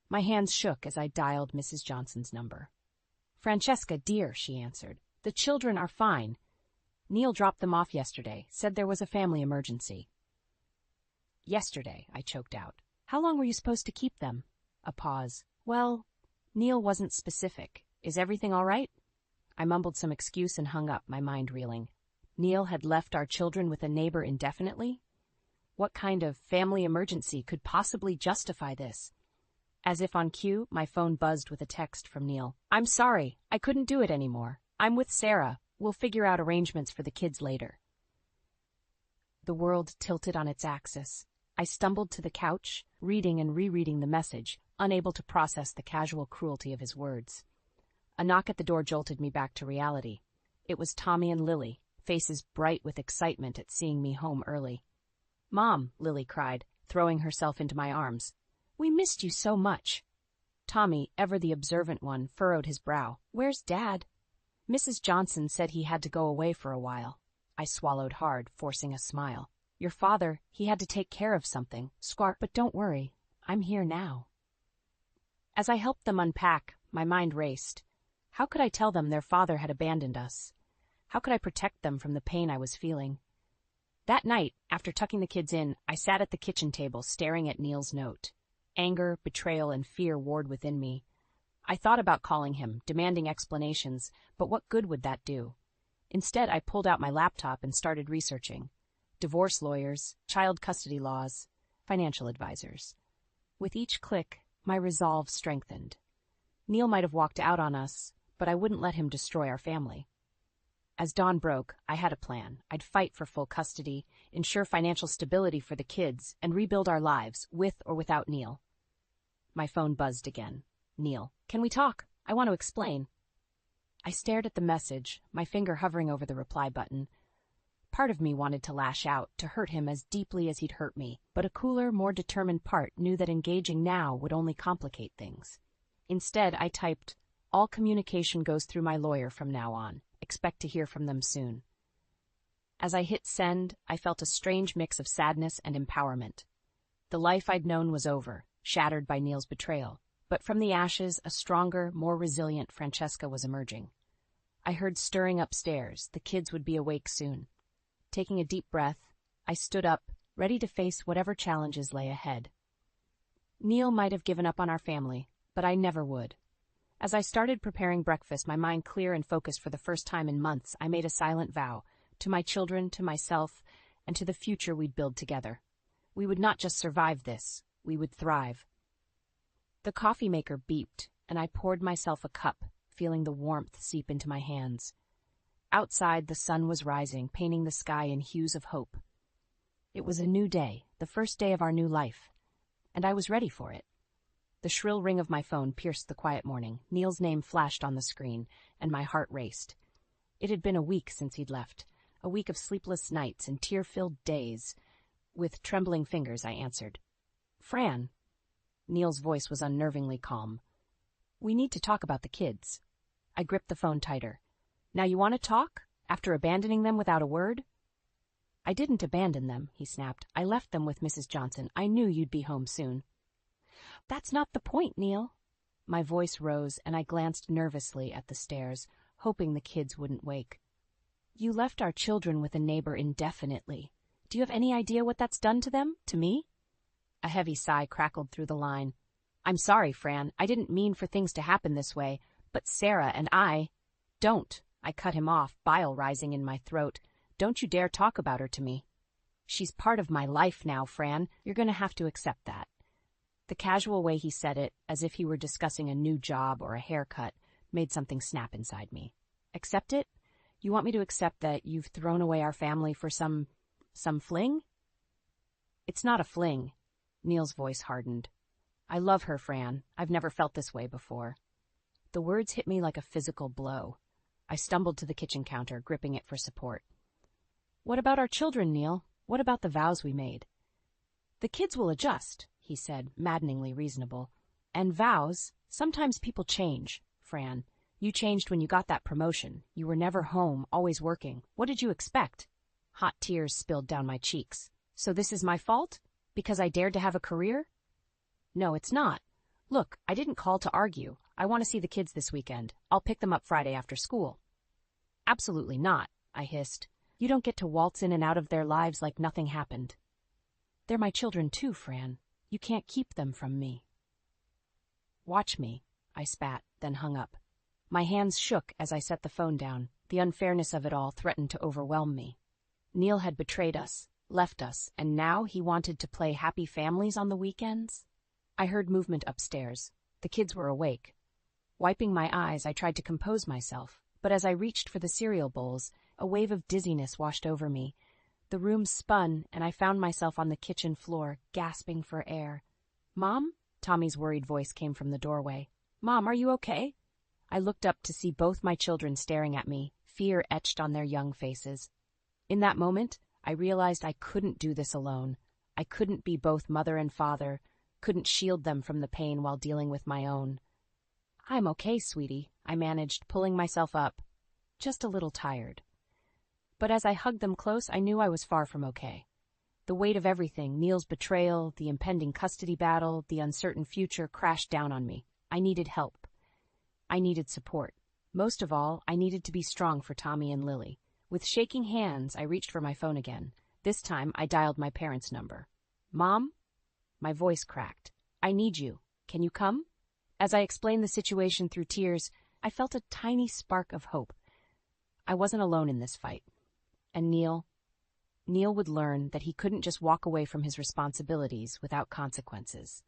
My hands shook as I dialed Mrs. Johnson's number. Francesca, dear, she answered. The children are fine. Neil dropped them off yesterday, said there was a family emergency. Yesterday, I choked out. How long were you supposed to keep them? A pause. Well, Neil wasn't specific. Is everything all right? I mumbled some excuse and hung up, my mind reeling. Neil had left our children with a neighbor indefinitely? What kind of family emergency could possibly justify this? As if on cue, my phone buzzed with a text from Neil. I'm sorry, I couldn't do it anymore. I'm with Sarah. We'll figure out arrangements for the kids later. The world tilted on its axis. I stumbled to the couch, reading and rereading the message, unable to process the casual cruelty of his words. A knock at the door jolted me back to reality. It was Tommy and Lily, faces bright with excitement at seeing me home early. Mom, Lily cried, throwing herself into my arms. We missed you so much. Tommy, ever the observant one, furrowed his brow. Where's Dad? Mrs. Johnson said he had to go away for a while. I swallowed hard, forcing a smile. Your father, he had to take care of something. Squawk, but don't worry, I'm here now. As I helped them unpack, my mind raced. How could I tell them their father had abandoned us? How could I protect them from the pain I was feeling? That night, after tucking the kids in, I sat at the kitchen table staring at Neil's note. Anger, betrayal, and fear warred within me. I thought about calling him, demanding explanations, but what good would that do? Instead, I pulled out my laptop and started researching. Divorce lawyers, child custody laws, financial advisors. With each click, My resolve strengthened. Neil might have walked out on us, but I wouldn't let him destroy our family. As dawn broke, I had a plan. I'd fight for full custody, ensure financial stability for the kids, and rebuild our lives, with or without Neil. My phone buzzed again. Neil, can we talk? I want to explain. I stared at the message, my finger hovering over the reply button. Part of me wanted to lash out, to hurt him as deeply as he'd hurt me, but a cooler, more determined part knew that engaging now would only complicate things. Instead, I typed, "All communication goes through my lawyer from now on. Expect to hear from them soon." As I hit send, I felt a strange mix of sadness and empowerment. The life I'd known was over, shattered by Neil's betrayal, but from the ashes, a stronger, more resilient Francesca was emerging. I heard stirring upstairs. The kids would be awake soon. Taking a deep breath, I stood up, ready to face whatever challenges lay ahead. Neil might have given up on our family, but I never would. As I started preparing breakfast, my mind clear and focused for the first time in months, I made a silent vow, to my children, to myself, and to the future we'd build together. We would not just survive this, we would thrive. The coffee maker beeped, and I poured myself a cup, feeling the warmth seep into my hands. Outside, the sun was rising, painting the sky in hues of hope. It was a new day, the first day of our new life, and I was ready for it. The shrill ring of my phone pierced the quiet morning. Neil's name flashed on the screen, and my heart raced. It had been a week since he'd left, a week of sleepless nights and tear-filled days. With trembling fingers, I answered. "Fran." Neil's voice was unnervingly calm. "We need to talk about the kids." I gripped the phone tighter. "Now you want to talk? After abandoning them without a word?" "I didn't abandon them," he snapped. "I left them with Mrs. Johnson. I knew you'd be home soon." "That's not the point, Neil." My voice rose, and I glanced nervously at the stairs, hoping the kids wouldn't wake. "You left our children with a neighbor indefinitely. Do you have any idea what that's done to them, to me?" A heavy sigh crackled through the line. "I'm sorry, Fran. I didn't mean for things to happen this way, but Sarah and I—" "Don't." I cut him off, bile rising in my throat. "Don't you dare talk about her to me." "She's part of my life now, Fran. You're going to have to accept that." The casual way he said it, as if he were discussing a new job or a haircut, made something snap inside me. "Accept it? You want me to accept that you've thrown away our family for some fling?" "It's not a fling." Neil's voice hardened. "I love her, Fran. I've never felt this way before." The words hit me like a physical blow. I stumbled to the kitchen counter, gripping it for support. "What about our children, Neil? What about the vows we made?" "The kids will adjust," he said, maddeningly reasonable. "And vows, sometimes people change, Fran. You changed when you got that promotion. You were never home, always working. What did you expect?" Hot tears spilled down my cheeks. "So this is my fault? Because I dared to have a career?" "No, it's not. Look, I didn't call to argue. I want to see the kids this weekend. I'll pick them up Friday after school." "Absolutely not," I hissed. "You don't get to waltz in and out of their lives like nothing happened." "They're my children too, Fran. You can't keep them from me." "Watch me," I spat, then hung up. My hands shook as I set the phone down. The unfairness of it all threatened to overwhelm me. Neil had betrayed us, left us, and now he wanted to play happy families on the weekends? I heard movement upstairs. The kids were awake. Wiping my eyes, I tried to compose myself, but as I reached for the cereal bowls, a wave of dizziness washed over me. The room spun, and I found myself on the kitchen floor, gasping for air. "Mom?" Tommy's worried voice came from the doorway. "Mom, are you okay?" I looked up to see both my children staring at me, fear etched on their young faces. In that moment, I realized I couldn't do this alone. I couldn't be both mother and father, couldn't shield them from the pain while dealing with my own. "I'm okay, sweetie," I managed, pulling myself up. Just a little tired. But as I hugged them close, I knew I was far from okay. The weight of everything, Neil's betrayal, the impending custody battle, the uncertain future, crashed down on me. I needed help. I needed support. Most of all, I needed to be strong for Tommy and Lily. With shaking hands, I reached for my phone again. This time, I dialed my parents' number. "Mom?" My voice cracked. "I need you. Can you come?" As I explained the situation through tears, I felt a tiny spark of hope. I wasn't alone in this fight. And Neil would learn that he couldn't just walk away from his responsibilities without consequences.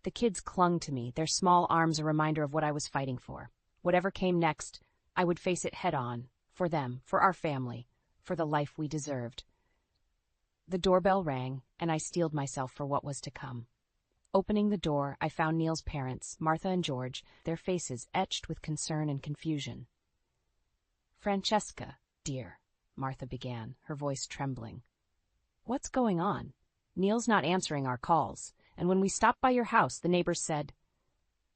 The kids clung to me, their small arms a reminder of what I was fighting for. Whatever came next, I would face it head on, for them, for our family, for the life we deserved. The doorbell rang, and I steeled myself for what was to come. Opening the door, I found Neil's parents, Martha and George, their faces etched with concern and confusion. "Francesca, dear," Martha began, her voice trembling. "What's going on? Neil's not answering our calls, and when we stopped by your house, the neighbors said—"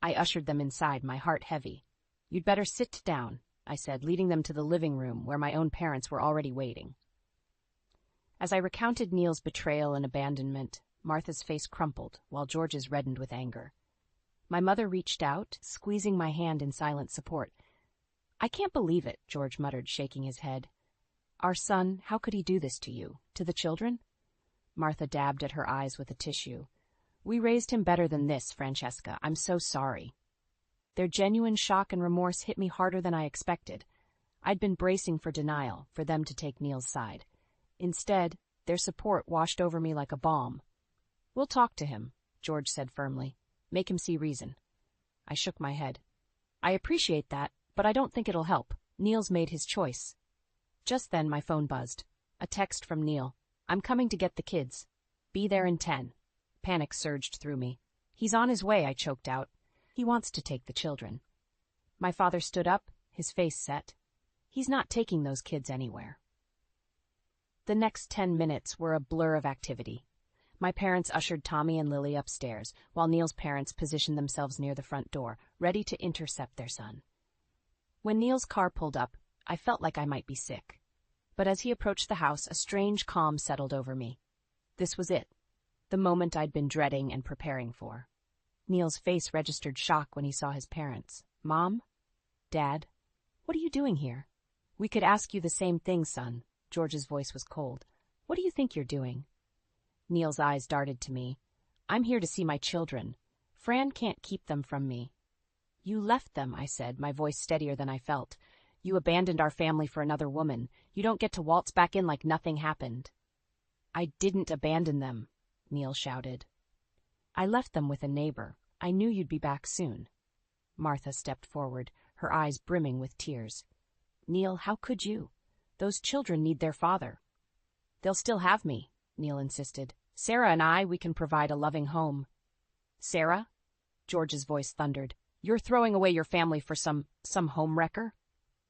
I ushered them inside, my heart heavy. "You'd better sit down," I said, leading them to the living room where my own parents were already waiting. As I recounted Neil's betrayal and abandonment, Martha's face crumpled, while George's reddened with anger. My mother reached out, squeezing my hand in silent support. "I can't believe it," George muttered, shaking his head. "Our son, how could he do this to you? To the children?" Martha dabbed at her eyes with a tissue. "We raised him better than this, Francesca. I'm so sorry." Their genuine shock and remorse hit me harder than I expected. I'd been bracing for denial, for them to take Neil's side. Instead, their support washed over me like a balm. "We'll talk to him," George said firmly. "Make him see reason." I shook my head. "I appreciate that, but I don't think it'll help. Neil's made his choice." Just then my phone buzzed. A text from Neil. "I'm coming to get the kids. Be there in 10. Panic surged through me. "He's on his way," I choked out. "He wants to take the children." My father stood up, his face set. "He's not taking those kids anywhere." The next 10 minutes were a blur of activity. My parents ushered Tommy and Lily upstairs, while Neil's parents positioned themselves near the front door, ready to intercept their son. When Neil's car pulled up, I felt like I might be sick. But as he approached the house, a strange calm settled over me. This was it, the moment I'd been dreading and preparing for. Neil's face registered shock when he saw his parents. "Mom? Dad? What are you doing here?" "We could ask you the same thing, son." George's voice was cold. "What do you think you're doing?" Neil's eyes darted to me. "I'm here to see my children. Fran can't keep them from me." "You left them," I said, my voice steadier than I felt. "You abandoned our family for another woman. You don't get to waltz back in like nothing happened." "I didn't abandon them," Neil shouted. "I left them with a neighbor. I knew you'd be back soon." Martha stepped forward, her eyes brimming with tears. "Neil, how could you? Those children need their father." "They'll still have me," Neil insisted. "Sarah and we can provide a loving home." "Sarah?" George's voice thundered. "You're throwing away your family for some homewrecker?"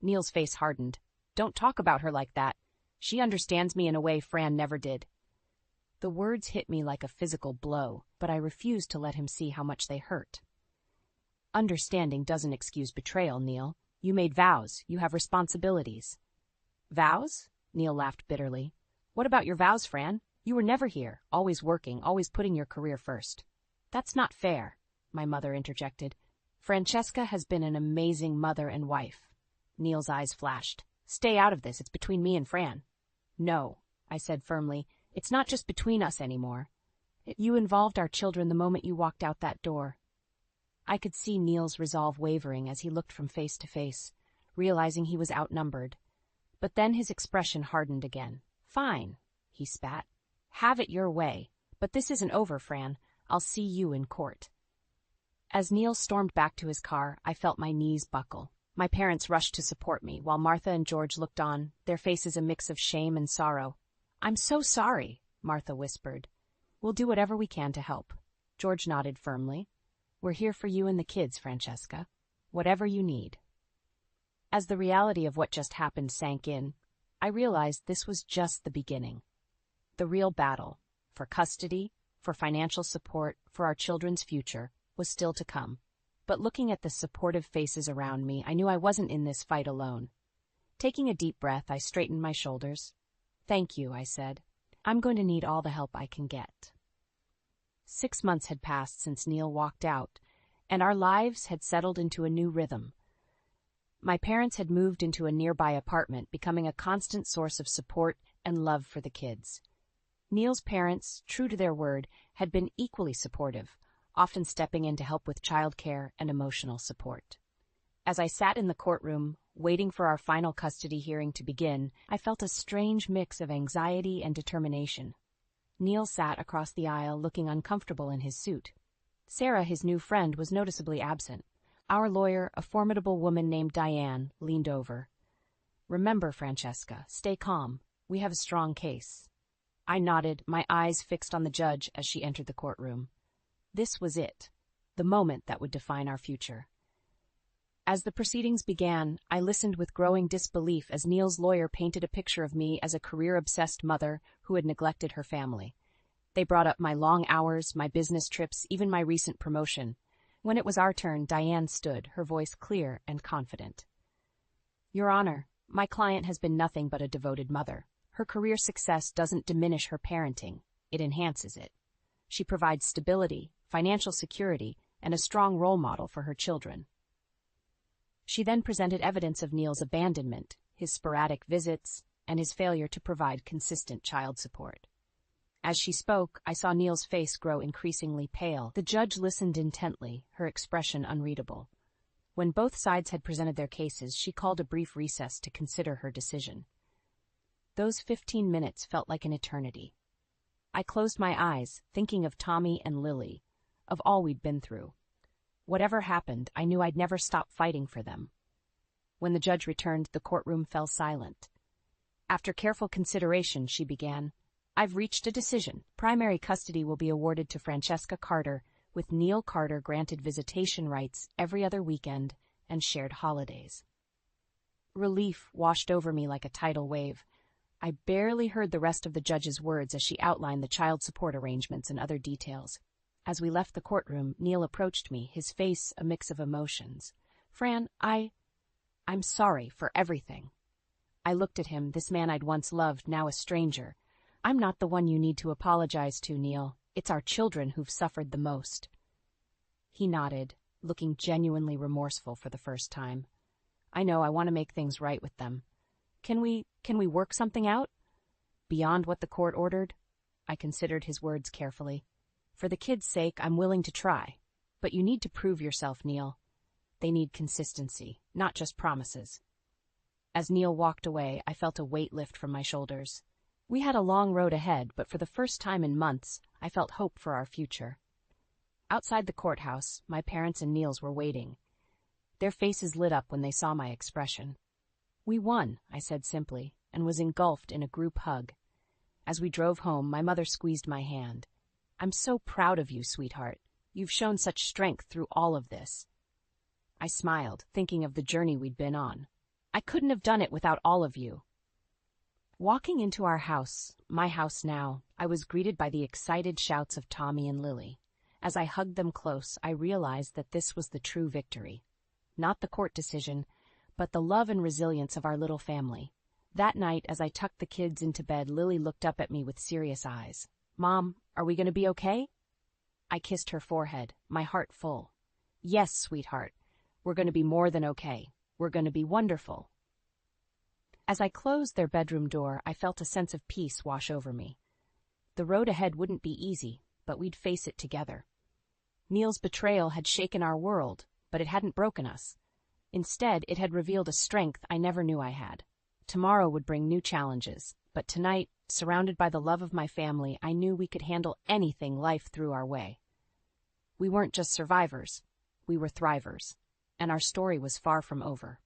Neil's face hardened. "Don't talk about her like that. She understands me in a way Fran never did." The words hit me like a physical blow, but I refused to let him see how much they hurt. "Understanding doesn't excuse betrayal, Neil. You made vows. You have responsibilities." "Vows?" Neil laughed bitterly. "What about your vows, Fran? You were never here, always working, always putting your career first." "That's not fair," my mother interjected. "Francesca has been an amazing mother and wife." Neil's eyes flashed. "Stay out of this. It's between me and Fran." "No," I said firmly. "It's not just between us anymore. You involved our children the moment you walked out that door." I could see Neil's resolve wavering as he looked from face to face, realizing he was outnumbered. But then his expression hardened again. "Fine," he spat. "Have it your way. But this isn't over, Fran. I'll see you in court." As Neil stormed back to his car, I felt my knees buckle. My parents rushed to support me, while Martha and George looked on, their faces a mix of shame and sorrow. "I'm so sorry," Martha whispered. "We'll do whatever we can to help." George nodded firmly. "We're here for you and the kids, Francesca. Whatever you need." As the reality of what just happened sank in, I realized this was just the beginning. The real battle, for custody, for financial support, for our children's future, was still to come. But looking at the supportive faces around me, I knew I wasn't in this fight alone. Taking a deep breath, I straightened my shoulders. "Thank you," I said. "I'm going to need all the help I can get." 6 months had passed since Neil walked out, and our lives had settled into a new rhythm. My parents had moved into a nearby apartment, becoming a constant source of support and love for the kids. Neil's parents, true to their word, had been equally supportive, often stepping in to help with childcare and emotional support. As I sat in the courtroom, waiting for our final custody hearing to begin, I felt a strange mix of anxiety and determination. Neil sat across the aisle looking uncomfortable in his suit. Sarah, his new friend, was noticeably absent. Our lawyer, a formidable woman named Diane, leaned over. "Remember, Francesca, stay calm. We have a strong case." I nodded, my eyes fixed on the judge as she entered the courtroom. This was it, the moment that would define our future. As the proceedings began, I listened with growing disbelief as Neil's lawyer painted a picture of me as a career-obsessed mother who had neglected her family. They brought up my long hours, my business trips, even my recent promotion. When it was our turn, Diane stood, her voice clear and confident. "Your Honor, my client has been nothing but a devoted mother. Her career success doesn't diminish her parenting, it enhances it. She provides stability, financial security, and a strong role model for her children." She then presented evidence of Neil's abandonment, his sporadic visits, and his failure to provide consistent child support. As she spoke, I saw Neil's face grow increasingly pale. The judge listened intently, her expression unreadable. When both sides had presented their cases, she called a brief recess to consider her decision. Those 15 minutes felt like an eternity. I closed my eyes, thinking of Tommy and Lily, of all we'd been through. Whatever happened, I knew I'd never stop fighting for them. When the judge returned, the courtroom fell silent. After careful consideration, she began, "I've reached a decision. Primary custody will be awarded to Francesca Carter, with Neil Carter granted visitation rights every other weekend and shared holidays." Relief washed over me like a tidal wave. I barely heard the rest of the judge's words as she outlined the child support arrangements and other details. As we left the courtroom, Neil approached me, his face a mix of emotions. "Fran, I'm sorry for everything." I looked at him, this man I'd once loved, now a stranger. "I'm not the one you need to apologize to, Neil. It's our children who've suffered the most." He nodded, looking genuinely remorseful for the first time. "I know, I want to make things right with them. Can we work something out? Beyond what the court ordered?" I considered his words carefully. "For the kids' sake, I'm willing to try. But you need to prove yourself, Neil. They need consistency, not just promises." As Neil walked away, I felt a weight lift from my shoulders. We had a long road ahead, but for the first time in months, I felt hope for our future. Outside the courthouse, my parents and Neil's were waiting. Their faces lit up when they saw my expression. "We won," I said simply, and was engulfed in a group hug. As we drove home, my mother squeezed my hand. "I'm so proud of you, sweetheart. You've shown such strength through all of this." I smiled, thinking of the journey we'd been on. "I couldn't have done it without all of you." Walking into our house, my house now, I was greeted by the excited shouts of Tommy and Lily. As I hugged them close, I realized that this was the true victory. Not the court decision, but the love and resilience of our little family. That night, as I tucked the kids into bed, Lily looked up at me with serious eyes. "Mom, are we going to be okay?" I kissed her forehead, my heart full. "Yes, sweetheart. We're going to be more than okay. We're going to be wonderful." As I closed their bedroom door, I felt a sense of peace wash over me. The road ahead wouldn't be easy, but we'd face it together. Neil's betrayal had shaken our world, but it hadn't broken us. Instead, it had revealed a strength I never knew I had. Tomorrow would bring new challenges, but tonight, surrounded by the love of my family, I knew we could handle anything life threw our way. We weren't just survivors, we were thrivers, and our story was far from over.